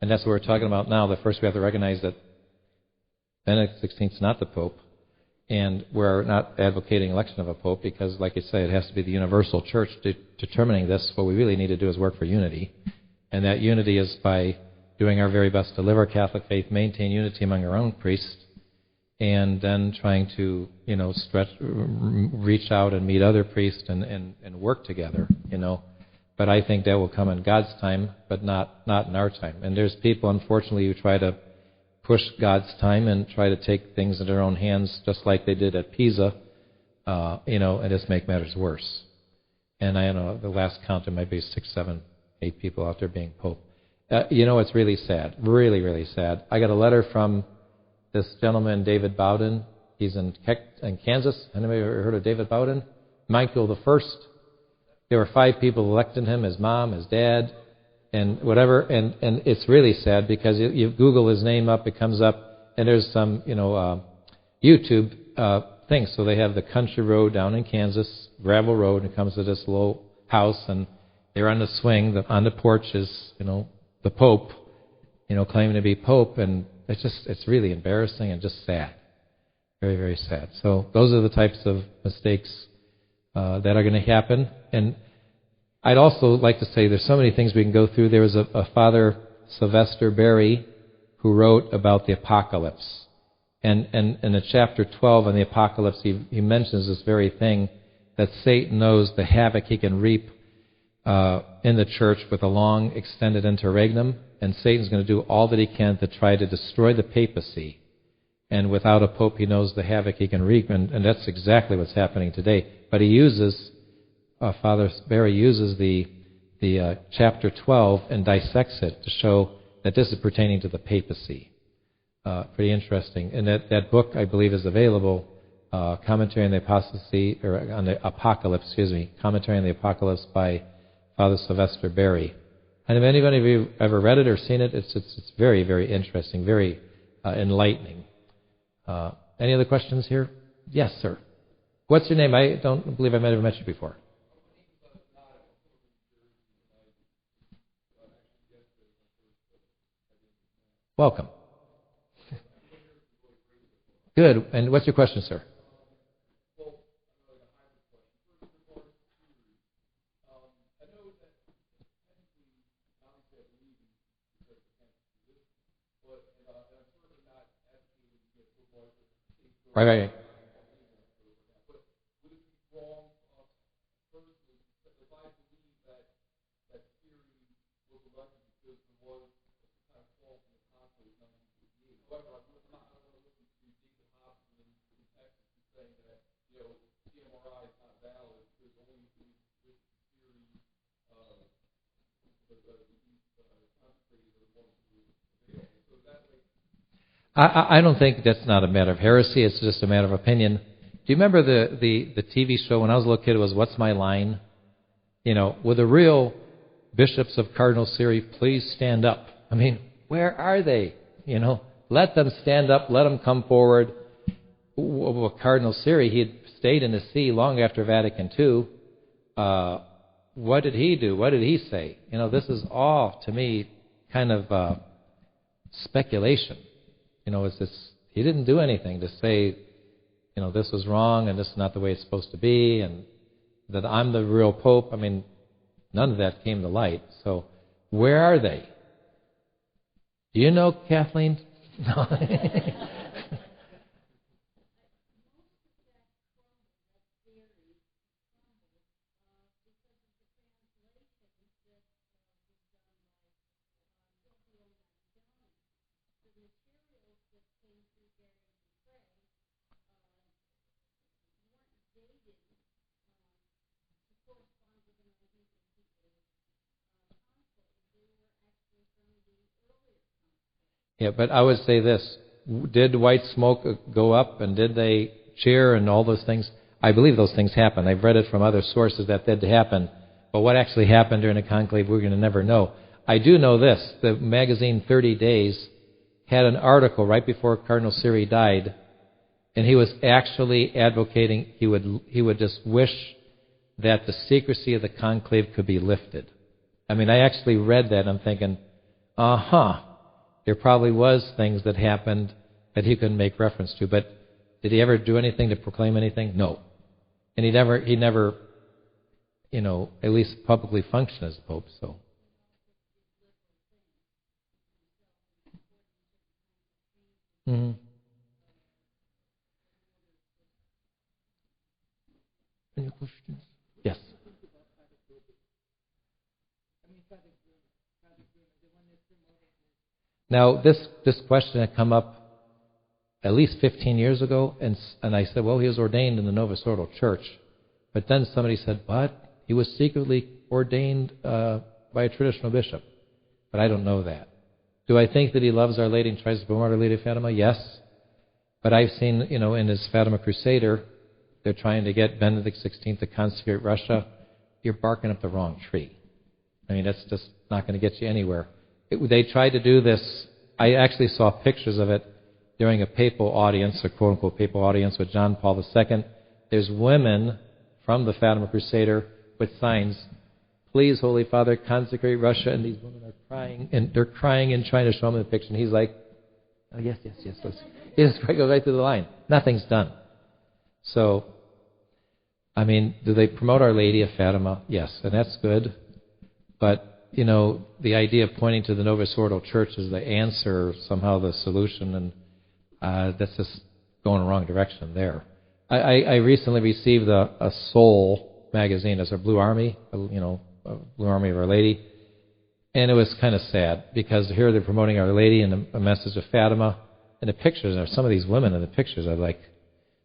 And that's what we're talking about now. That first we have to recognize that Benedict XVI is not the pope. And we're not advocating election of a pope because, like I say, it has to be the universal church determining this. What we really need to do is work for unity. And that unity is by doing our very best to live our Catholic faith, maintain unity among our own priests, and then trying to, reach out and meet other priests and work together, But I think that will come in God's time, but not in our time. And there's people, unfortunately, who try to push God's time and try to take things in their own hands, just like they did at Pisa, and just make matters worse. And I don't know, the last count, there might be 6, 7, 8 people out there being pope. It's really sad, really, really sad. I got a letter from this gentleman, David Bowden. He's in Kansas. Anybody ever heard of David Bowden? Michael the First. There were 5 people electing him, his mom, his dad, and whatever. And it's really sad because you Google his name up, it comes up, and there's some, YouTube things. So they have the country road down in Kansas, gravel road, and it comes to this little house, and they're on the swing. On the porch is, the Pope, claiming to be Pope, and it's really embarrassing and just sad. Very, very sad. So those are the types of mistakes that are going to happen. And I'd also like to say there's so many things we can go through. There was a Father Sylvester Berry who wrote about the apocalypse. And in the chapter 12 on the apocalypse, he mentions this very thing, that Satan knows the havoc he can reap in the church with a long extended interregnum, and Satan's going to do all that he can to try to destroy the papacy. And without a pope, he knows the havoc he can reap, and that's exactly what's happening today. But he uses, Father Berry uses the chapter 12 and dissects it to show that this is pertaining to the papacy. Pretty interesting. And that book, I believe, is available. Commentary on the Apostasy, or on the Apocalypse, Commentary on the Apocalypse by Father Sylvester Berry. And if anybody of you ever read it or seen it, it's very, very interesting, very enlightening. Any other questions here? Yes, sir. What's your name? I don't believe I might have met you before. Welcome. Good. And what's your question, sir? Right. I don't think that's not a matter of heresy. It's just a matter of opinion. Do you remember the TV show when I was a little kid? It was What's My Line? Will the real bishops of Cardinal Siri please stand up? I mean, where are they? Let them stand up. Let them come forward. Well, Cardinal Siri, he had stayed in the see long after Vatican II. What did he do? What did he say? This is all, to me, kind of speculation. He didn't do anything to say, this was wrong and this is not the way it's supposed to be, and that I'm the real Pope. I mean, none of that came to light. So, where are they? Do you know, Kathleen? No. Yeah, but I would say this. Did white smoke go up, and did they cheer and all those things? I believe those things happened. I've read it from other sources that did happen. But what actually happened during the conclave, we're going to never know. I do know this. The magazine 30 Days had an article right before Cardinal Siri died, And he was actually advocating, he would just wish that the secrecy of the conclave could be lifted. I mean, I actually read that and I'm thinking, there probably was things that happened that he couldn't make reference to, but did he ever do anything to proclaim anything? No. And he never, at least publicly functioned as Pope, so. Mm-hmm. Any questions? Yes. Now, this question had come up at least 15 years ago, and I said, well, he was ordained in the Novus Ordo Church. But then somebody said, but he was secretly ordained by a traditional bishop. But I don't know that. Do I think that he loves Our Lady and tries to promote Our Lady of Fatima? Yes. But I've seen, in his Fatima Crusader, they're trying to get Benedict XVI to consecrate Russia. You're barking up the wrong tree. I mean, that's just not going to get you anywhere. They tried to do this. I actually saw pictures of it during a papal audience, a quote-unquote papal audience with John Paul II. There's women from the Fatima Crusader with signs, please, Holy Father, consecrate Russia. And these women are crying, and they're crying and trying to show him the picture. And he's like, oh, yes. He just goes right through the line. Nothing's done. So, I mean, do they promote Our Lady of Fatima? Yes, and that's good. But, the idea of pointing to the Novus Ordo Church as the answer, somehow the solution, and that's just going the wrong direction there. I recently received a Soul magazine as a Blue Army, Blue Army of Our Lady, and it was kind of sad because here they're promoting Our Lady and a message of Fatima, and the pictures, some of these women in the pictures are like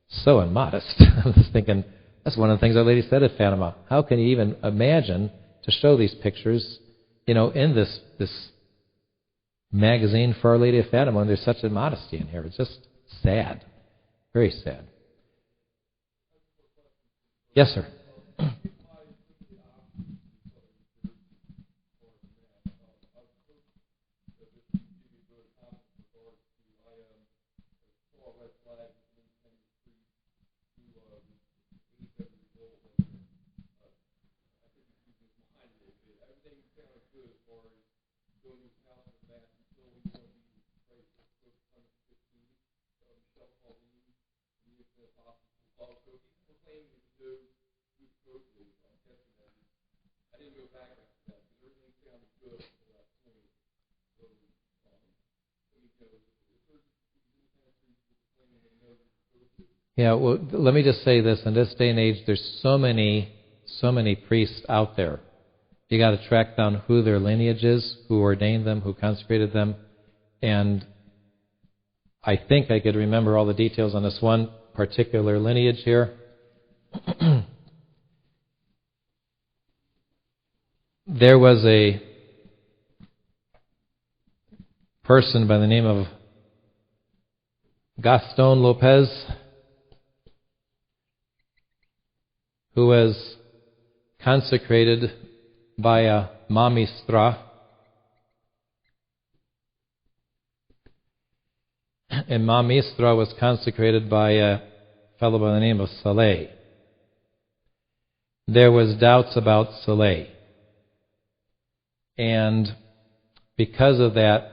so immodest. I'm just thinking, that's one of the things Our Lady said at Fatima. How can you even imagine to show these pictures, in this magazine for Our Lady of Fatima, and there's such immodesty in here? It's just sad. Very sad. Yes, sir. Yeah, well, let me just say this. In this day and age, there's so many priests out there. You got to track down who their lineage is, who ordained them, who consecrated them. And I think I could remember all the details on this one particular lineage here. There was a person by the name of Gaston Lopez who was consecrated by a mamistra, and mamistra was consecrated by a fellow by the name of Saleh. There was doubts about Saleh, and because of that,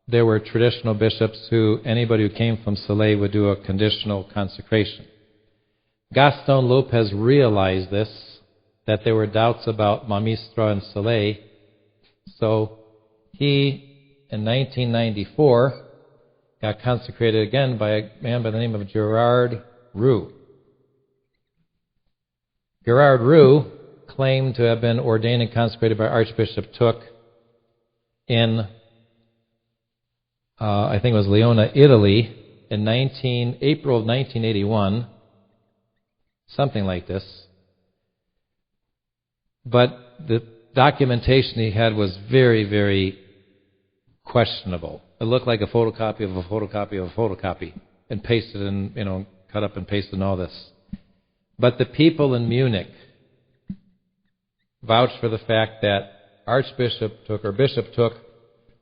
there were traditional bishops who, anybody who came from Saleh would do a conditional consecration. Gaston Lopez realized this, that there were doubts about Mamistra and Saleh, so he, in 1994, got consecrated again by a man by the name of Gerard Roux. Gerard Roux claimed to have been ordained and consecrated by Archbishop Took in I think it was Leona, Italy, in April of 1981, something like this. But the documentation he had was very, very questionable. It looked like a photocopy of a photocopy of a photocopy, and pasted and cut up and pasted and all this. But the people in Munich vouched for the fact that Bishop Took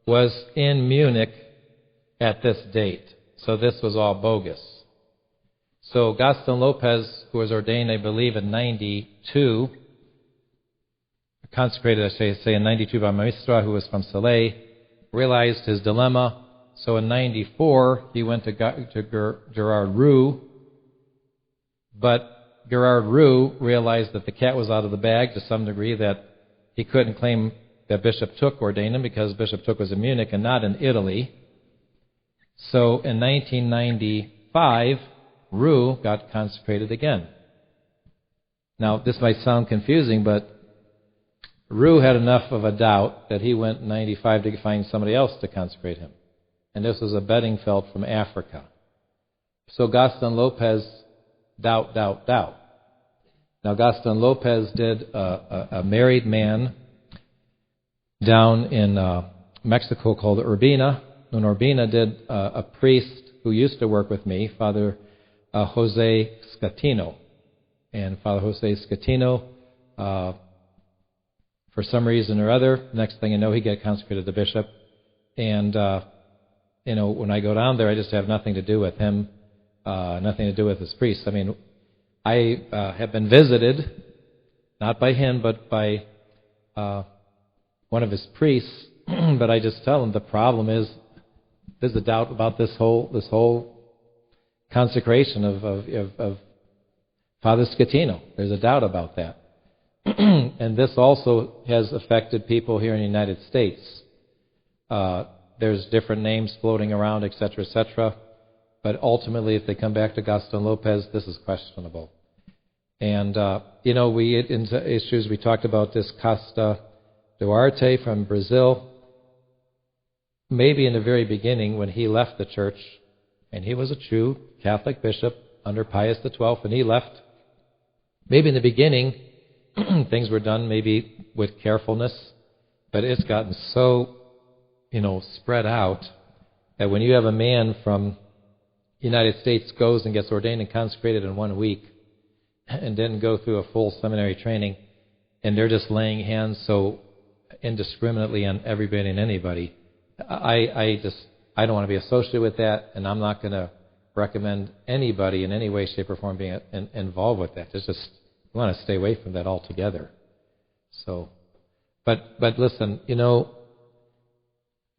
was in Munich at this date. So this was all bogus. So Gaston Lopez, who was ordained, I believe, in 92, consecrated, I say in 92 by Maestra, who was from Salé, realized his dilemma. So in 94, he went to Gerard Roux, but Gerard Roux realized that the cat was out of the bag to some degree, that he couldn't claim that Bishop Took ordained him because Bishop Took was in Munich and not in Italy. So in 1995, Roux got consecrated again. Now, this might sound confusing, but Roux had enough of a doubt that he went in 95 to find somebody else to consecrate him. And this was a Bedingfeld from Africa. So Gaston Lopez, doubt. Now, Gaston Lopez did a married man down in Mexico called Urbina. And Urbina did a priest who used to work with me, Father Jose Scatino. And Father Jose Scatino, for some reason or other, next thing you know, he got consecrated to bishop. And, when I go down there, I just have nothing to do with him, nothing to do with his priest. I mean, I have been visited, not by him, but by one of his priests, but I just tell him the problem is there's a doubt about this whole consecration of Father Scatino. There's a doubt about that. And this also has affected people here in the United States. There's different names floating around, etc., but ultimately, if they come back to Gaston Lopez, this is questionable. And, we get into issues. We talked about this Costa Duarte from Brazil. Maybe in the very beginning, when he left the church, and he was a true Catholic bishop under Pius XII, and he left, maybe in the beginning, things were done maybe with carefulness, but it's gotten so, spread out that when you have a man from the United States goes and gets ordained and consecrated in 1 week and didn't go through a full seminary training, and they're just laying hands so indiscriminately on everybody and anybody, I don't want to be associated with that, and I'm not going to recommend anybody in any way, shape, or form being involved with that. It's just, you want to stay away from that altogether. So, but listen,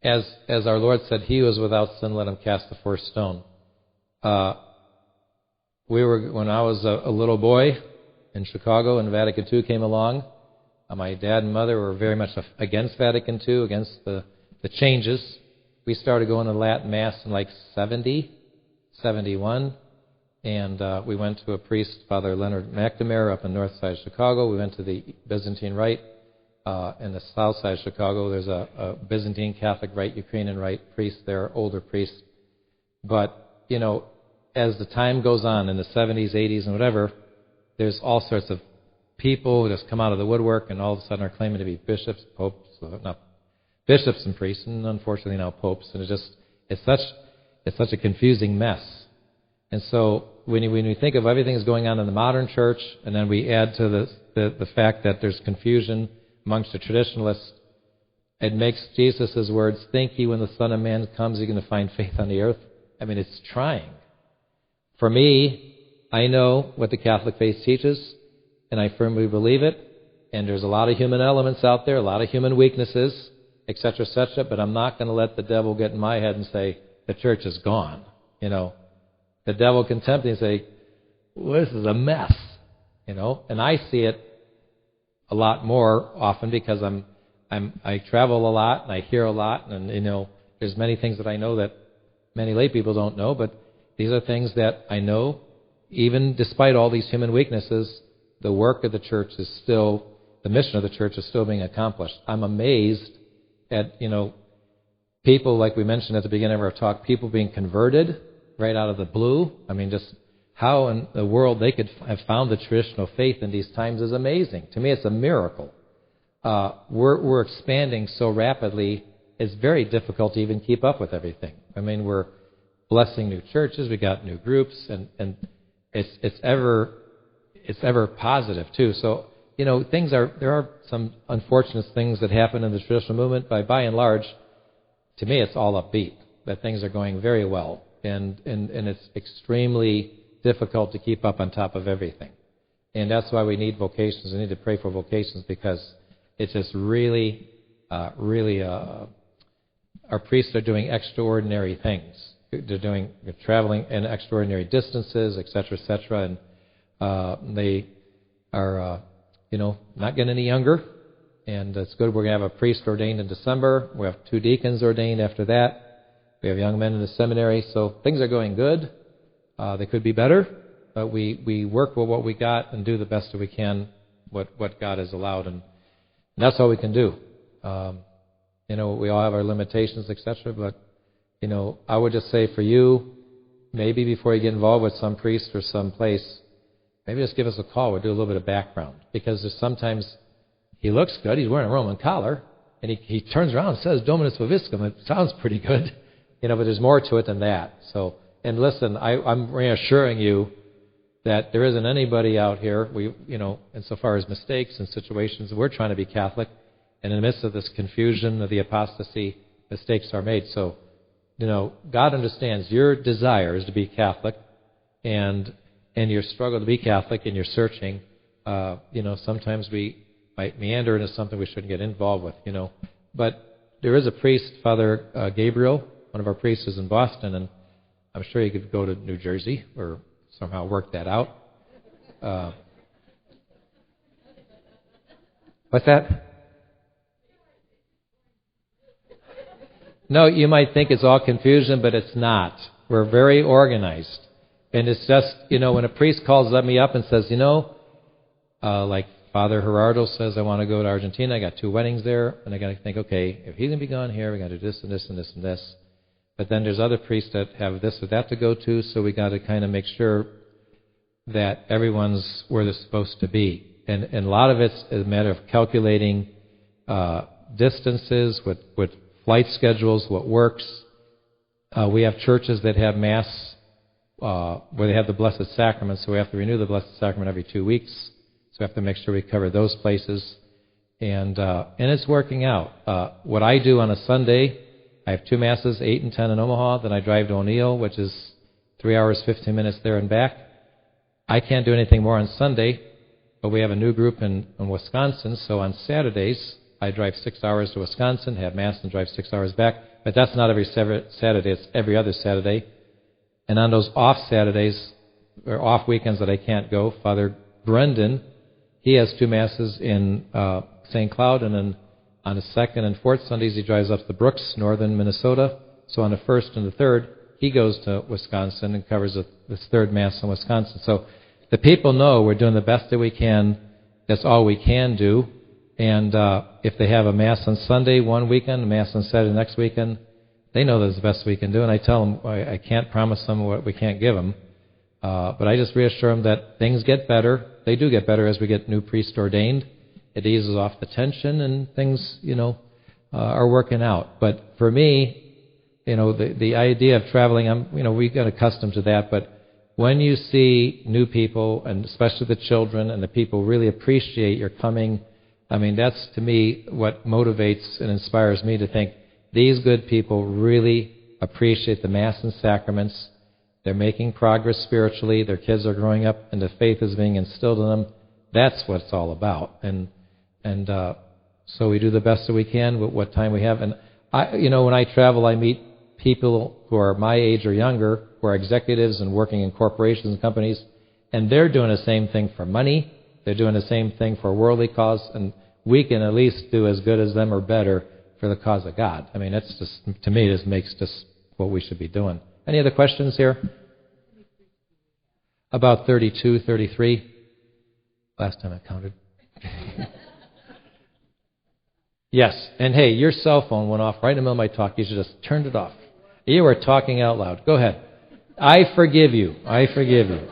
as our Lord said, he who is without sin, let him cast the first stone. When I was a little boy in Chicago and Vatican II came along, my dad and mother were very much against Vatican II, against the changes. We started going to Latin Mass in like 70, 71, and we went to a priest, Father Leonard McNamara, up in the north side of Chicago. We went to the Byzantine Rite in the south side of Chicago. There's a Byzantine Catholic Rite, Ukrainian Rite priest there, older priest. But, as the time goes on in the 70s, 80s, and whatever, there's all sorts of people who just come out of the woodwork and all of a sudden are claiming to be bishops, popes, not bishops and priests, and unfortunately now popes. And it's such a confusing mess. And so when you think of everything that's going on in the modern church, and then we add to the fact that there's confusion amongst the traditionalists, it makes Jesus' words, "Think ye when the Son of Man comes, you're going to find faith on the earth." I mean, it's trying. For me, I know what the Catholic faith teaches, and I firmly believe it. And there's a lot of human elements out there, a lot of human weaknesses, etc., but I'm not going to let the devil get in my head and say, the church is gone. The devil can tempt me and say, well, this is a mess. And I see it a lot more often because I travel a lot and I hear a lot, and there's many things that I know that many lay people don't know, but these are things that I know. Even despite all these human weaknesses, the work of the church is still, the mission of the church is still being accomplished. I'm amazed at, people, like we mentioned at the beginning of our talk, people being converted right out of the blue. I mean, just how in the world they could have found the traditional faith in these times is amazing. To me, it's a miracle. We're expanding so rapidly, it's very difficult to even keep up with everything. I mean, we're blessing new churches, we got new groups, and it's ever positive too. So there are some unfortunate things that happen in the traditional movement, but by and large, to me, it's all upbeat. that things are going very well, and it's extremely difficult to keep up on top of everything. And that's why we need vocations. We need to pray for vocations, because it's just really, our priests are doing extraordinary things. They're traveling in extraordinary distances, etc., etc., and they are, not getting any younger. And it's good. We're going to have a priest ordained in December. We have 2 deacons ordained after that. We have young men in the seminary. So things are going good. They could be better, but we work with what we got and do the best that we can, what God has allowed. And that's all we can do. We all have our limitations, etc. But, I would just say for you, maybe before you get involved with some priest or some place, maybe just give us a call. We'll do a little bit of background. Because there's sometimes he looks good. He's wearing a Roman collar. And he turns around and says, Dominus Vobiscum. It sounds pretty good. But there's more to it than that. So, and listen, I'm reassuring you that there isn't anybody out here, insofar as mistakes and situations, we're trying to be Catholic. And in the midst of this confusion of the apostasy, mistakes are made. So, God understands your desire is to be Catholic, and your struggle to be Catholic, and your searching. Sometimes we might meander into something we shouldn't get involved with, But there is a priest, Father Gabriel, one of our priests is in Boston, and I'm sure you could go to New Jersey or somehow work that out. What's that? No, you might think it's all confusion, but it's not. We're very organized. And it's just, when a priest calls me up and says, like Father Gerardo says, I want to go to Argentina. I got 2 weddings there. And I got to think, okay, if he's going to be gone here, we got to do this and this and this and this. But then there's other priests that have this or that to go to, so we got to kind of make sure that everyone's where they're supposed to be. And a lot of it's a matter of calculating distances with flight schedules, what works. We have churches that have Mass where they have the Blessed Sacrament, so we have to renew the Blessed Sacrament every 2 weeks. So we have to make sure we cover those places. And it's working out. What I do on a Sunday, I have 2 Masses, 8 and 10 in Omaha. Then I drive to O'Neill, which is 3 hours, 15 minutes there and back. I can't do anything more on Sunday, but we have a new group in Wisconsin. So on Saturdays, I drive 6 hours to Wisconsin, have Mass, and drive 6 hours back. But that's not every Saturday. It's every other Saturday. And on those off Saturdays, or off weekends that I can't go, Father Brendan, he has 2 Masses in St. Cloud, and then on the 2nd and 4th Sundays, he drives up to Brooks, northern Minnesota. So on the 1st and the 3rd, he goes to Wisconsin and covers this 3rd Mass in Wisconsin. So the people know we're doing the best that we can. That's all we can do. And if they have a Mass on Sunday one weekend, a Mass on Saturday next weekend, they know that's the best we can do. And I tell them I can't promise them what we can't give them. But I just reassure them that things get better. They do get better as we get new priests ordained. It eases off the tension, and things, are working out. But for me, the idea of traveling, we got accustomed to that. But when you see new people, and especially the children, and the people really appreciate your coming, that's to me what motivates and inspires me to think these good people really appreciate the Mass and sacraments. They're making progress spiritually. Their kids are growing up, and the faith is being instilled in them. That's what it's all about. And so we do the best that we can with what time we have. And when I travel, I meet people who are my age or younger, who are executives and working in corporations and companies, and they're doing the same thing for money. They're doing the same thing for a worldly cause, and we can at least do as good as them or better for the cause of God. That's just, to me, this makes just what we should be doing. Any other questions here? About 32, 33. Last time I counted. Yes. And hey, your cell phone went off right in the middle of my talk. You should just turned it off. You were talking out loud. Go ahead. I forgive you. I forgive you.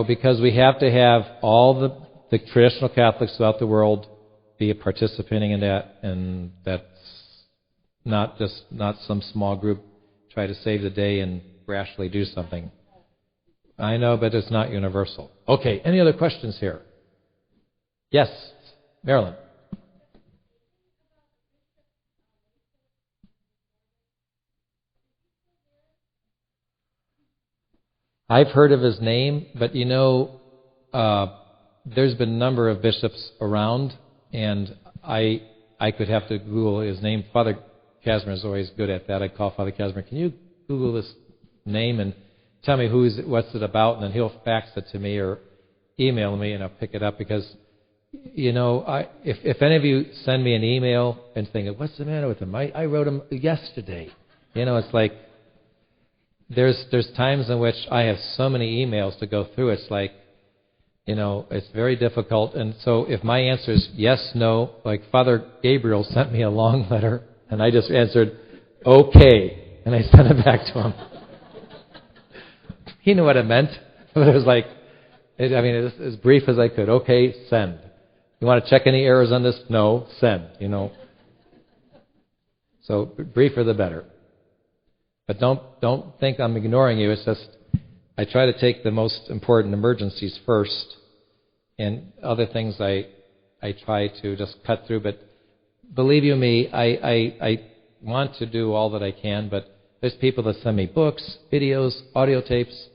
Because we have to have all the traditional Catholics throughout the world be participating in that, and that's not some small group try to save the day and rashly do something. I know, but it's not universal. Okay, any other questions here? Yes, Marilyn. I've heard of his name, but there's been a number of bishops around, and I could have to Google his name. Father Casimir is always good at that. I call Father Casimir, can you Google this name and tell me what's it about? And then he'll fax it to me or email me, and I'll pick it up because, if any of you send me an email and think, what's the matter with him? I wrote him yesterday. It's like there's times in which I have so many emails to go through. It's like, it's very difficult. And so if my answer is yes, no, like Father Gabriel sent me a long letter, and I just answered, okay, and I sent it back to him. He knew what it meant, but it was like, it's as brief as I could. Okay, send. You want to check any errors on this? No, send, So briefer the better. But don't think I'm ignoring you. It's just I try to take the most important emergencies first, and other things I try to just cut through. But believe you me, I want to do all that I can, but there's people that send me books, videos, audio tapes.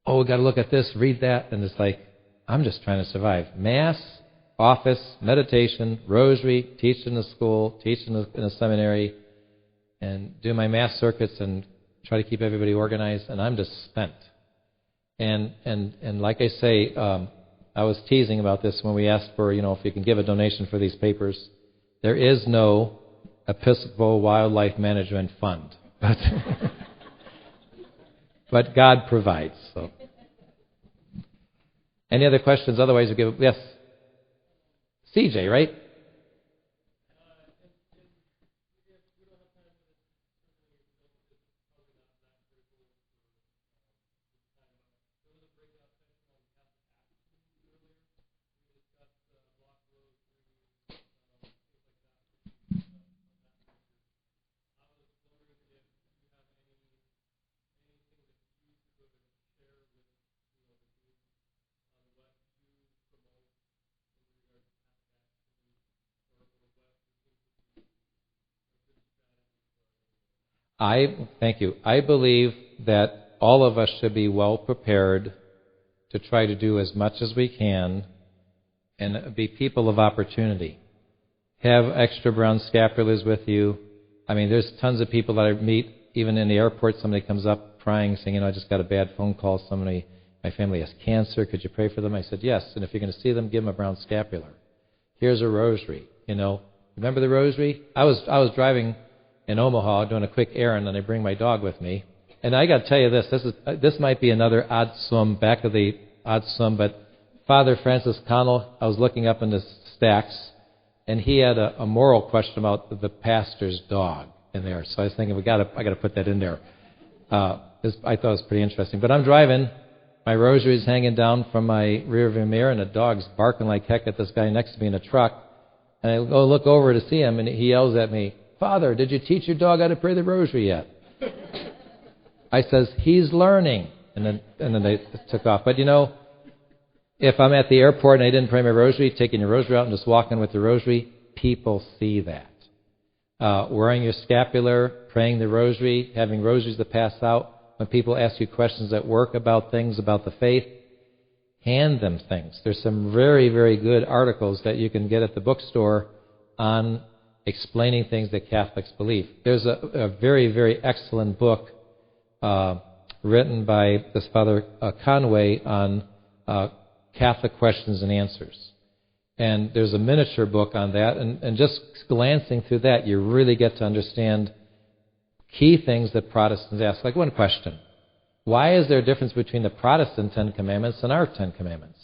Oh, we've got to look at this, read that. And it's like, I'm just trying to survive. Mass, office, meditation, rosary, teach in the school, teach in a seminary, and do my mass circuits and try to keep everybody organized, and I'm just spent. And like I say, I was teasing about this when we asked for, if you can give a donation for these papers. There is no Episcopal Wildlife Management Fund. But God provides. So, any other questions? Otherwise, we give. Yes, CJ, right? Thank you. I believe that all of us should be well prepared to try to do as much as we can and be people of opportunity. Have extra brown scapulars with you. There's tons of people that I meet, even in the airport. Somebody comes up crying, saying, I just got a bad phone call. My family has cancer. Could you pray for them? I said, yes. And if you're going to see them, give them a brown scapular. Here's a rosary. Remember the rosary? I was driving in Omaha doing a quick errand, and I bring my dog with me. And I got to tell you this might be another odd sum, back of the odd sum, but Father Francis Connell, I was looking up in the stacks, and he had a moral question about the pastor's dog in there. So I was thinking, I got to put that in there. I thought it was pretty interesting. But I'm driving, my rosary's hanging down from my rearview mirror, and a dog's barking like heck at this guy next to me in a truck. And I go look over to see him, and he yells at me, Father, did you teach your dog how to pray the rosary yet? I says, he's learning. And then they took off. But if I'm at the airport and I didn't pray my rosary, taking your rosary out and just walking with the rosary, people see that. Wearing your scapular, praying the rosary, having rosaries to pass out. When people ask you questions at work about things, about the faith, hand them things. There's some very, very good articles that you can get at the bookstore on explaining things that Catholics believe. There's a very, very excellent book written by this Father Conway on Catholic questions and answers. And there's a miniature book on that, and just glancing through that, you really get to understand key things that Protestants ask. Like one question, why is there a difference between the Protestant 10 Commandments and our 10 Commandments?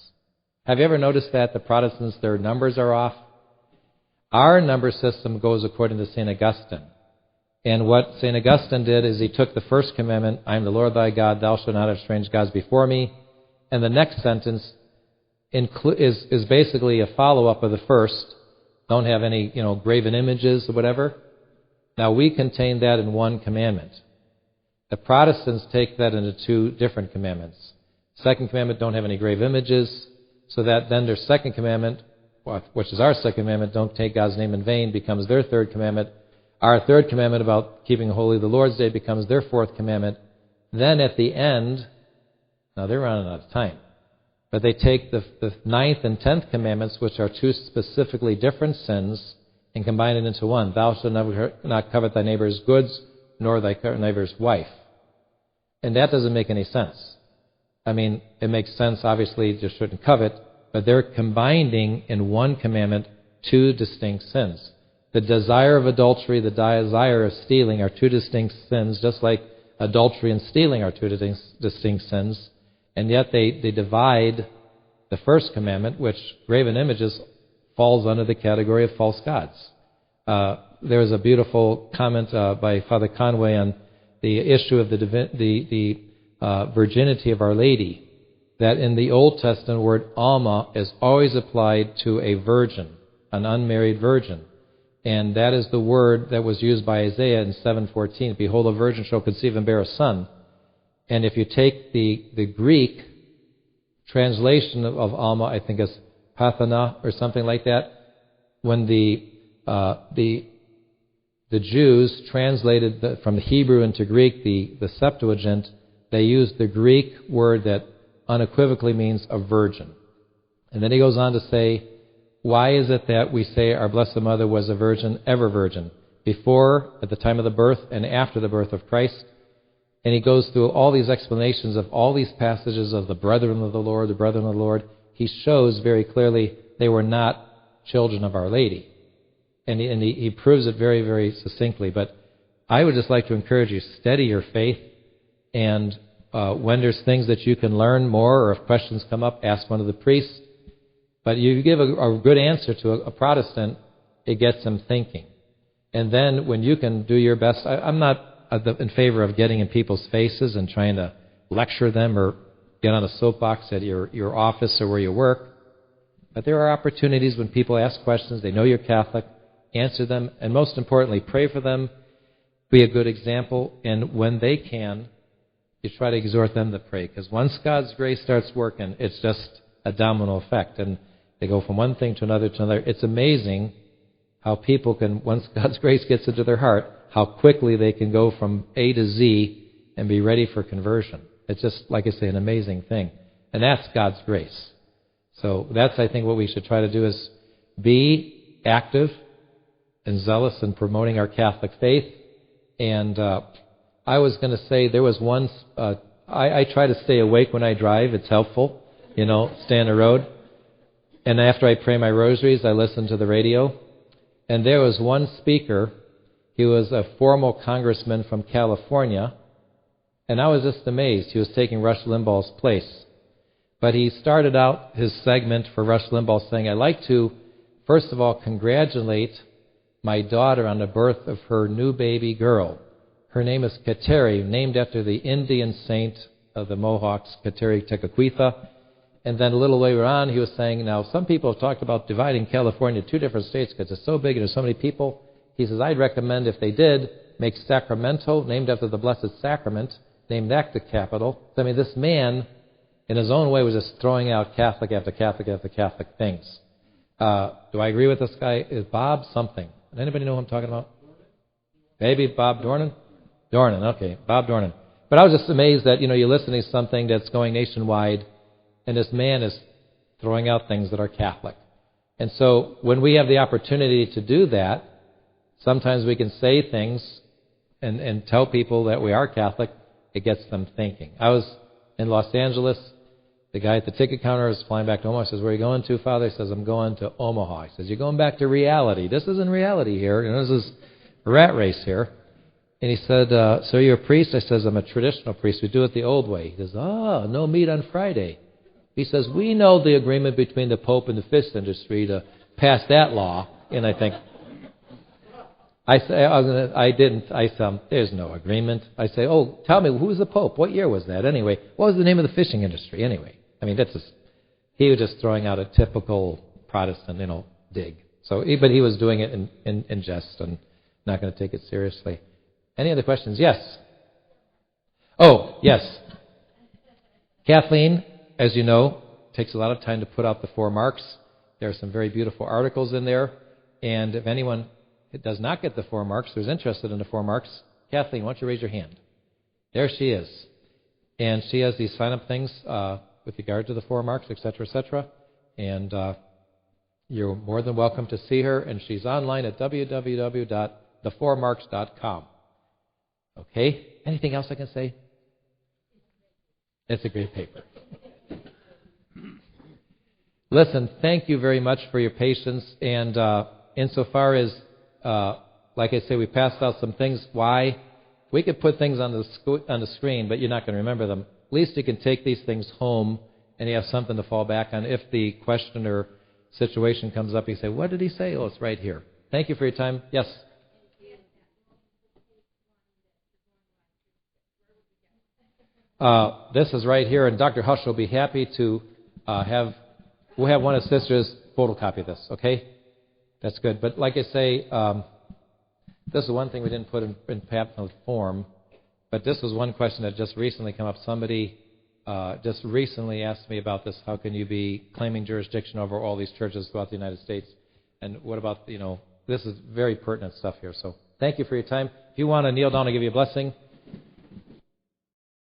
Have you ever noticed that the Protestants, their numbers are off? Our number system goes according to St. Augustine. And what St. Augustine did is he took the first commandment, I am the Lord thy God, thou shalt not have strange gods before me. And the next sentence is basically a follow-up of the first. Don't have any, graven images or whatever. Now we contain that in one commandment. The Protestants take that into two different commandments. Second commandment, don't have any grave images, so that then their second commandment, which is our second commandment, don't take God's name in vain, becomes their third commandment. Our third commandment about keeping holy the Lord's Day becomes their fourth commandment. Then at the end, now they're running out of time, but they take the ninth and 10th commandments, which are two specifically different sins, and combine it into one. Thou shalt not covet thy neighbor's goods, nor thy neighbor's wife. And that doesn't make any sense. I mean, it makes sense, obviously, you shouldn't covet, but they're combining in one commandment two distinct sins. The desire of adultery, the desire of stealing are two distinct sins, just like adultery and stealing are two distinct sins. And yet they divide the first commandment, which graven images falls under the category of false gods. There was a beautiful comment by Father Conway on the issue of the virginity of Our Lady, that in the Old Testament word Alma is always applied to a virgin, an unmarried virgin. And that is the word that was used by Isaiah in 7:14. Behold, a virgin shall conceive and bear a son. And if you take the Greek translation of Alma, I think it's Pathana or something like that, when the Jews translated from the Hebrew into Greek the Septuagint, they used the Greek word that unequivocally means a virgin. And then he goes on to say, why is it that we say our Blessed Mother was a virgin, ever virgin, before, at the time of the birth, and after the birth of Christ? And he goes through all these explanations of all these passages of the brethren of the Lord, the brethren of the Lord. He shows very clearly they were not children of Our Lady. And he proves it very, very succinctly. But I would just like to encourage you, steady your faith, and when there's things that you can learn more, or if questions come up, ask one of the priests. But you give a good answer to a Protestant, it gets them thinking. And then when you can do your best, I'm not in favor of getting in people's faces and trying to lecture them or get on a soapbox at your office or where you work. But there are opportunities when people ask questions, they know you're Catholic, answer them, and most importantly, pray for them, be a good example, and when they can, you try to exhort them to pray. Because once God's grace starts working, it's just a domino effect. And they go from one thing to another to another. It's amazing how people can, once God's grace gets into their heart, how quickly they can go from A to Z and be ready for conversion. It's just, like I say, an amazing thing. And that's God's grace. So that's, I think, what we should try to do is be active and zealous in promoting our Catholic faith. And I was going to say there was one, I try to stay awake when I drive. It's helpful, stay on the road. And after I pray my rosaries, I listen to the radio. And there was one speaker. He was a former congressman from California. And I was just amazed. He was taking Rush Limbaugh's place. But he started out his segment for Rush Limbaugh saying, I'd like to, first of all, congratulate my daughter on the birth of her new baby girl. Her name is Kateri, named after the Indian saint of the Mohawks, Kateri Tekakwitha. And then a little later on, he was saying, now, some people have talked about dividing California into two different states because it's so big and there's so many people. He says, I'd recommend, if they did, make Sacramento, named after the Blessed Sacrament, name that the capital. I mean, this man, in his own way, was just throwing out Catholic after Catholic after Catholic things. Do I agree with this guy? Is Bob something? Does anybody know who I'm talking about? Maybe Bob Dornan? Dornan, okay, Bob Dornan. But I was just amazed that, you're listening to something that's going nationwide, and this man is throwing out things that are Catholic. And so when we have the opportunity to do that, sometimes we can say things and tell people that we are Catholic. It gets them thinking. I was in Los Angeles. The guy at the ticket counter was flying back to Omaha. I says, where are you going to, Father? He says, I'm going to Omaha. He says, you're going back to reality. This isn't reality here. This is a rat race here. And he said, so you're a priest? I says, I'm a traditional priest. We do it the old way. He says, no meat on Friday. He says, we know the agreement between the Pope and the fish industry to pass that law. And I think, I said, there's no agreement. I say, tell me, who was the Pope? What year was that anyway? What was the name of the fishing industry anyway? I mean, he was just throwing out a typical Protestant, dig. But he was doing it in jest and not going to take it seriously. Any other questions? Yes. Oh, yes. Kathleen, as you know, takes a lot of time to put out the 4 marks. There are some very beautiful articles in there. And if anyone does not get the 4 marks, who's interested in the 4 marks, Kathleen, why don't you raise your hand? There she is. And she has these sign-up things with regard to the 4 marks, etc., etc. And you're more than welcome to see her. And she's online at www.the4marks.com. Okay? Anything else I can say? It's a great paper. Listen, thank you very much for your patience. And insofar as, like I say, we passed out some things. Why? We could put things on the screen, but you're not going to remember them. At least you can take these things home, and you have something to fall back on. If the question or situation comes up, you say, what did he say? Oh, it's right here. Thank you for your time. Yes? This is right here, and Dr. Hush will be happy to we'll have one of his sisters photocopy this, okay? That's good. But like I say, this is one thing we didn't put in pamphlet form, but this was one question that just recently came up. Somebody just recently asked me about this. How can you be claiming jurisdiction over all these churches throughout the United States? And what about, this is very pertinent stuff here. So thank you for your time. If you want to kneel down and give you a blessing,